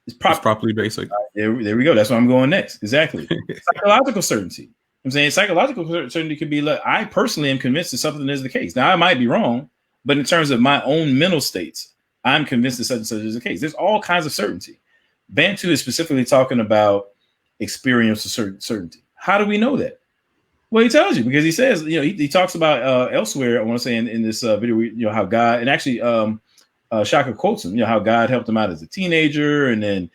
It's properly basic. There we go. That's where I'm going next. Exactly. Psychological certainty. I'm saying psychological certainty could be like, I personally am convinced that something is the case. Now, I might be wrong, but in terms of my own mental states, I'm convinced that such and such is the case. There's all kinds of certainty. Bantu is specifically talking about experiential certainty. How do we know that? Well, he tells you, because he says, he talks about elsewhere, I want to say in this video, how God, and actually Shakka quotes him, how God helped him out as a teenager, and then,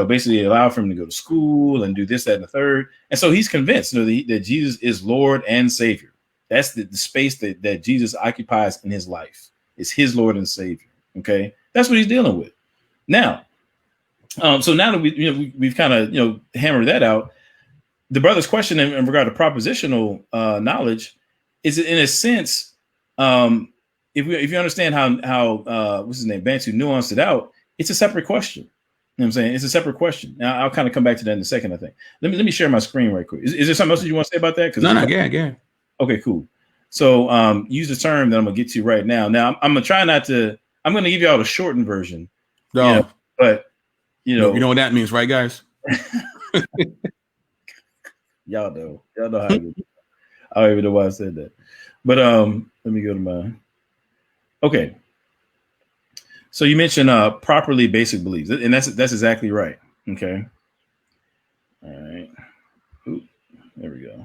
basically allowed for him to go to school and do this, that, and the third. And so he's convinced, that Jesus is Lord and Savior. That's the space that Jesus occupies in his life. It's his Lord and Savior. Okay. That's what he's dealing with. Now, so now that we've kind of, hammered that out, the brother's question in regard to propositional knowledge is, in a sense, if you understand how what's his name, Bantu nuanced it out, it's a separate question. You know what I'm saying? It's a separate question. Now, I'll kind of come back to that in a second, I think. Let me share my screen right quick. Is there something else that you want to say about that? No, again. Okay, cool. So use the term that I'm going to get to right now. Now, I'm going to try not to, I'm going to give you all the shortened version. No. But, you know what that means, right, guys? Y'all know how I do. I don't even know why I said that. But let me go to my, okay. So you mentioned properly basic beliefs, and that's exactly right. Okay. All right. Ooh, there we go.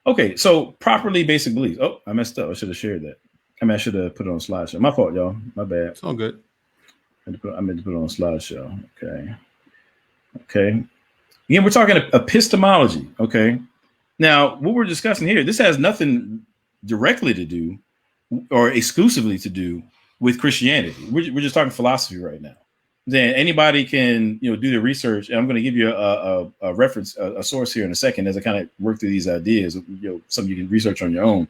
Okay, so properly basic beliefs. Oh, I messed up. I should have shared that. I should have put it on slideshow. My fault, y'all. My bad. It's all good. I meant to put it on slideshow. Okay. Again, we're talking epistemology. Okay. Now, what we're discussing here, this has nothing directly to do or exclusively to do with Christianity. We're just talking philosophy right now. Then anybody can, do the research. And I'm going to give you a reference, a source here in a second as I kind of work through these ideas. Some you can research on your own.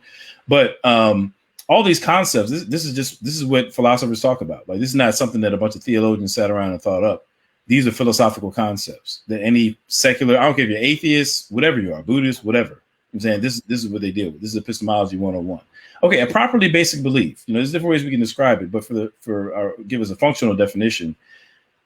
But all these concepts, this is what philosophers talk about. Like, this is not something that a bunch of theologians sat around and thought up. These are philosophical concepts that any secular, I don't care if you're atheist, whatever you are, Buddhist, whatever. I'm saying this is what they deal with. This is epistemology 101. Okay, a properly basic belief. There's different ways we can describe it, but give us a functional definition.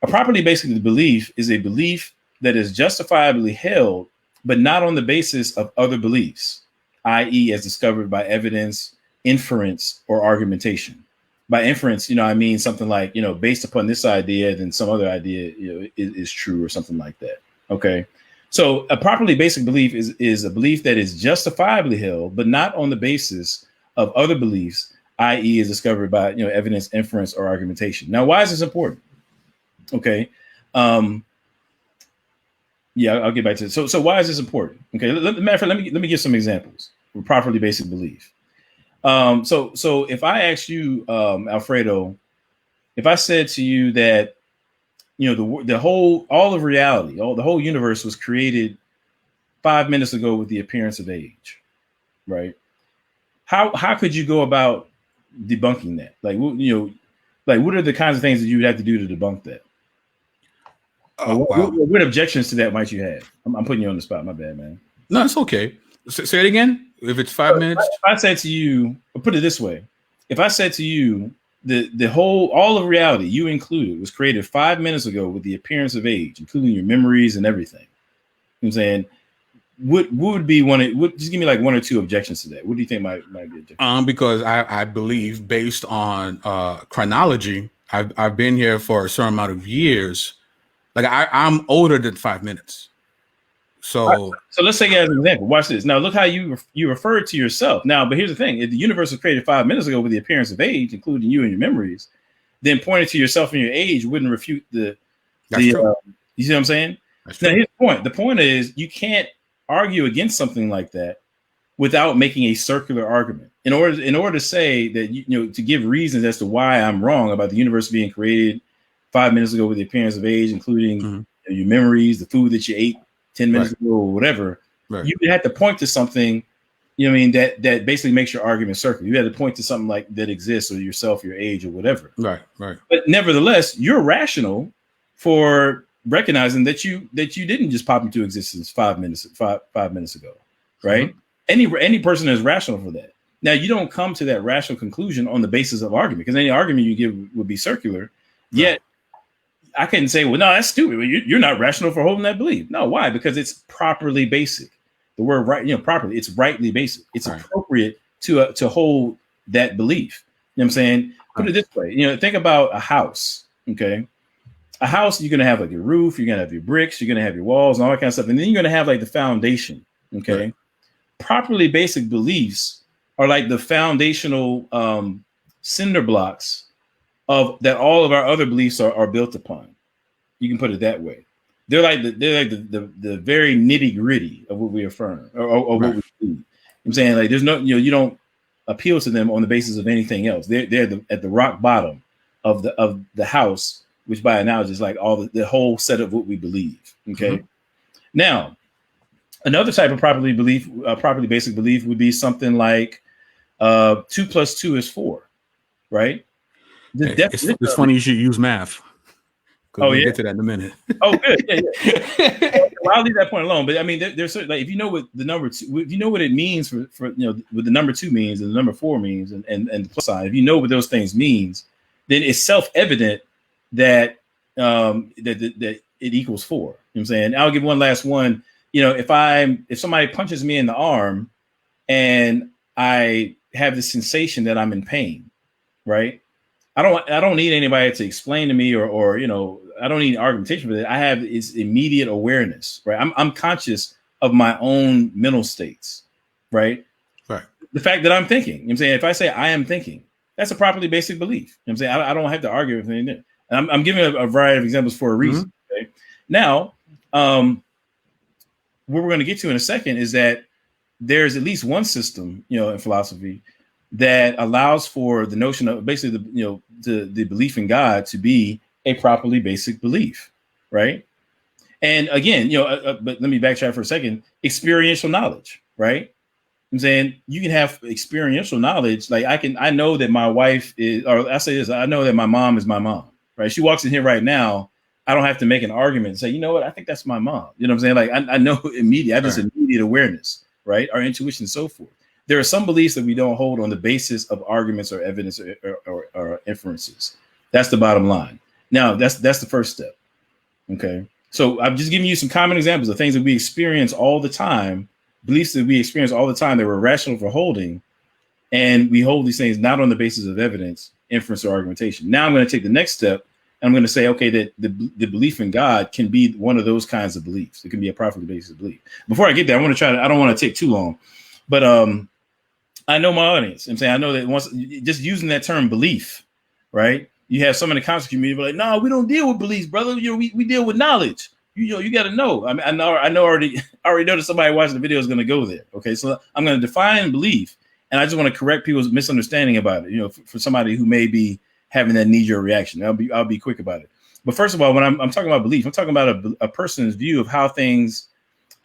A properly basic belief is a belief that is justifiably held, but not on the basis of other beliefs, i.e., as discovered by evidence, inference, or argumentation. By inference, I mean something like, based upon this idea, then some other idea, is true or something like that. Okay. So a properly basic belief is a belief that is justifiably held, but not on the basis of other beliefs, i.e. is discovered by, evidence, inference, or argumentation. Now, why is this important? Okay. Yeah, I'll get back to it. So why is this important? Okay. Let me give some examples of properly basic belief. So if I asked you, Alfredo, if I said to you that, the whole reality, the whole universe was created 5 minutes ago with the appearance of age, right? How could you go about debunking that? Like, what are the kinds of things that you would have to do to debunk that? What objections to that might you have? I'm putting you on the spot. My bad, man. No, it's okay. Say it again. If it's 5 minutes. If I said to you, I'll put it this way. If I said to you, all of reality, you included, was created 5 minutes ago with the appearance of age, including your memories and everything. You know what I'm saying? What would be just give me like one or two objections to that. What do you think might be objection? Because I believe, based on chronology, I've been here for a certain amount of years. Like, I'm older than 5 minutes. So let's take it as an example. Watch this. Now, look how you referred to yourself. Now, but here's the thing. If the universe was created 5 minutes ago with the appearance of age, including you and your memories, then pointing to yourself and your age wouldn't refute the you see what I'm saying? Now, here's the point. The point is, you can't argue against something like that without making a circular argument. In order to say that, to give reasons as to why I'm wrong about the universe being created 5 minutes ago with the appearance of age, including your memories, the food that you ate 10 minutes ago or whatever, you had to point to something, that basically makes your argument circular. You had to point to something like that exists, or yourself, your age, or whatever. Right. But nevertheless, you're rational for recognizing that you didn't just pop into existence 5 minutes ago, right? Any person is rational for that. Now, you don't come to that rational conclusion on the basis of argument, because any argument you give would be circular. Yet I couldn't say, well, no, that's stupid. You're not rational for holding that belief. No, why? Because it's properly basic. The word right, properly, it's rightly basic. It's appropriate to hold that belief. You know what I'm saying? Put it this way, think about a house. Okay. A house, you're going to have like your roof, you're going to have your bricks, you're going to have your walls and all that kind of stuff. And then you're going to have like the foundation. Okay. Right. Properly basic beliefs are like the foundational cinder blocks of that all of our other beliefs are built upon. You can put it that way. They're like the very nitty gritty of what we affirm or what we believe. I'm saying, like, there's no, you don't appeal to them on the basis of anything else. They're at the rock bottom of the house, which by analogy is like all the whole set of what we believe. Okay. Mm-hmm. Now, another type of properly basic belief would be something like 2 + 2 is 4, right? It's funny you should use math. We'll get to that in a minute. Oh, good. Yeah. Well, I'll leave that point alone. But I mean, there's certain, like, if you know what the number 2, if you know what it means for what the number 2 means and the number 4 means and the plus sign, if you know what those things means, then it's self-evident that that it equals 4. You know what I'm saying? I'll give one last one. If somebody punches me in the arm and I have the sensation that I'm in pain, right? I don't need anybody to explain to me or I don't need argumentation for that. I have is immediate awareness, right? I'm conscious of my own mental states, right? Right. The fact that I'm thinking, you know what I'm saying? If I say I am thinking, that's a properly basic belief. You know what I'm saying? I don't have to argue with anything. And I'm giving a variety of examples for a reason. Mm-hmm. Okay? Now, what we're going to get to in a second is that there's at least one system, in philosophy that allows for the notion of basically the belief in God to be a properly basic belief, right? And again, but let me backtrack for a second. Experiential knowledge, right? I'm saying you can have experiential knowledge. Like I know that my wife is, or I say this, I know that my mom is my mom, right? She walks in here right now. I don't have to make an argument and say, you know what? I think that's my mom. You know what I'm saying? Like I know immediately. I have this immediate awareness, right? Our intuition and so forth. There are some beliefs that we don't hold on the basis of arguments or evidence or inferences. That's the bottom line. Now, that's the first step. Okay. So I'm just giving you some common examples of things that we experience all the time, beliefs that we experience all the time that we're rational for holding. And we hold these things not on the basis of evidence, inference, or argumentation. Now I'm going to take the next step. And I'm going to say, okay, that the belief in God can be one of those kinds of beliefs. It can be a properly basic belief. Before I get there, I don't want to take too long, but I know my audience. I'm saying I know that once just using that term belief, right? You have some in the conscious community like, no, we don't deal with beliefs, brother. We deal with knowledge. You got to know. I mean, I know already know that somebody watching the video is going to go there. Okay, so I'm going to define belief, and I just want to correct people's misunderstanding about it. For somebody who may be having that knee-jerk reaction, I'll be quick about it. But first of all, when I'm talking about belief, I'm talking about a person's view of how things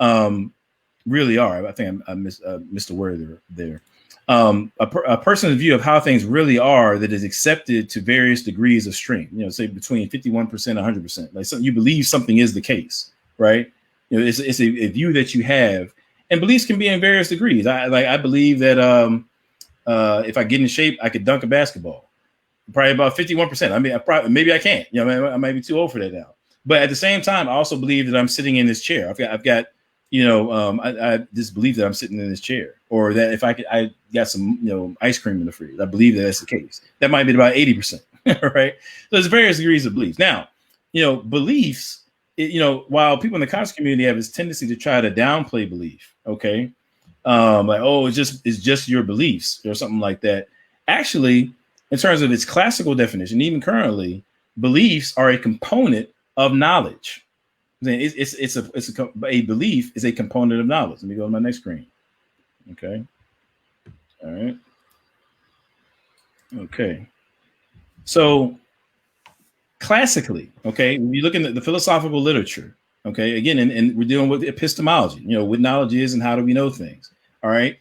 really are. I think I missed a word there. A person's view of how things really are that is accepted to various degrees of strength, say between 51% and 100%. Like you believe something is the case, right? It's a view that you have, and beliefs can be in various degrees. I believe that if I get in shape, I could dunk a basketball. Probably about 51%. I mean, maybe I can't. I might be too old for that now. But at the same time, I also believe that I'm sitting in this chair. I've got I just believe that I'm sitting in this chair, or that if I got some, ice cream in the fridge. I believe that that's the case. That might be about 80%, right? So there's various degrees of beliefs. Now, beliefs, while people in the conscious community have this tendency to try to downplay belief, okay? Like, oh, it's just your beliefs or something like that. Actually, in terms of its classical definition, even currently, beliefs are a component of knowledge. A belief is a component of knowledge. Let me go to my next screen. Okay. All right. Okay. So classically, okay, when you look at the philosophical literature, okay, again, and we're dealing with epistemology, what knowledge is and how do we know things. All right.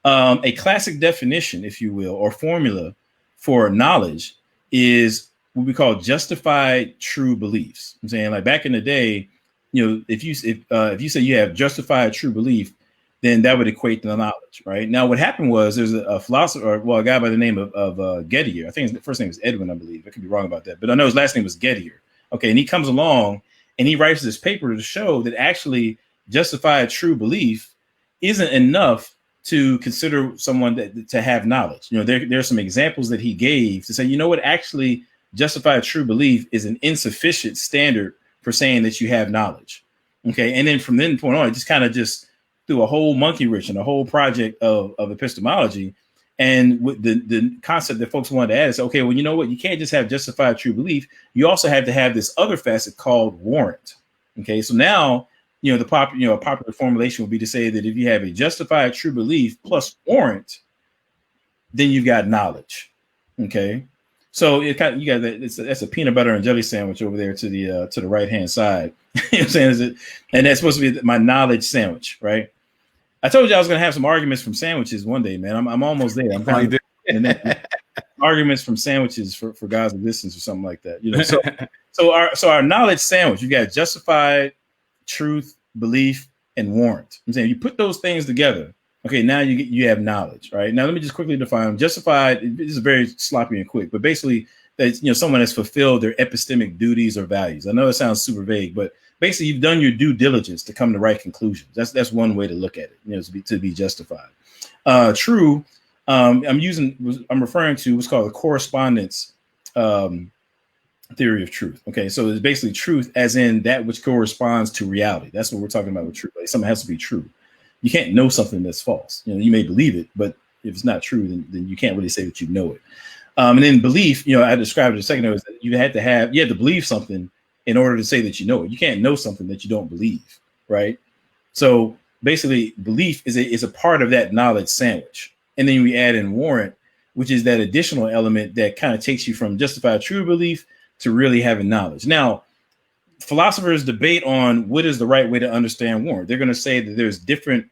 A classic definition, if you will, or formula for knowledge is what we call justified true beliefs. I'm saying, like, back in the day, if you say you have justified true belief, then that would equate to knowledge, right? Now, what happened was there's a philosopher, a guy by the name of Gettier. I think his first name is Edwin, I believe. I could be wrong about that, but I know his last name was Gettier. Okay, and he comes along and he writes this paper to show that actually justified true belief isn't enough to consider someone to have knowledge. You know, there's some examples that he gave to say, you know what, actually justified true belief is an insufficient standard for saying that you have knowledge. Okay, and then from then point on, it just kind of just through a whole monkey wrench and a whole project of epistemology. And with the concept that folks wanted to add is, okay, well, you know what, you can't just have justified true belief. You also have to have this other facet called warrant. Okay, so now, you know, a popular formulation would be to say that if you have a justified true belief plus warrant, then you've got knowledge. Okay, so you got that. That's a peanut butter and jelly sandwich over there to the right hand side. You know what I'm saying? And that's supposed to be my knowledge sandwich, right? I told you I was going to have some arguments from sandwiches one day, man. I'm almost there. I'm kind of arguments from sandwiches for God's existence or something like that. You know, so our knowledge sandwich, you got justified, truth, belief, and warrant. I'm saying you put those things together. Okay, now you have knowledge, right? Now let me just quickly define them. Justified. This is very sloppy and quick, but basically, that, you know, someone has fulfilled their epistemic duties or values. I know it sounds super vague, but basically, you've done your due diligence to come to right conclusions. That's one way to look at it, you know, to be justified. True. I'm referring to what's called the correspondence theory of truth. Okay, so it's basically truth as in that which corresponds to reality. That's what we're talking about with truth. Like, something has to be true. You can't know something that's false. You know, you may believe it, but if it's not true, then you can't really say that you know it. And then belief, you know, I described it a second ago, is that you had to believe something in order to say that you know it. You can't know something that you don't believe, right? So basically, belief is a part of that knowledge sandwich. And then we add in warrant, which is that additional element that kind of takes you from justified true belief to really having knowledge. Now, philosophers debate on what is the right way to understand warrant. They're going to say that there's different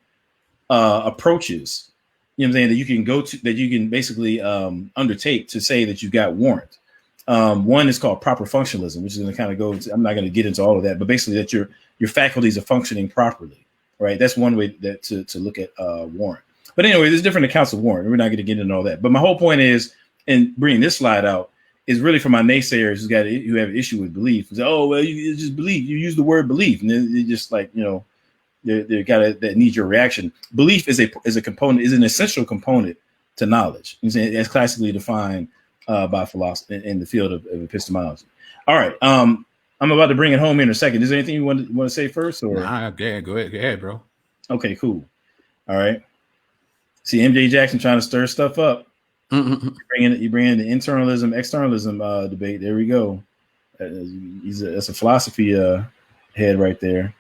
approaches, you know what I'm saying, that you can go to, that you can basically undertake to say that you've got warrant. One is called proper functionalism, which is going to kind of go into, I'm not going to get into all of that, but basically that your faculties are functioning properly, right? That's one way to look at warrant. But anyway, there's different accounts of warrant. We're not going to get into all that. But my whole point is, in bringing this slide out, is really for my naysayers who have an issue with belief. Say, oh, well, you just believe. You use the word belief, and they're just like, you know, they got that knee-jerk reaction. Belief is a component, is an essential component to knowledge. It's classically defined by philosophy in the field of epistemology. All right, I'm about to bring it home in a second. Is there anything you want to say first, or? Nah, go ahead, bro. Okay, cool. All right. See, MJ Jackson trying to stir stuff up. You bring in the internalism, externalism debate. There we go. That's a philosophy head right there.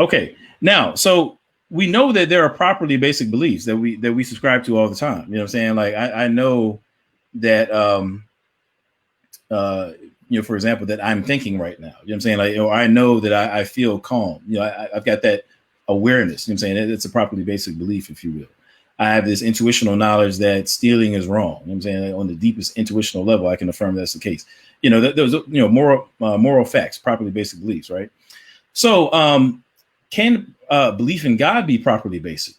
Okay, now, so we know that there are properly basic beliefs that we subscribe to all the time. You know what I'm saying? Like I know that you know, for example, that I'm thinking right now. You know what I'm saying? Like, I know that I feel calm. You know, I've got that awareness. You know what I'm saying? It's a properly basic belief, if you will. I have this intuitional knowledge that stealing is wrong. You know what I'm saying? On the deepest intuitional level, I can affirm that's the case. You know, those, you know, moral facts, properly basic beliefs, right? So can belief in God be properly basic?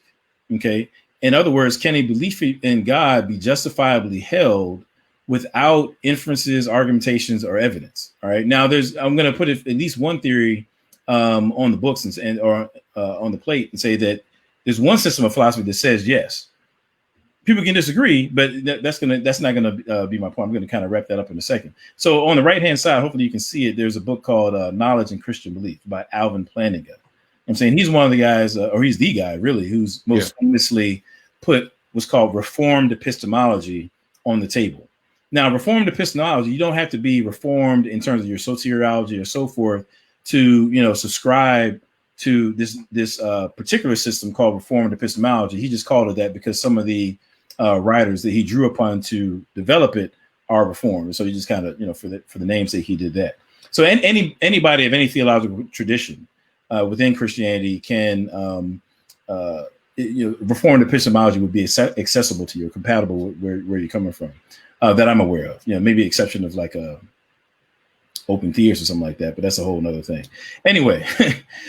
Okay. In other words, can a belief in God be justifiably held without inferences, argumentations, or evidence? All right. Now, I'm going to put at least one theory on the books or on the plate and say that there's one system of philosophy that says yes. People can disagree, but that's not gonna be my point. I'm going to kind of wrap that up in a second. So on the right hand side, hopefully you can see it. There's a book called Knowledge and Christian Belief by Alvin Plantinga. I'm saying he's one of the guys, or he's the guy really, who's most famously put what's called reformed epistemology on the table. Now, reformed epistemology, you don't have to be reformed in terms of your soteriology or so forth to, you know, subscribe to this particular system called reformed epistemology. He just called it that because some of the writers that he drew upon to develop it are reformed. So he just kind of, you know, for the namesake, he did that. So anybody of any theological tradition within Christianity can, you know, reformed epistemology would be accessible to you, compatible with where you're coming from, that I'm aware of. You know, maybe exception of like a open theist or something like that, but that's a whole nother thing. Anyway,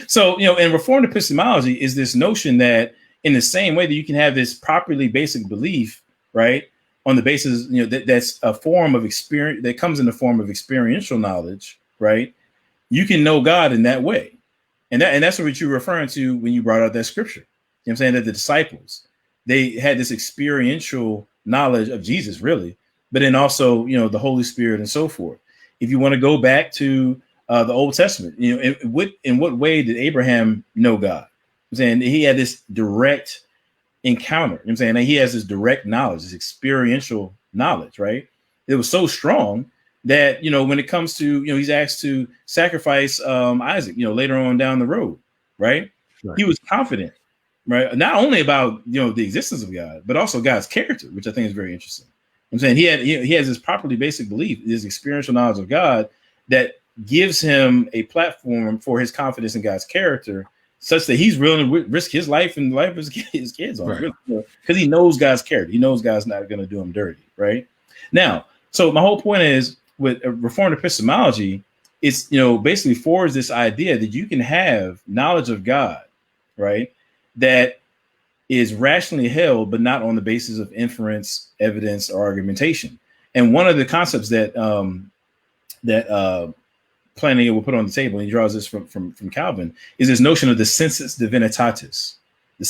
so, you know, in reformed epistemology is this notion that in the same way that you can have this properly basic belief, right, on the basis, you know, that's a form of experience that comes in the form of experiential knowledge, right? you can know God in that way. And that's what you're referring to when you brought out that scripture. You know what I'm saying? That the disciples, they had this experiential knowledge of Jesus, really, but then also, the Holy Spirit and so forth. If you want to go back to the Old Testament, in what way did Abraham know God? I'm saying he had this direct encounter. You know what I'm saying? And he has this direct knowledge, this experiential knowledge, right? It was so strong that, when it comes to, he's asked to sacrifice Isaac, later on down the road, right? He was confident, right? Not only about, the existence of God, but also God's character, which I think is very interesting. I'm saying he has this properly basic belief, this experiential knowledge of God that gives him a platform for his confidence in God's character, such that he's willing to risk his life and the life of his kids on, right. Because he knows God's character. He knows God's not going to do him dirty, right? Now, so my whole point is with Reformed epistemology, it's basically forwards this idea that you can have knowledge of God, right, that is rationally held, but not on the basis of inference, evidence, or argumentation. And one of the concepts that Planting will put on the table, and he draws this from Calvin, is this notion of the sensus divinitatis, a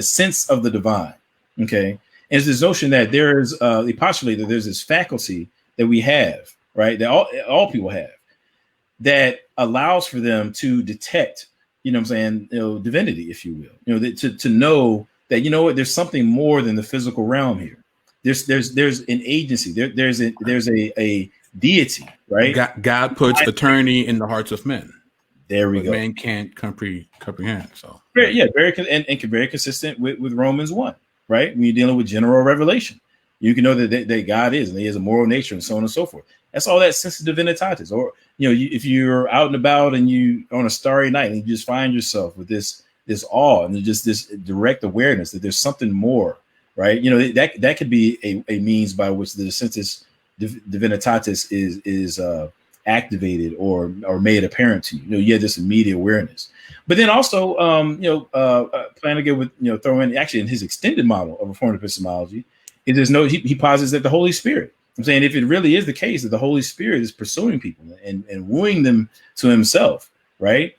sense of the divine. Okay, and it's this notion that they postulate that there's this faculty that we have, right, that all people have, that allows for them to detect, divinity, if you will, to know that, there's something more than the physical realm here. There's an agency. There's a deity, right? God puts eternity in the hearts of men. There we go. Man can't comprehend. So very consistent with Romans 1, right? When you're dealing with general revelation, you can know that God is, and he has a moral nature, and so on and so forth. That's all that sense of divinitatis. Or if you're out and about and you on a starry night and you just find yourself with this awe and just this direct awareness that there's something more, right? That could be a means by which the sensus divinitatis is activated or made apparent to you. You have this immediate awareness. But then also, plan to get with throw in actually in his extended model of Reformed epistemology is there's he posits that the Holy Spirit. I'm saying if it really is the case that the Holy Spirit is pursuing people and wooing them to himself, right?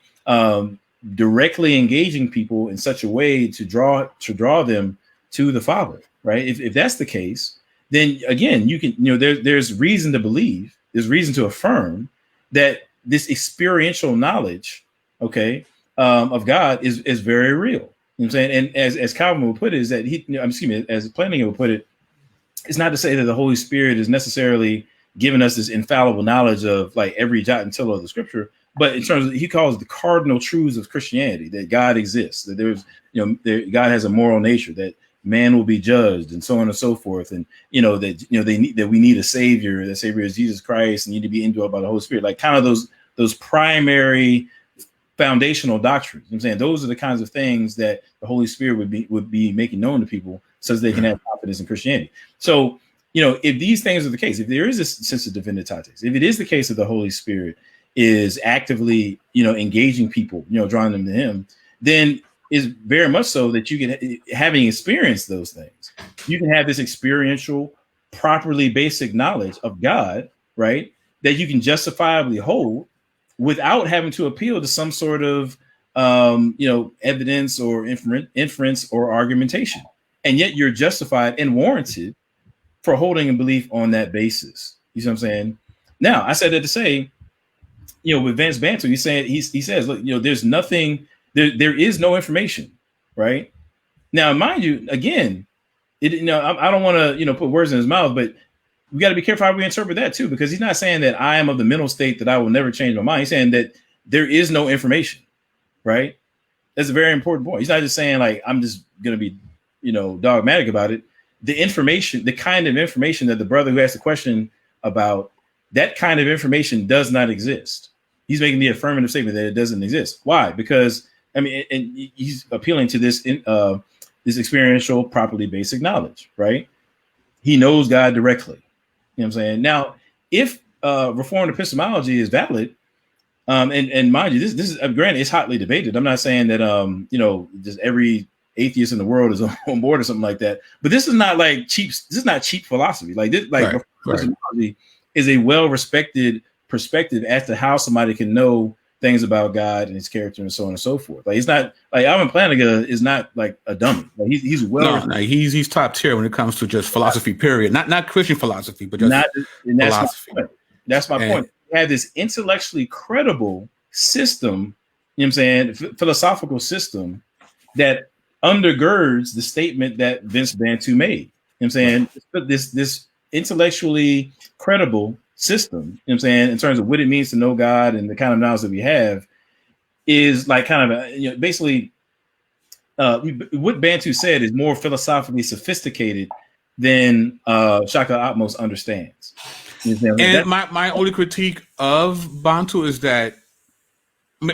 Directly engaging people in such a way to draw them to the Father, right? If that's the case, then again, you can, there's reason to believe, there's reason to affirm that this experiential knowledge, okay, of God is very real. You know what I'm saying? And as Calvin would put it, is that as Planting would put it, it's not to say that the Holy Spirit is necessarily giving us this infallible knowledge of like every jot and tittle of the scripture, but in terms of, he calls the cardinal truths of Christianity, that God exists, that there's, God has a moral nature, that man will be judged, and so on and so forth, and that we need a savior. The savior is Jesus Christ, and need to be indwelt by the Holy Spirit. Like kind of those primary foundational doctrines. I'm saying those are the kinds of things that the Holy Spirit would be making known to people, so that they can have confidence in Christianity. So if these things are the case, if there is a sense of divinitatis, if it is the case that the Holy Spirit is actively engaging people, drawing them to him, then is very much so that you can, having experienced those things, you can have this experiential, properly basic knowledge of God, right? That you can justifiably hold without having to appeal to some sort of, evidence or inference or argumentation. And yet you're justified and warranted for holding a belief on that basis. You see what I'm saying? Now, I said that to say, with Vance Bantu, he says, look, there's nothing, there is no information, right? Now, mind you, again, I don't want to, put words in his mouth, but we got to be careful how we interpret that too, because he's not saying that I am of the mental state that I will never change my mind. He's saying that there is no information, right? That's a very important point. He's not just saying like, I'm just going to be, dogmatic about it. The information, the kind of information that the brother who asked the question about, that kind of information does not exist. He's making the affirmative statement that it doesn't exist. Why? Because and he's appealing to this this experiential, properly basic knowledge, right? He knows God directly. You know what I'm saying? Now, if Reformed epistemology is valid, and mind you, this is granted, it's hotly debated. I'm not saying that just every atheist in the world is on board or something like that. But this is not like cheap. This is not cheap philosophy. Like this, like right. epistemology is a well-respected perspective as to how somebody can know things about God and his character and so on and so forth. Like, it's not like Alvin Plantinga is not like a dummy. Like, he's well. No, he's top tier when it comes to just philosophy. Period. Not Christian philosophy, but just philosophy. That's my point. You have this intellectually credible system. You know what I'm saying? Philosophical system that undergirds the statement that Vince Bantu made. You know what I'm saying? This intellectually credible system, you know what I'm saying, in terms of what it means to know God and the kind of knowledge that we have, is like kind of basically what Bantu said is more philosophically sophisticated than Shakka Ahmose understands. You know, and my only critique of Bantu is that,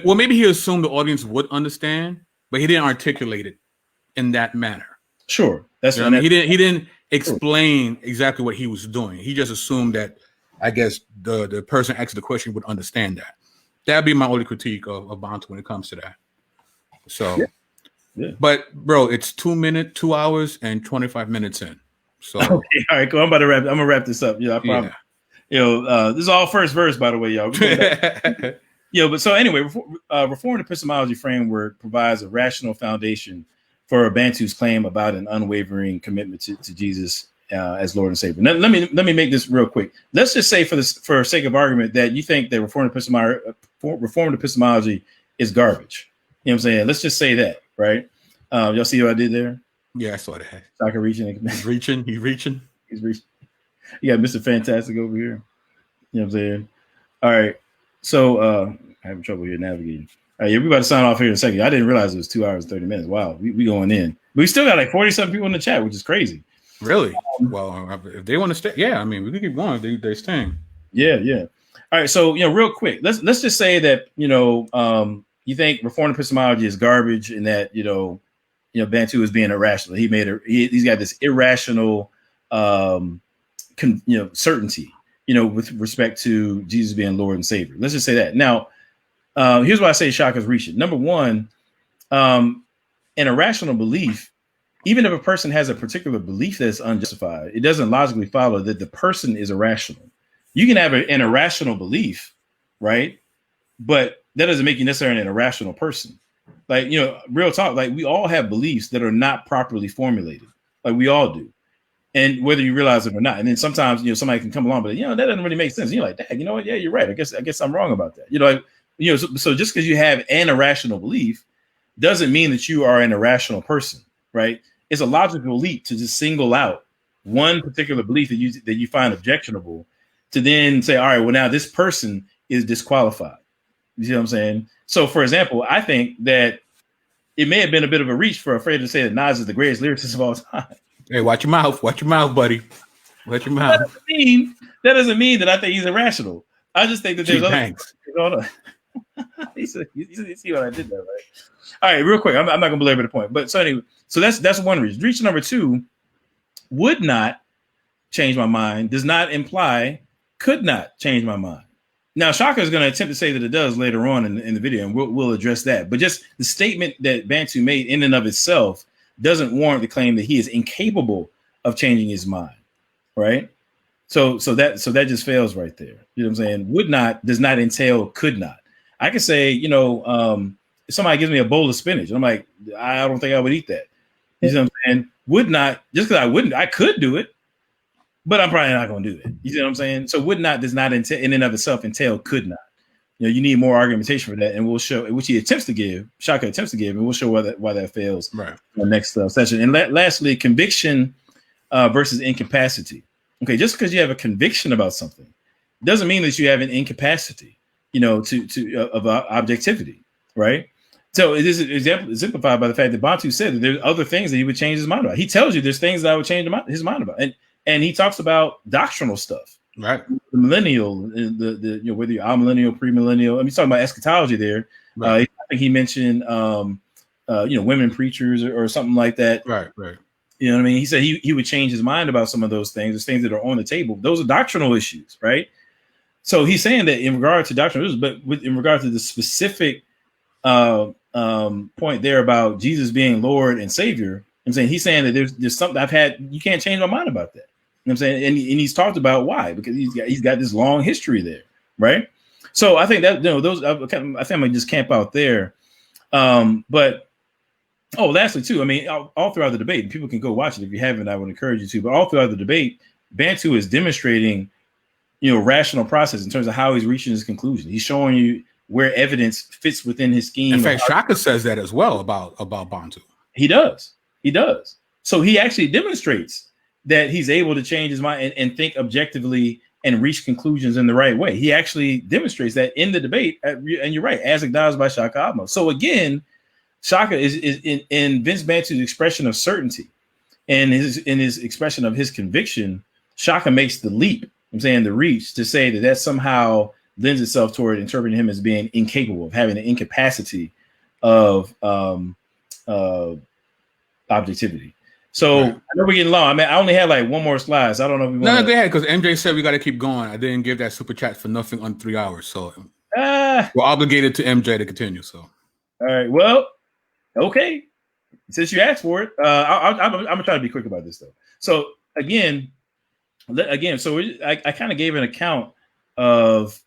well, maybe he assumed the audience would understand, but he didn't articulate it in that manner. Sure, that's what I mean. He didn't explain exactly what he was doing. He just assumed that, I guess, the person asking the question would understand that. That'd be my only critique of Bantu when it comes to that. So, yeah. But bro, it's 2 hours and 25 minutes in. So okay, all right, cool. I'm gonna wrap this up. Yeah, I promise. Yeah. This is all first verse, by the way, y'all. But so anyway, Reformed epistemology framework provides a rational foundation for Bantu's claim about an unwavering commitment to Jesus as Lord and Savior. Now, let me make this real quick. Let's just say, for sake of argument, that you think that Reformed epistemology is garbage. You know what I'm saying? Let's just say that, right? Y'all see what I did there? Yeah, I saw that. Shaka reaching. He's reaching. You got Mr. Fantastic over here. You know what I'm saying? All right. So I'm having trouble here navigating. All right, yeah, we about to sign off here in a second. I didn't realize it was 2 hours and 30 minutes. Wow, we going in. But we still got like 40-something people in the chat, which is crazy. Really? Well, if they want to stay, yeah, I mean, we can keep going. They're staying. Yeah. All right, so real quick, let's just say that you think Reformed epistemology is garbage, and that Bantu is being irrational. He's got this irrational certainty, with respect to Jesus being Lord and Savior. Let's just say that. Now, here's why I say Shaka's reaching. Number one, an irrational belief, even if a person has a particular belief that's unjustified, it doesn't logically follow that the person is irrational. You can have an irrational belief, right? But that doesn't make you necessarily an irrational person. Like, real talk, like we all have beliefs that are not properly formulated. Like we all do. And whether you realize it or not. And then sometimes, somebody can come along, but that doesn't really make sense. And you're like, dang, you know what? Yeah, you're right. I guess I'm wrong about that. So just because you have an irrational belief doesn't mean that you are an irrational person, right? It's a logical leap to just single out one particular belief that you find objectionable, to then say, all right, well, now this person is disqualified. You see what I'm saying? So, for example, I think that it may have been a bit of a reach for Alfredo to say that Nas is the greatest lyricist of all time. Hey, watch your mouth, buddy. Watch your mouth. That doesn't mean that I think he's irrational. I just think that there's other. Hold on. You see what I did there, right? All right, real quick. I'm not gonna belabor the point, but so anyway, so that's one reason. Reach number two, would not change my mind does not imply could not change my mind. Now, Shaka is going to attempt to say that it does later on in the video, and we'll address that. But just the statement that Bantu made in and of itself doesn't warrant the claim that he is incapable of changing his mind, right? So that just fails right there. You know what I'm saying? Would not does not entail could not. I could say, if somebody gives me a bowl of spinach, I'm like, I don't think I would eat that. You know what I'm saying? Would not, just because I wouldn't, I could do it, but I'm probably not going to do it. You see what I'm saying? So would not does not entail, in and of itself entail could not. You need more argumentation for that, and we'll show, which he attempts to give, Shaka attempts to give, and we'll show why that fails right in the next session. And lastly, conviction versus incapacity. Okay, just because you have a conviction about something doesn't mean that you have an incapacity, of objectivity, right? So it is exemplified by the fact that Bantu said that there's other things that he would change his mind about. He tells you there's things that I would change his mind about, and he talks about doctrinal stuff, right? The millennial, the whether you're amillennial, premillennial. I mean, he's talking about eschatology there. Right. I think he mentioned women preachers or something like that. Right. You know what I mean? He said he would change his mind about some of those things. There's things that are on the table. Those are doctrinal issues, right? So he's saying that in regard to doctrinal issues, but in regard to the specific point there about Jesus being Lord and Savior, I'm saying he's saying that there's something you can't change my mind about that. You know what I'm saying? And he's talked about why, because he's got this long history there, right? So I think that those I think I'm gonna just camp out there. But lastly too, I mean, all throughout the debate, people can go watch it if you haven't. I would encourage you to. But all throughout the debate, Bantu is demonstrating, rational process in terms of how he's reaching his conclusion. He's showing you where evidence fits within his scheme. In fact, Shakka says that as well about Bantu. He does. So he actually demonstrates that he's able to change his mind and think objectively and reach conclusions in the right way. He actually demonstrates that in the debate, and you're right, as acknowledged by Shakka Ahmose. So again, Shakka is in Vince Bantu's expression of certainty and his expression of his conviction. Shakka makes the leap, the reach to say that somehow lends itself toward interpreting him as being incapable, of having an incapacity of objectivity. So right. I know we're getting long. I mean, I only had like one more slide. So I don't know if we want. No, go ahead, because MJ said we got to keep going. I didn't give that super chat for nothing on 3 hours, so we're obligated to MJ to continue. So, all right. Well, okay. Since you asked for it, I'm gonna try to be quick about this though. So again, so I kind of gave an account of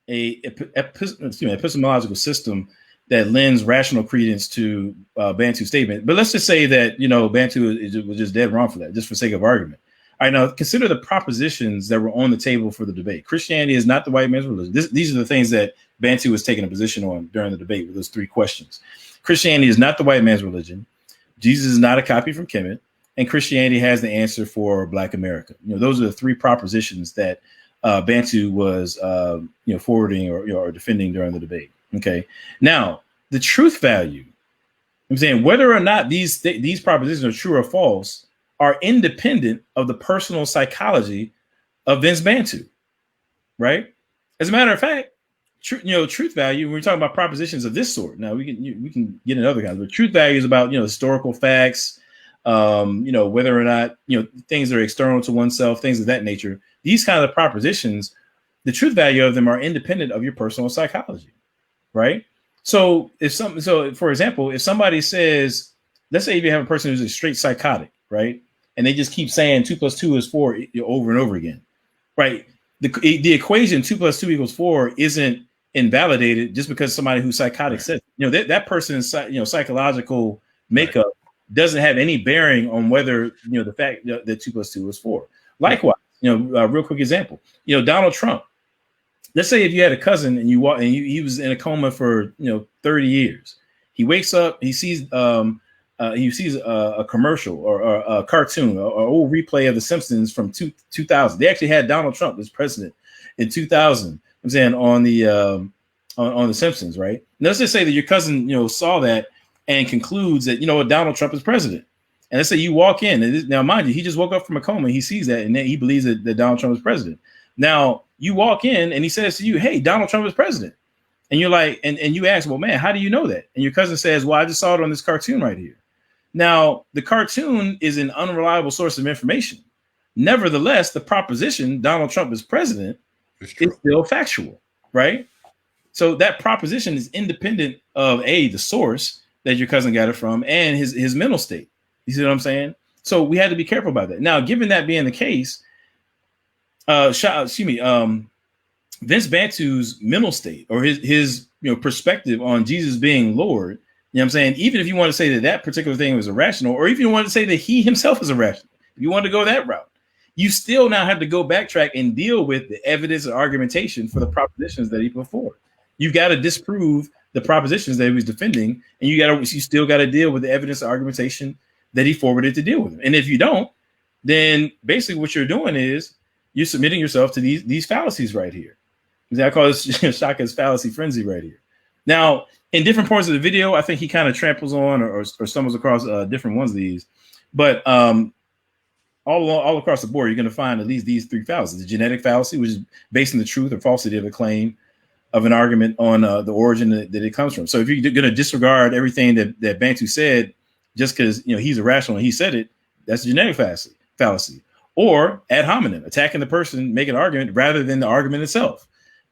a epistemological system that lends rational credence to Bantu's statement. But let's just say that, Bantu was just dead wrong for that, just for sake of argument. All right, now consider the propositions that were on the table for the debate. Christianity is not the white man's religion. These are the things that Bantu was taking a position on during the debate with those 3 questions. Christianity is not the white man's religion. Jesus is not a copy from Kemet. And Christianity has the answer for Black America. Those are the 3 propositions that Bantu was, forwarding or defending during the debate. Okay. Now, the truth value, whether or not these propositions are true or false, are independent of the personal psychology of Vince Bantu, right? As a matter of fact, truth value, when we're talking about propositions of this sort, now we can get into other kinds, but truth value is about, historical facts, whether or not, things are external to oneself, things of that nature. These kind of propositions, the truth value of them are independent of your personal psychology. Right. So for example, if somebody says, let's say if you have a person who's a straight psychotic, right, and they just keep saying 2 + 2 is 4 over and over again, right? The equation 2 + 2 = 4 isn't invalidated just because somebody who's psychotic says, that person's psychological makeup doesn't have any bearing on whether the fact that 2 + 2 is 4. Likewise, real quick example, Donald Trump. Let's say if you had a cousin and he was in a coma for 30 years. He wakes up, he sees a commercial or a cartoon or old replay of The Simpsons from 2000. They actually had Donald Trump as president in 2000. On the Simpsons, right? And let's just say that your cousin saw that and concludes that Donald Trump is president. And let's say you walk in, now mind you, he just woke up from a coma. He sees that and then he believes that Donald Trump is president. Now you walk in and he says to you, "Hey, Donald Trump is president." And you're like, and you ask, "Well, man, how do you know that?" And your cousin says, "Well, I just saw it on this cartoon right here." Now, the cartoon is an unreliable source of information. Nevertheless, the proposition Donald Trump is president is still factual, right? So that proposition is independent of the source that your cousin got it from and his mental state. You see what I'm saying? So we had to be careful about that. Now, given that being the case, Vince Bantu's mental state or his perspective on Jesus being Lord, even if you want to say that particular thing was irrational, or if you want to say that he himself is irrational, if you want to go that route, you still now have to go backtrack and deal with the evidence and argumentation for the propositions that he put forward. You've got to disprove the propositions that he was defending, and you still got to deal with the evidence and argumentation that he forwarded to deal with them. And if you don't, then basically what you're doing is you're submitting yourself to these fallacies right here. I call this Shakka's fallacy frenzy right here. Now, in different parts of the video, I think he kind of tramples on or stumbles across different ones of these. But all across the board, you're going to find at least these 3 fallacies. The genetic fallacy, which is based on the truth or falsity of a claim of an argument on the origin that it comes from. So if you're going to disregard everything that Bantu said just because he's irrational and he said it, that's a genetic fallacy. Or ad hominem, attacking the person, making an argument rather than the argument itself.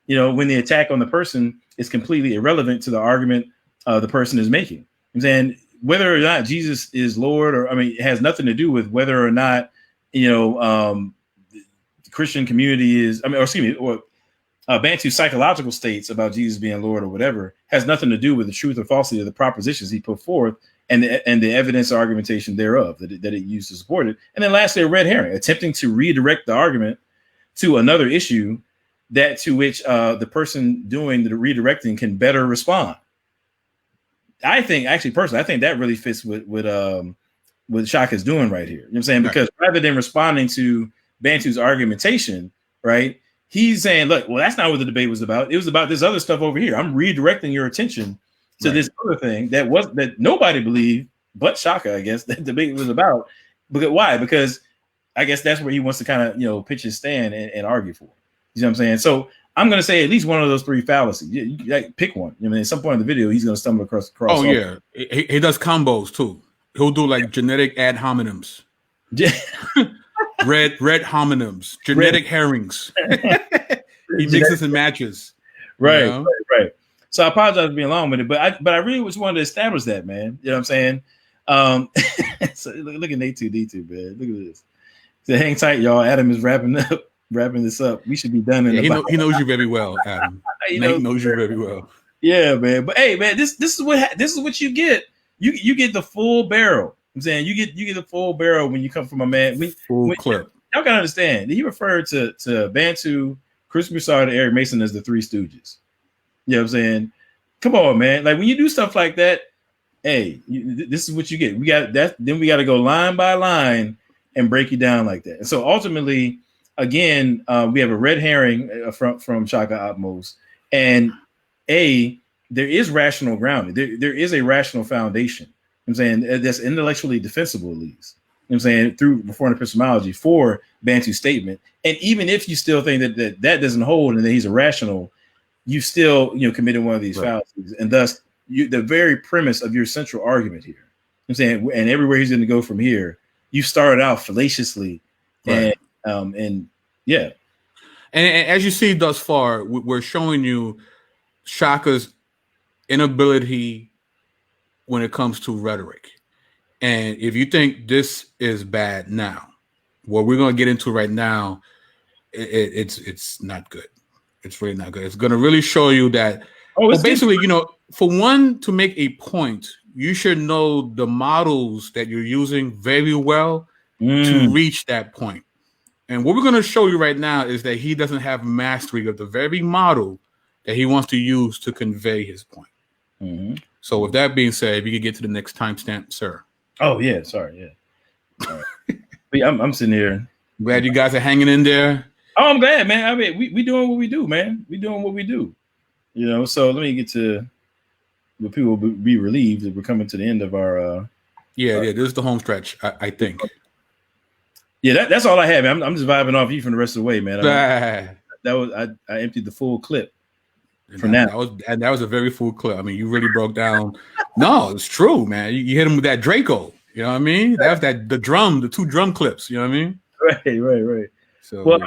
When the attack on the person is completely irrelevant to the argument the person is making. I'm saying whether or not Jesus is Lord, it has nothing to do with whether or not, the Christian community is, Bantu psychological states about Jesus being Lord or whatever has nothing to do with the truth or falsity of the propositions he put forth and the evidence or argumentation thereof that it used to support it. And then lastly, a red herring, attempting to redirect the argument to another issue that to which the person doing the redirecting can better respond. I think, actually, personally, I think that really fits with what Shakka is doing right here. You know what I'm saying? Because rather than responding to Bantu's argumentation, right, he's saying, look, well, that's not what the debate was about. It was about this other stuff over here. I'm redirecting your attention to this other thing that nobody believed but Shakka, I guess, that the debate was about. But why? Because I guess that's where he wants to kind of, pitch his stand and argue for. You know what I'm saying? So I'm going to say at least one of those three fallacies. You pick one. I mean, at some point in the video, he's going to stumble across. Oh, yeah. He does combos, too. He'll do like genetic ad hominems. red homonyms, genetic herrings. He mixes and matches. Right, you know? right. So I apologize for being long with it, but I really just wanted to establish that, man. You know what I'm saying? So look at A2D2, man. Look at this. So hang tight, y'all. Adam is wrapping this up. We should be done in he knows you very well, Adam. He knows you very well. Yeah, man. But hey, man, this is what you get. You get the full barrel. I'm saying you get the full barrel when you come from a man. Full clip. Y'all gotta understand. He referred to Bantu, Chris Broussard, and Eric Mason as the Three Stooges. You know what I'm saying? Come on, man. Like when you do stuff like that, hey, this is what you get. We got that. Then we got to go line by line and break you down like that. And so ultimately, again, we have a red herring from Shakka Ahmose, and there is rational grounding. There is a rational foundation. I'm saying that's intellectually defensible, at least. You know what I'm saying, through reform epistemology for Bantu's statement. And even if you still think that doesn't hold and that he's irrational, you still committed one of these fallacies, and thus the very premise of your central argument here. I'm saying, and everywhere he's going to go from here, you started out fallaciously, and yeah. And as you see thus far, we're showing you Shakka's inability when it comes to rhetoric. And if you think this is bad now, what we're going to get into right now, it's not good. It's really not good. It's going to really show you that, basically, for one to make a point, you should know the models that you're using very well to reach that point. And what we're going to show you right now is that he doesn't have mastery of the very model that he wants to use to convey his point. Mm-hmm. So with that being said, if you could get to the next timestamp, sir. Oh, yeah. Sorry. Yeah. All right. I'm sitting here. Glad you guys are hanging in there. Oh, I'm glad, man. I mean, we doing what we do, man. We doing what we do. So let me get to where people will be relieved that we're coming to the end of our this is the home stretch, I think. Yeah, that's all I have, man. I'm just vibing off you from the rest of the way, man. I emptied the full clip for now. That was a very full clip. I mean, you really broke down. No, it's true, man. You hit him with that Draco. You know what I mean? That was the two drum clips. You know what I mean? Right. So, well, I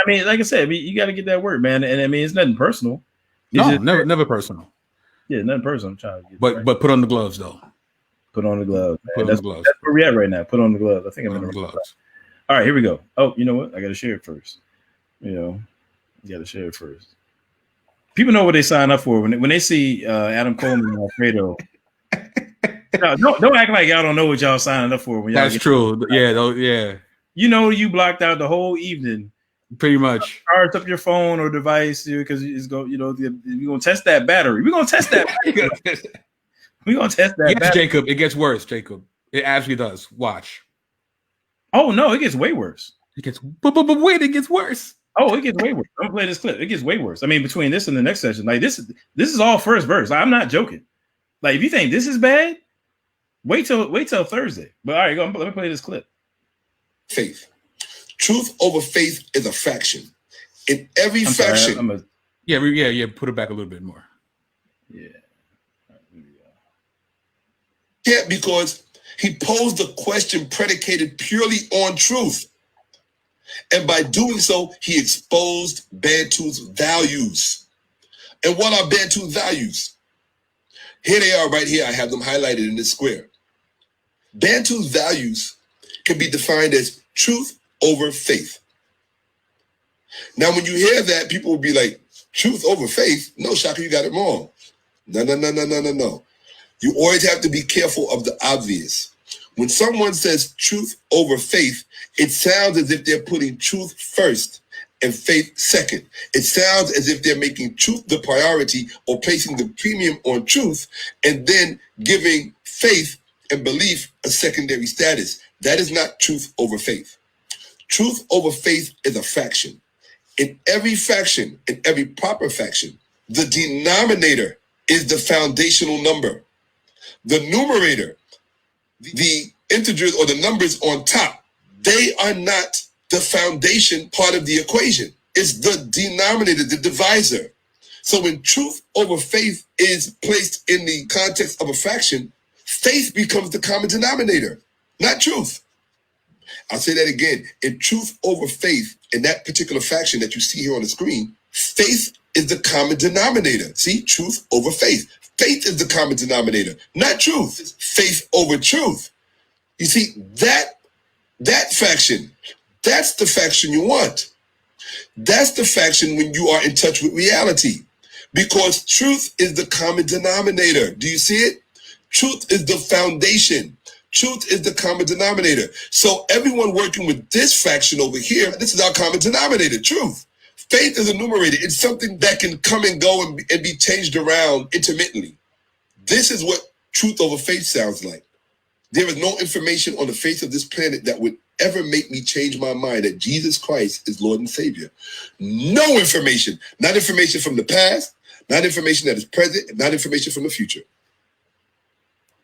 mean, like I said, you got to get that work, man. And I mean, it's nothing personal. Never personal. Yeah, nothing personal. I'm trying to get but put on the gloves, though. Put on the gloves. That's where we're at right now. Put on the gloves. I think I'm in the gloves. All right, here we go. Oh, you know what? I got to share it first. You got to share it first. People know what they sign up for when they see Adam Coleman and Alfredo. Don't act like y'all don't know what y'all signing up for. When y'all That's true. Yeah. You blocked out the whole evening. Pretty much. Charge up your phone or device because it's going. You're gonna test that battery. We're gonna test that. We're gonna test that. Yes, battery. Jacob. It gets worse, Jacob. It actually does. Watch. Oh no, it gets way worse. It gets it gets worse. Oh, it gets way worse. I'm gonna play this clip. It gets way worse. I mean, between this and the next session, like this is all first verse. I'm not joking. Like, if you think this is bad, wait till Thursday. But all right, let me play this clip. Faith. Truth over faith is a faction. In every faction. Yeah. Put it back a little bit more. Yeah. Yeah, because he posed a question predicated purely on truth. And by doing so, he exposed Bantu's values. And what are Bantu's values? Here they are right here. I have them highlighted in this square. Bantu's values can be defined as truth over faith. Now, when you hear that, people will be like, Truth over faith? No, Shaka, you got it wrong. No. You always have to be careful of the obvious. When someone says truth over faith, it sounds as if they're putting truth first and faith second. It sounds as if they're making truth the priority or placing the premium on truth and then giving faith and belief a secondary status. That is not truth over faith. Truth over faith is a fraction. In every fraction, in every proper fraction, the denominator is the foundational number. The numerator, the integers or the numbers on top, they are not the foundation part of the equation. It's the denominator, the divisor. So when truth over faith is placed in the context of a fraction, faith becomes the common denominator, not truth. I'll say that again. In truth over faith, in that particular fraction that you see here on the screen, faith is the common denominator. See, truth over faith. Faith is the common denominator, not truth. It's faith over truth. You see, that fraction, that's the fraction you want. That's the fraction when you are in touch with reality. Because truth is the common denominator. Do you see it? Truth is the foundation. Truth is the common denominator. So everyone working with this fraction over here, this is our common denominator, truth. Faith is a numerator. It's something that can come and go and be changed around intermittently. This is what truth over faith sounds like. There is no information on the face of this planet that would ever make me change my mind that Jesus Christ is Lord and Savior. No information. Not information from the past, not information that is present, not information from the future.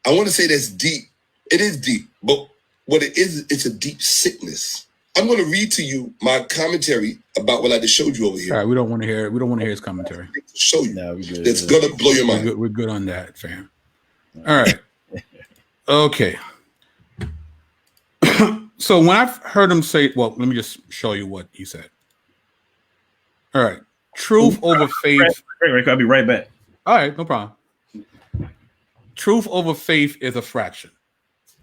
I want to say that's deep. It is deep, but what it is, it's a deep sickness. I'm going to read to you my commentary about what I just showed you over here. All right, we don't want to hear his commentary. Show you. No, we good. It's going to blow your mind. We're good on that, fam. All right. Okay. So when I've heard him say, well, let me just show you what he said. All right. Truth over faith. Right, I'll be right back. All right, no problem. Truth over faith is a fraction.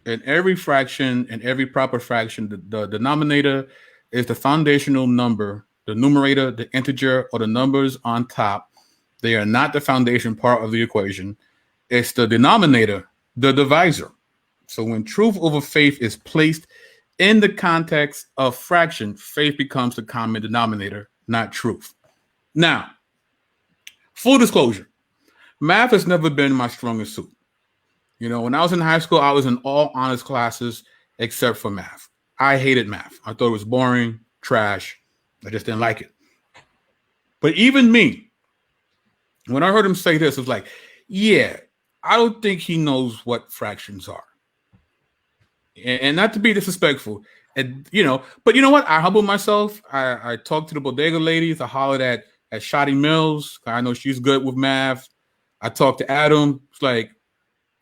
In every fraction, in every proper fraction, the denominator is the foundational number, the numerator, the integer, or the numbers on top. They are not the foundation part of the equation. It's the denominator, the divisor. So when truth over faith is placed in the context of fraction, faith becomes the common denominator, not truth. Now, full disclosure, math has never been my strongest suit. You know, when I was in high school, I was in all honors classes except for math. I hated math. I thought it was boring, trash. I just didn't like it. But even me, when I heard him say this, it was like, yeah, I don't think he knows what fractions are. And not to be disrespectful, and but you know what? I humbled myself. I talked to the bodega ladies. I hollered at Shotty Mills. I know she's good with math. I talked to Adam. It's like,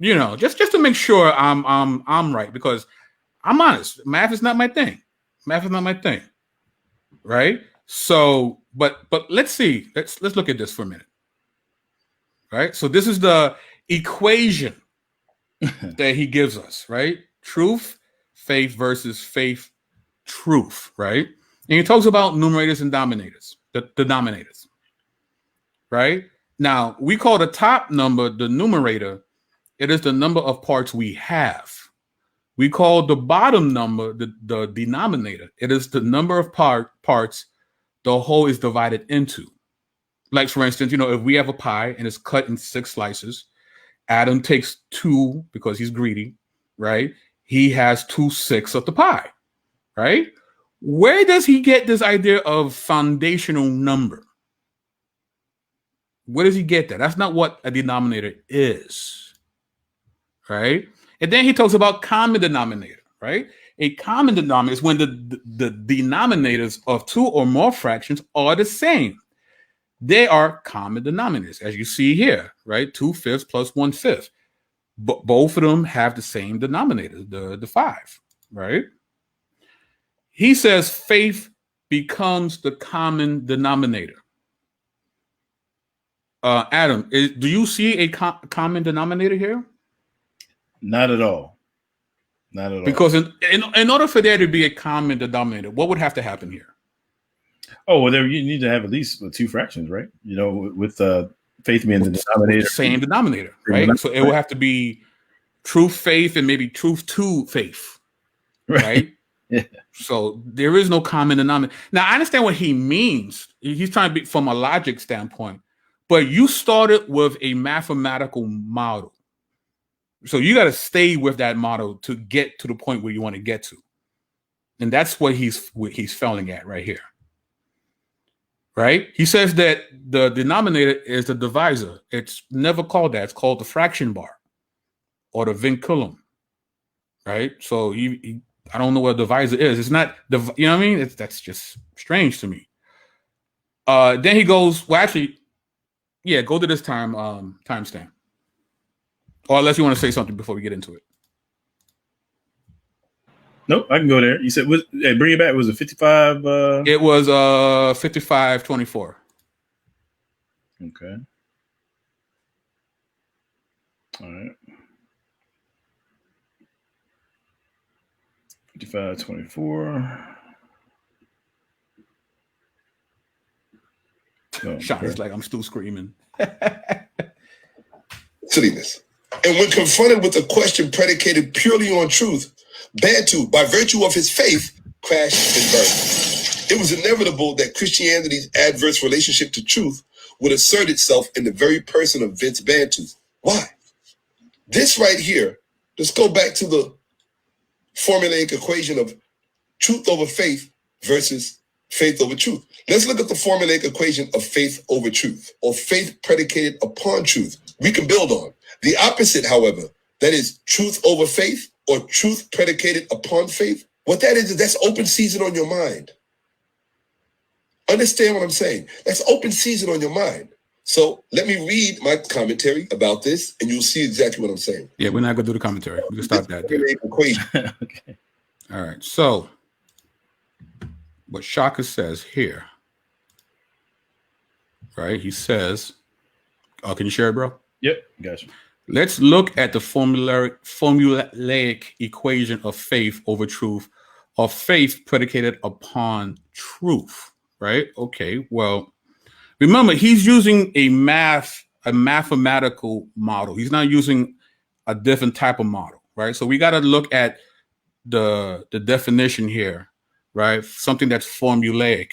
just to make sure I'm right, because I'm honest. Math is not my thing. Right? So, but let's see. Let's look at this for a minute. Right? So this is the equation that he gives us, right? Truth, faith versus faith, truth, right? And he talks about numerators and denominators, the denominators, right? Now, we call the top number the numerator. It is the number of parts we have. We call the bottom number the denominator. It is the number of parts the whole is divided into. Like, for instance, if we have a pie and it's cut in 6 slices, Adam takes 2 because he's greedy, right? He has 2/6 of the pie, right? Where does he get this idea of foundational number? Where does he get that? That's not what a denominator is, right? And then he talks about common denominator, right? A common denominator is when the denominators of 2 or more fractions are the same. They are common denominators, as you see here, right? 2/5 plus 1/5. But both of them have the same denominator, the 5, right? He says faith becomes the common denominator. Adam, do you see a common denominator here? Not at all. Not at all. Because in order for there to be a common denominator, what would have to happen here? Oh, well, there you need to have at least 2 fractions, right? You know, with faith being the denominator. Same denominator, right? So it will have to be truth, faith, and maybe truth to faith, right? Yeah. So there is no common denominator. Now, I understand what he means. He's trying to be from a logic standpoint, but you started with a mathematical model. So you got to stay with that model to get to the point where you want to get to. And that's what he's failing at right here. Right? He says that the denominator is the divisor. It's never called that. It's called the fraction bar or the vinculum. Right? So I don't know what a divisor is. It's not, you know what I mean? That's just strange to me. Then he goes, well, actually, yeah, go to this timestamp. Or unless you want to say something before we get into it. Nope, I can go there. You said, hey, bring it back. Was it 55? It was 55:24. Okay. All right. 55:24. Oh, Sean is like, I'm still screaming. Silliness. And when confronted with a question predicated purely on truth, Bantu, by virtue of his faith, crashed and burned. It was inevitable that Christianity's adverse relationship to truth would assert itself in the very person of Vince Bantu. Why? This right here, let's go back to the formulaic equation of truth over faith versus faith over truth. Let's look at the formulaic equation of faith over truth, or faith predicated upon truth. We can build on. The opposite, however, that is truth over faith or truth predicated upon faith. What that is that's open season on your mind. Understand what I'm saying? That's open season on your mind. So let me read my commentary about this, and you'll see exactly what I'm saying. Yeah, we're not going to do the commentary. We can stop that there. Equation. Okay. All right. So what Shakka says here, right? He says, can you share it, bro? Yep, gotcha. Let's look at the formulaic equation of faith over truth, or faith predicated upon truth, right? Okay, well, remember, he's using a mathematical model. He's not using a different type of model, right? So we got to look at the definition here, right? Something that's formulaic,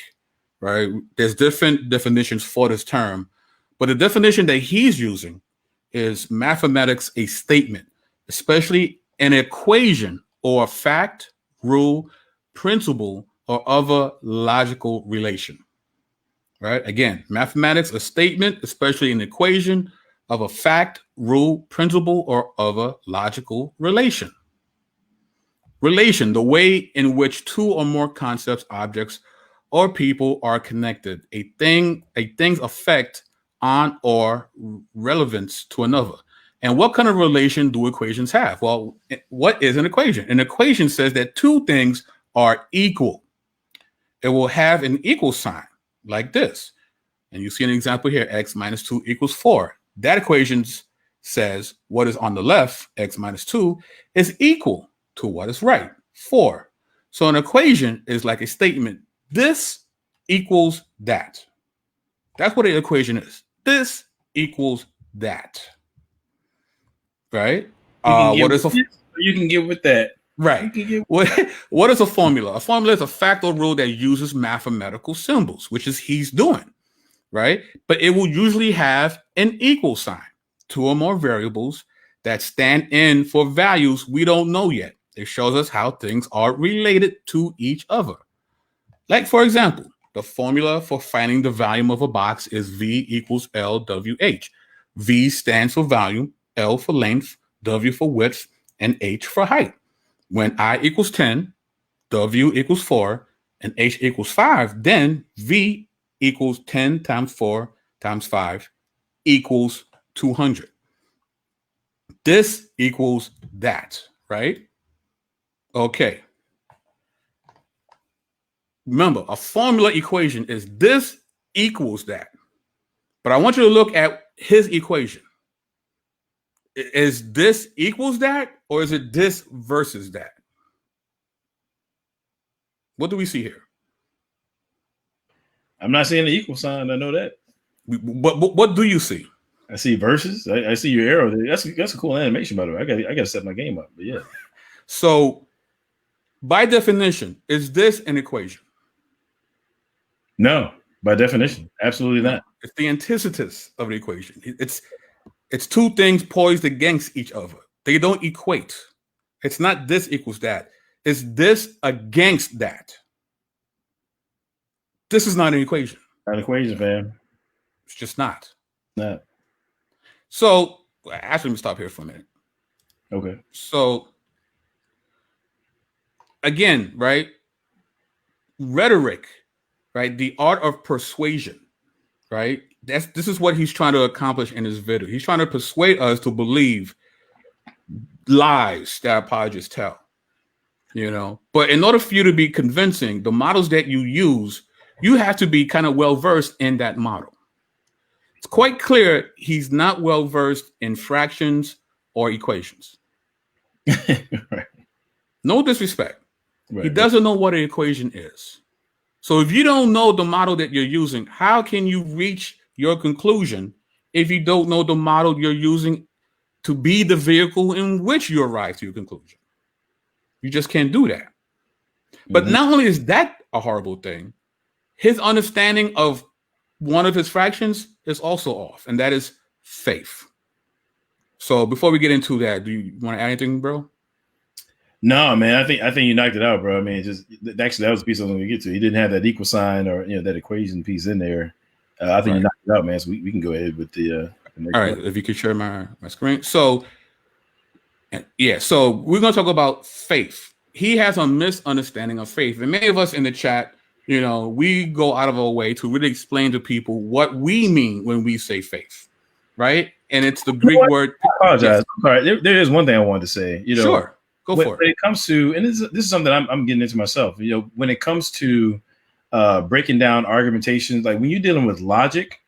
right? There's different definitions for this term, but the definition that he's using is mathematics a statement, especially an equation or a fact, rule, principle, or other logical relation. Right? Again, mathematics a statement, especially an equation of a fact, rule, principle, or other logical relation. Relation, the way in which two or more concepts, objects, or people are connected. A thing's effect on or relevance to another. And what kind of relation do equations have? Well, what is an equation? An equation says that two things are equal. It will have an equal sign like this. And you see an example here, x minus 2 equals 4. That equation says what is on the left, x minus 2, is equal to what is right, 4. So an equation is like a statement. This equals that. That's what an equation is. This equals that. Right? You can get with that. Right. What is a formula? A formula is a fact or rule that uses mathematical symbols, which is he's doing. Right? But it will usually have an equal sign, two or more variables that stand in for values we don't know yet. It shows us how things are related to each other. Like, for example, the formula for finding the volume of a box is V equals LWH. V stands for volume, L for length, W for width, and H for height. When I equals 10, W equals 4, and H equals 5, then V equals 10 times 4 times 5 equals 200. This equals that, right? Okay. Remember, a formula equation is this equals that. But I want you to look at his equation. Is this equals that, or is it this versus that? What do we see here? I'm not seeing the equal sign. I know that. What do you see? I see verses. I see your arrow there. That's a cool animation, by the way. I got to set my game up. But yeah. So, by definition, is this an equation? No, by definition, absolutely not. It's the antithesis of the equation. It's two things poised against each other. They don't equate. It's not this equals that. It's this against that. This is not an equation. Not an equation, fam. It's just not. Not. So, actually, let me stop here for a minute. Okay. So, again, right? Rhetoric, right? The art of persuasion, right? This is what he's trying to accomplish in this video. He's trying to persuade us to believe lies that apologists tell, you know. But in order for you to be convincing, the models that you use, you have to be kind of well versed in that model. It's quite clear he's not well versed in fractions or equations. Right. No disrespect. Right. He doesn't know what an equation is. So if you don't know the model that you're using, how can you reach your conclusion if you don't know the model you're using to be the vehicle in which you arrive to your conclusion? You just can't do that. But not only is that a horrible thing, his understanding of one of his fractions is also off, and that is faith. So before we get into that, do you want to add anything, bro? No, man. I think you knocked it out, bro. I mean, actually that was the piece I was going to get to. He didn't have that equal sign or that equation piece in there. I think you knocked it out, man. So we can go ahead with the next all right. If you could share my screen. So yeah, so we're going to talk about faith. He has a misunderstanding of faith, and many of us in the chat, we go out of our way to really explain to people what we mean when we say faith, right? And it's the Greek word. I apologize. All right, there is one thing I wanted to say. Sure, go for it. When it comes to, and this is something I'm getting into myself. When it comes to breaking down argumentations, like when you're dealing with logic,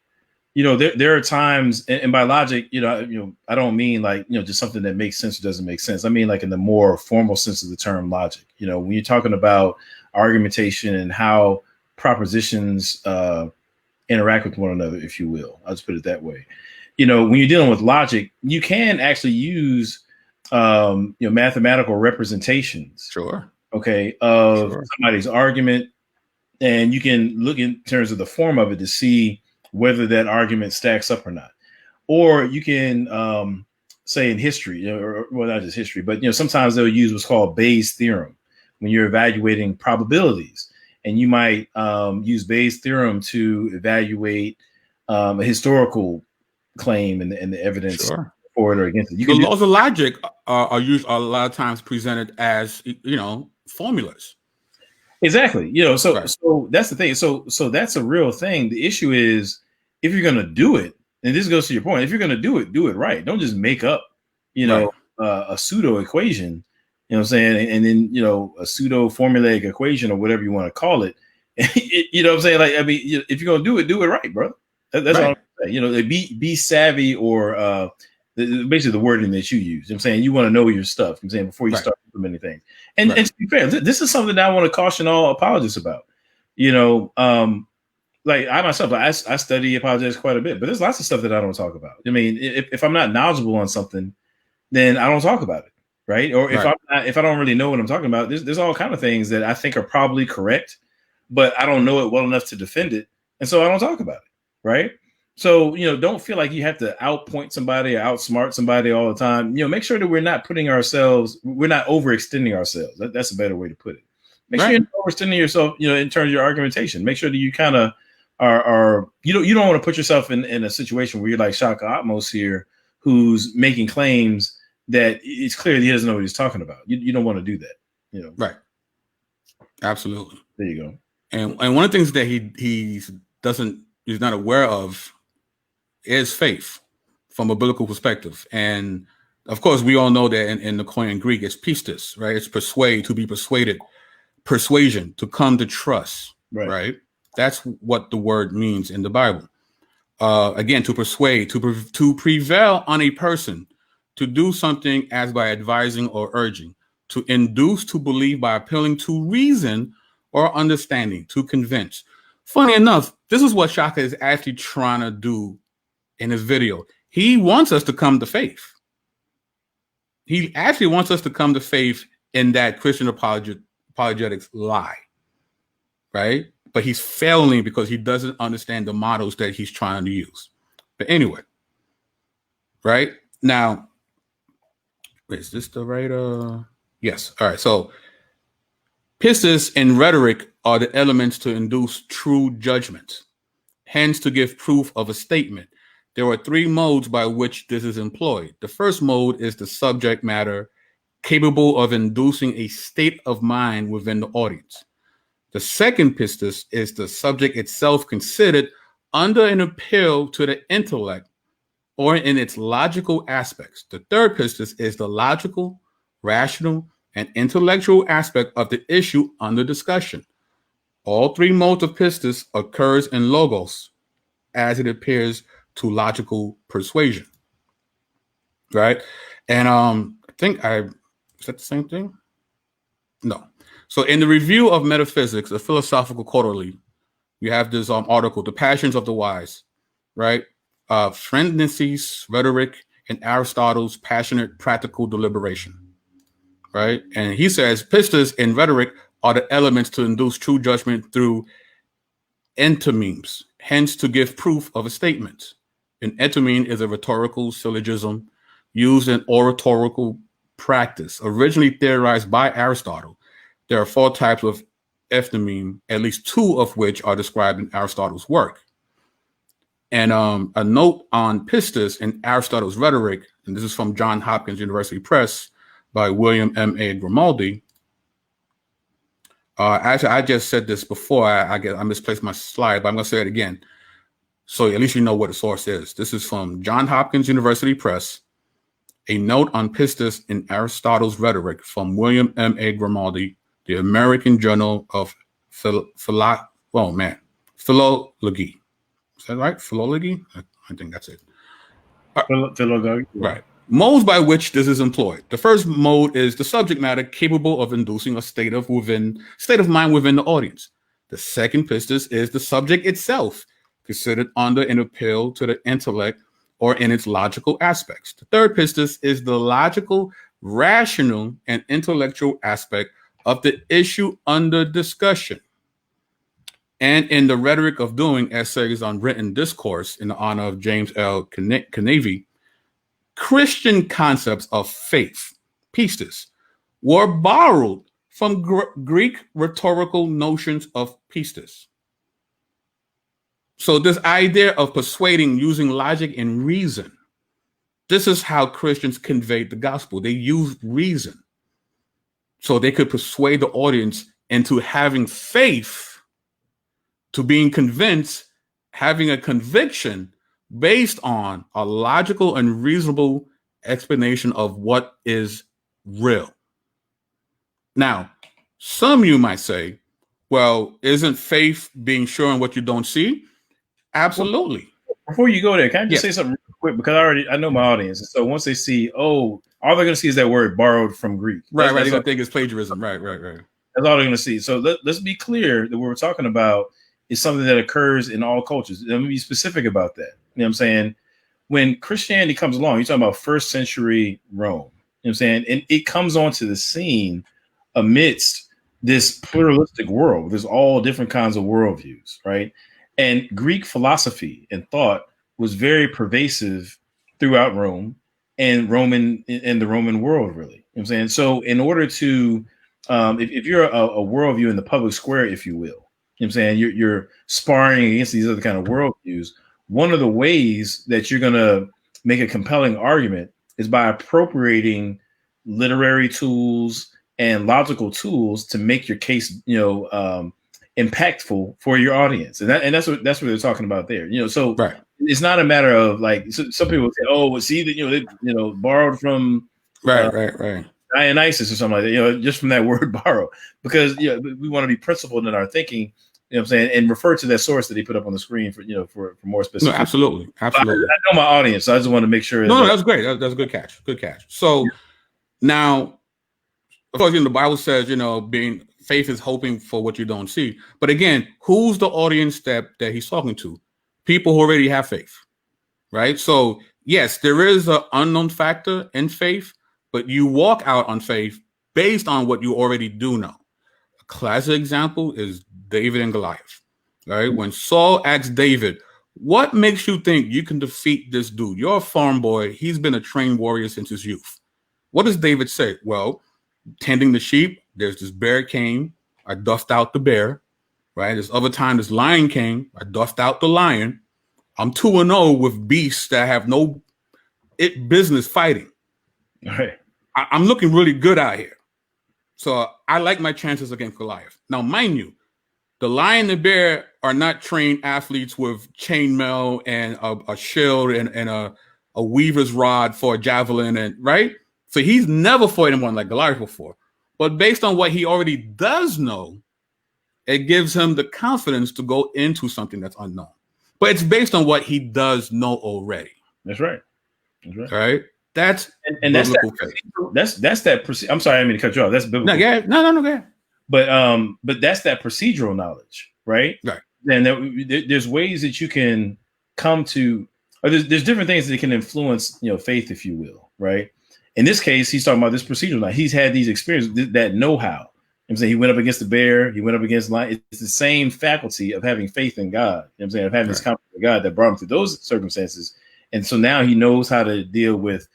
there are times, and by logic, I don't mean like just something that makes sense or doesn't make sense. I mean like in the more formal sense of the term logic. When you're talking about argumentation and how propositions interact with one another, if you will. I'll just put it that way. When you're dealing with logic, you can actually use mathematical representations. Sure. Okay. Of somebody's argument, and you can look in terms of the form of it to see whether that argument stacks up or not. Or you can say in history, or well, not just history, but sometimes they'll use what's called Bayes' theorem when you're evaluating probabilities, and you might use Bayes' theorem to evaluate a historical claim and the evidence for it or against it. The laws of logic are used a lot of times presented as formulas. Exactly. So that's the thing. So that's a real thing. The issue is if you're going to do it, and this goes to your point, if you're going to do it right. Don't just make up, a pseudo equation, and then, a pseudo formulaic equation or whatever you want to call it. You know what I'm saying? Like, I mean, if you're going to do it right, bro. That's all I'm saying. Be savvy, or basically the wording that you use. I'm saying you want to know your stuff. I'm saying before you start implementing things. And to be fair, this is something that I want to caution all apologists about. Like I myself, I study apologetics quite a bit, but there's lots of stuff that I don't talk about. I mean, if I'm not knowledgeable on something, then I don't talk about it, right? Or if I don't really know what I'm talking about, there's all kind of things that I think are probably correct, but I don't know it well enough to defend it, and so I don't talk about it, right? So, don't feel like you have to outpoint somebody or outsmart somebody all the time. Make sure that we're not overextending ourselves. That's a better way to put it. Make sure you're not overextending yourself, in terms of your argumentation. Make sure that you kind of are you don't want to put yourself in a situation where you're like Shakka Ahmose here, who's making claims that it's clear that he doesn't know what he's talking about. You don't want to do that, Right. Absolutely. There you go. And one of the things that he's not aware of is faith from a biblical perspective. And of course, we all know that in the Koine Greek, it's pistis, right? It's persuade, to be persuaded, persuasion, to come to trust, right? That's what the word means in the Bible. Again, to persuade, to prevail on a person, to do something as by advising or urging, to induce to believe by appealing to reason or understanding, to convince. Funny enough, this is what Shakka is actually trying to do in his video. He wants us to come to faith. He actually wants us to come to faith in that Christian apologetics lie, right? But he's failing because he doesn't understand the models that he's trying to use. But anyway, right? Now, is this the right? Yes. All right. So pistis and rhetoric are the elements to induce true judgment, hence to give proof of a statement. There are three modes by which this is employed. The first mode is the subject matter capable of inducing a state of mind within the audience. The second pistis is the subject itself considered under an appeal to the intellect or in its logical aspects. The third pistis is the logical, rational, and intellectual aspect of the issue under discussion. All three modes of pistis occurs in logos as it appears to logical persuasion, right? And I think is that the same thing? No. So in the Review of Metaphysics, a Philosophical Quarterly, you have this article, The Passions of the Wise, right? Phrenesis, Rhetoric, and Aristotle's Passionate Practical Deliberation, right? And he says pistis and rhetoric are the elements to induce true judgment through entomemes, hence to give proof of a statement. An entomeme is a rhetorical syllogism used in oratorical practice, originally theorized by Aristotle. There are 4 types of entomeme, at least 2 of which are described in Aristotle's work. And a note on pistis in Aristotle's rhetoric, and this is from Johns Hopkins University Press by William M.A. Grimaldi. Actually, I just said this before. I misplaced my slide, but I'm going to say it again. So at least you know what the source is. This is from Johns Hopkins University Press, a note on pistis in Aristotle's rhetoric from William M.A. Grimaldi, the American Journal of Philology. Is that right? Philology? I think that's it. Philology. Right. Modes by which this is employed. The first mode is the subject matter capable of inducing a state of mind within the audience. The second pistis is the subject itself, considered under an appeal to the intellect or in its logical aspects. The third pistis is the logical, rational, and intellectual aspect of the issue under discussion. And in the Rhetoric of Doing, essays on written discourse in the honor of James L. Canavy, Christian concepts of faith, pistis, were borrowed from Greek rhetorical notions of pistis. So this idea of persuading using logic and reason, this is how Christians conveyed the gospel. They used reason so they could persuade the audience into having faith, to being convinced, having a conviction based on a logical and reasonable explanation of what is real. Now, some of you might say, well, isn't faith being sure in what you don't see? Absolutely. Before you go there, can I just say something real quick? Because I know my audience. So once they see, all they're going to see is that word borrowed from Greek. Right. They're going to think it's plagiarism. Right. That's all they're going to see. So let's be clear that what we're talking about is something that occurs in all cultures. Let me be specific about that. You know what I'm saying? When Christianity comes along, you're talking about first century Rome. You know what I'm saying? And it comes onto the scene amidst this pluralistic world. There's all different kinds of worldviews, right? And Greek philosophy and thought was very pervasive throughout Rome and the Roman world, really. You know what I'm saying? So in order to, if you're a worldview in the public square, if you will, you know what I'm saying, you're sparring against these other kind of worldviews. One of the ways that you're going to make a compelling argument is by appropriating literary tools and logical tools to make your case, impactful for your audience. And that's what they're talking about there. So right. It's not a matter of like, some people say, see that, they borrowed from right. Dionysus or something like that, just from that word borrow, because we want to be principled in our thinking. You know what I'm saying? And refer to that source that he put up on the screen for more specific. No, absolutely. I know my audience, so I just want to make sure. No, that's great. That's a good catch. So now, of course, the Bible says, being faith is hoping for what you don't see. But again, who's the audience that he's talking to? People who already have faith, right? So yes, there is an unknown factor in faith, but you walk out on faith based on what you already do know. A classic example is David and Goliath, right? When Saul asked David, what makes you think you can defeat this dude? You're a farm boy. He's been a trained warrior since his youth. What does David say? Well, tending the sheep, there's this bear came, I duffed out the bear, right? This other time, this lion came, I duffed out the lion. I'm 2-0 with beasts that have no business fighting. All right. I'm looking really good out here. So I like my chances against Goliath. Now, mind you, the lion and the bear are not trained athletes with chainmail and a shield and a weaver's rod for a javelin, and right? So he's never fought anyone like Goliath before. But based on what he already does know, it gives him the confidence to go into something that's unknown. But it's based on what he does know already. That's right. That's right. Right? That's and that's that. I'm sorry, I didn't mean to cut you off. That's biblical. No, go ahead. But that's that procedural knowledge, right? Right. And there's ways that you can come to, or there's different things that can influence, faith, if you will, right? In this case, he's talking about this procedural knowledge. He's had these experiences, that know-how. I'm saying he went up against the bear, he went up against lion. It's the same faculty of having faith in God. I'm saying of having this confidence in God that brought him through those circumstances. And so now he knows how to deal with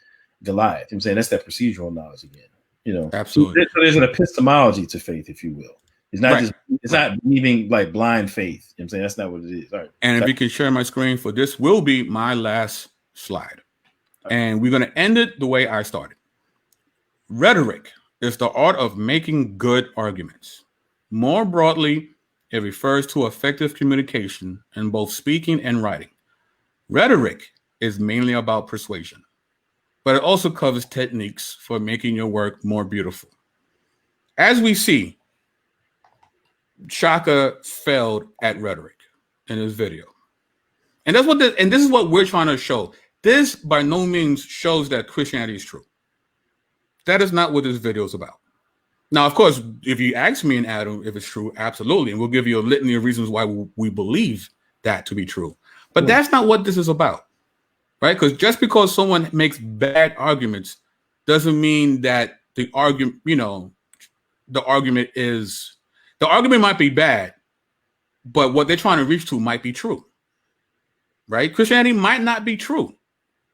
Goliath. I'm saying that's that procedural knowledge again. Absolutely. So there's an epistemology to faith, if you will. It's not not believing like blind faith. I'm saying that's not what it is. All right. And if you can share my screen for this, will be my last slide. And we're going to end it the way I started. Rhetoric is the art of making good arguments. More broadly, it refers to effective communication in both speaking and writing. Rhetoric is mainly about persuasion, but it also covers techniques for making your work more beautiful. As we see, Shakka failed at rhetoric in his video. And this is what we're trying to show. This by no means shows that Christianity is true. That is not what this video is about. Now, of course, if you ask me and Adam if it's true, absolutely. And we'll give you a litany of reasons why we believe that to be true. But that's not what this is about, right? Because just because someone makes bad arguments doesn't mean that the argument might be bad, but what they're trying to reach to might be true, right? Christianity might not be true.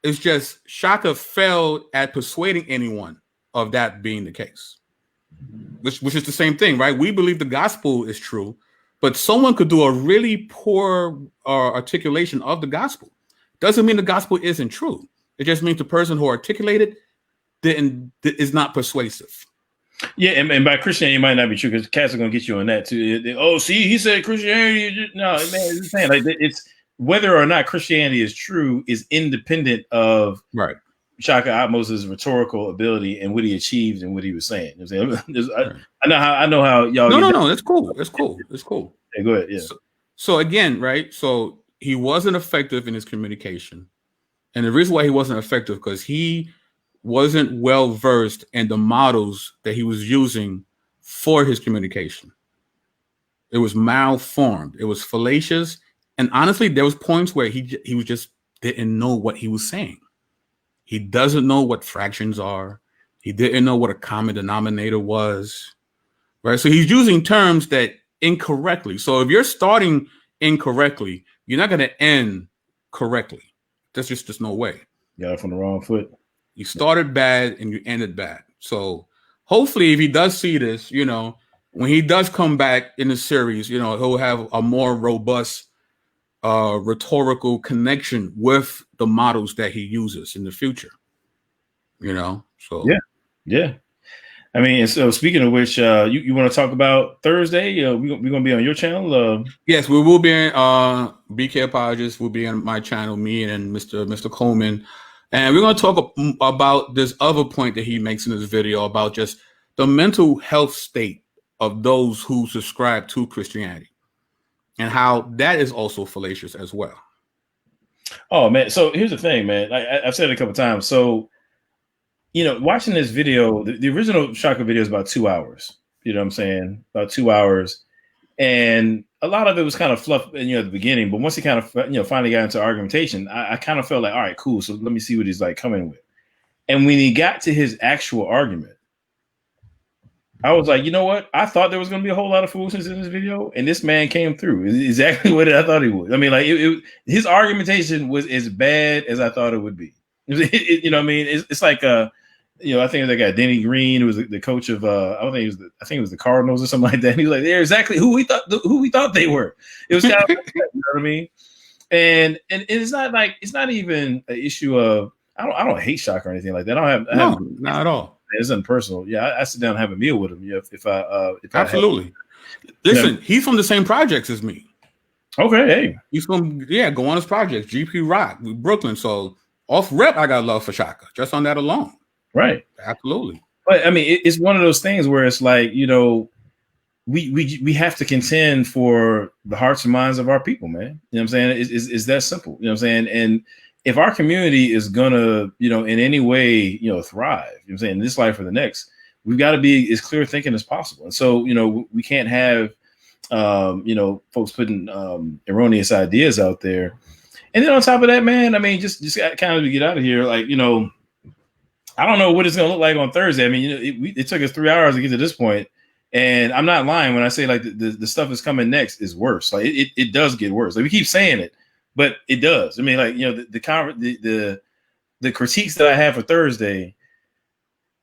It's just Shakka failed at persuading anyone of that being the case, which is the same thing, right? We believe the gospel is true, but someone could do a really poor articulation of the gospel. Doesn't mean the gospel isn't true. It just means the person who articulated is not persuasive. Yeah, and by Christianity, it might not be true because cats are going to get you on that too. See, he said Christianity. No, man, it's saying like it's whether or not Christianity is true is independent of Shakka Ahmose's rhetorical ability and what he achieved and what he was saying. I know how y'all. No, that's cool. It's cool. Hey, go ahead. Yeah. So again, right? So he wasn't effective in his communication, and the reason why he wasn't effective because he wasn't well versed in the models that he was using for his communication. It was malformed. It was fallacious, and honestly, there was points where he was just didn't know what he was saying. He doesn't know what fractions are. He didn't know what a common denominator was, right? So he's using terms that incorrectly. So if you're starting incorrectly, you're not going to end correctly. There's no way. Got it from the wrong foot. You started bad and you ended bad. So hopefully if he does see this, when he does come back in the series, he'll have a more robust rhetorical connection with the models that he uses in the future. So yeah. I mean, and so speaking of which, you want to talk about Thursday? We're gonna be on your channel. Yes, we will be in BK Apologist. Will be on my channel, me and Mr. Coleman, and we're gonna talk about this other point that he makes in this video about just the mental health state of those who subscribe to Christianity, and how that is also fallacious as well. Oh man, so here's the thing, man. I've said it a couple times. So, watching this video, the original Shakka video is about 2 hours. You know what I'm saying? About 2 hours. And a lot of it was kind of fluff, at the beginning. But once he kind of, finally got into argumentation, I kind of felt like, all right, cool. So let me see what he's like coming with. And when he got to his actual argument, I was like, you know what? I thought there was going to be a whole lot of foolishness in this video, and this man came through. It's exactly what I thought he would. I mean, like, his argumentation was as bad as I thought it would be. You know what I mean? It's like, I think that guy Denny Green, who was the coach of, I think it was the Cardinals or something like that. And he was like, they're exactly who we thought they were. It was kind of, like that, you know what I mean? And it's not even an issue of, I don't hate Shakka or anything like that. Not at all. It's unpersonal. Yeah, I sit down and have a meal with him. Yeah, if absolutely. Listen, he's from the same projects as me. Okay, hey, he's from go on his projects, GP Rock, Brooklyn. So off rep, I got love for Shakka just on that alone. Right, absolutely. But I mean, it's one of those things where it's like, we have to contend for the hearts and minds of our people, man. You know what I'm saying? It's that simple. You know what I'm saying? And if our community is gonna, in any way, thrive, you know what I'm saying, in this life or the next, we've got to be as clear thinking as possible. And so, we can't have, folks putting erroneous ideas out there. And then on top of that, man, I mean, just kind of to get out of here, like, I don't know what it's gonna look like on Thursday. I mean, it took us 3 hours to get to this point, and I'm not lying when I say like the stuff that's coming next is worse. Like it does get worse. Like we keep saying it, but it does. I mean, like, the critiques that I have for Thursday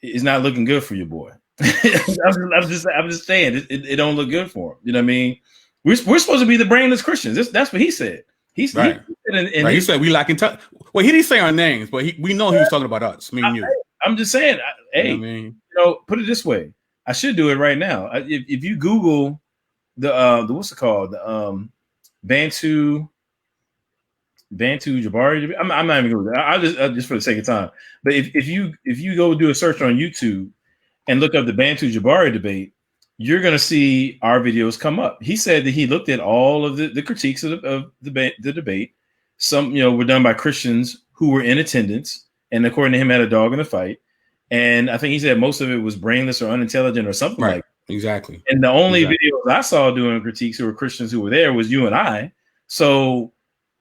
is not looking good for your boy. I'm just saying it don't look good for him. You know what I mean? We're supposed to be the brainless Christians. That's what he said. He said we lacking touch. Well, he didn't say our names, but we know he was talking about us. Me and you. I'm just saying. Put it this way. I should do it right now. If you Google the what's it called, the Bantu Jabari. I'm not even going to. I'll just for the sake of time. But if you go do a search on YouTube and look up the Bantu Jabari debate, you're going to see our videos come up. He said that he looked at all of the critiques of the debate. Some were done by Christians who were in attendance, and according to him, had a dog in the fight. And I think he said most of it was brainless or unintelligent or something like that. Exactly. And the only videos I saw doing critiques who were Christians who were there was you and I. So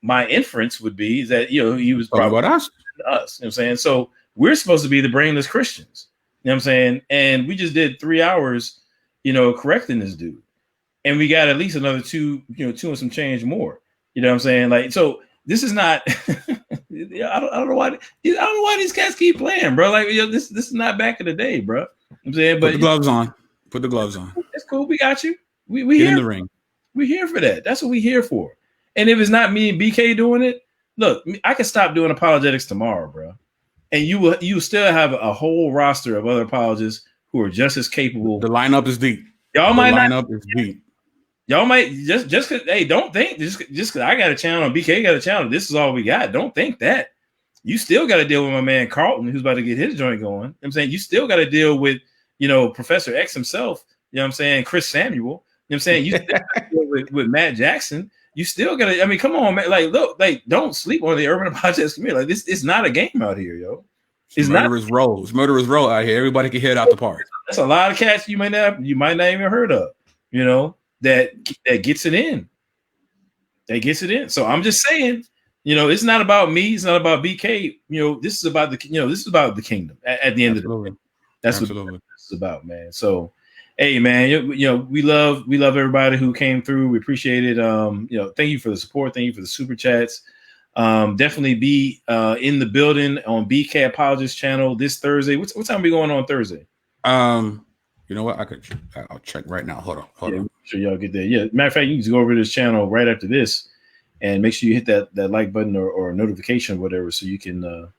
my inference would be that, he was probably about us. You know what I'm saying? So we're supposed to be the brainless Christians. You know what I'm saying? And we just did 3 hours, correcting this dude. And we got at least another two and some change more. You know what I'm saying? Like, so this is not, I don't know why these cats keep playing, bro. Like, this is not back in the day, bro. You know what I'm saying? But Put the gloves on. It's cool. We got you. We Get here in the ring. We're here for that. That's what we're here for. And if it's not me and BK doing it, look, I can stop doing apologetics tomorrow, bro. And you still have a whole roster of other apologists who are just as capable. The lineup is deep. Y'all might just cause, hey, don't think just cause I got a channel and BK got a channel, this is all we got. Don't think that. You still got to deal with my man Carlton, who's about to get his joint going. You know what I'm saying? You still got to deal with, Professor X himself, you know what I'm saying, Chris Samuel. You know what I'm saying? You still gotta deal with Matt Jackson. You still gotta, I mean, come on, man. Like, look, like, don't sleep on the urban apologetics community. Like, this is not a game out here, yo. It's murderers row. It's murderers row out here. Everybody can hit out the park. That's a lot of cats you might not even heard of, that gets it in. That gets it in. So I'm just saying, it's not about me. It's not about BK. This is about the kingdom at the end of the day. That's what this is about, man. So, hey, man, we love everybody who came through. We appreciate it. Thank you for the support. Thank you for the super chats. Definitely be in the building on BK Apologist channel this Thursday. What time are we going on Thursday? You know what? I'll check right now. Hold on. Make sure y'all get there. Yeah, matter of fact, you can just go over to this channel right after this and make sure you hit that like button or notification or whatever so you can.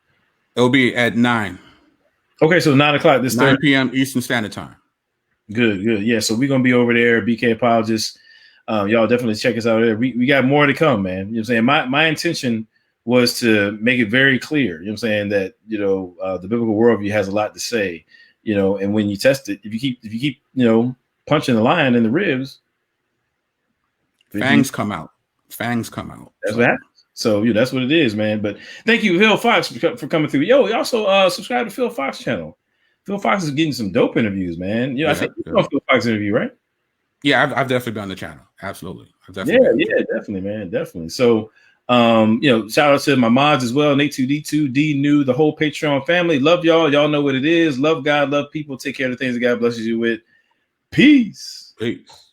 It'll be at 9. Okay, so 9 o'clock this 9 p.m. Eastern Standard Time. Good. Yeah, so we're gonna be over there, BK Apologists. Y'all definitely check us out there. We got more to come, man. You know what I'm saying? My intention was to make it very clear, you know what I'm saying, that the biblical worldview has a lot to say, and when you test it, if you keep punching the lion in the ribs, fangs come out. That's what happens. So that's what it is, man. But thank you, Phil Fox, for coming through. Yo, also subscribe to Phil Fox channel. Phil Fox is getting some dope interviews, man. I think you saw Phil Fox interview, right? Yeah, I've definitely been on the channel. Absolutely. Definitely, man. Definitely. So, shout out to my mods as well. Nate 2D2, D New, the whole Patreon family. Love y'all. Y'all know what it is. Love God, love people. Take care of the things that God blesses you with. Peace. Peace.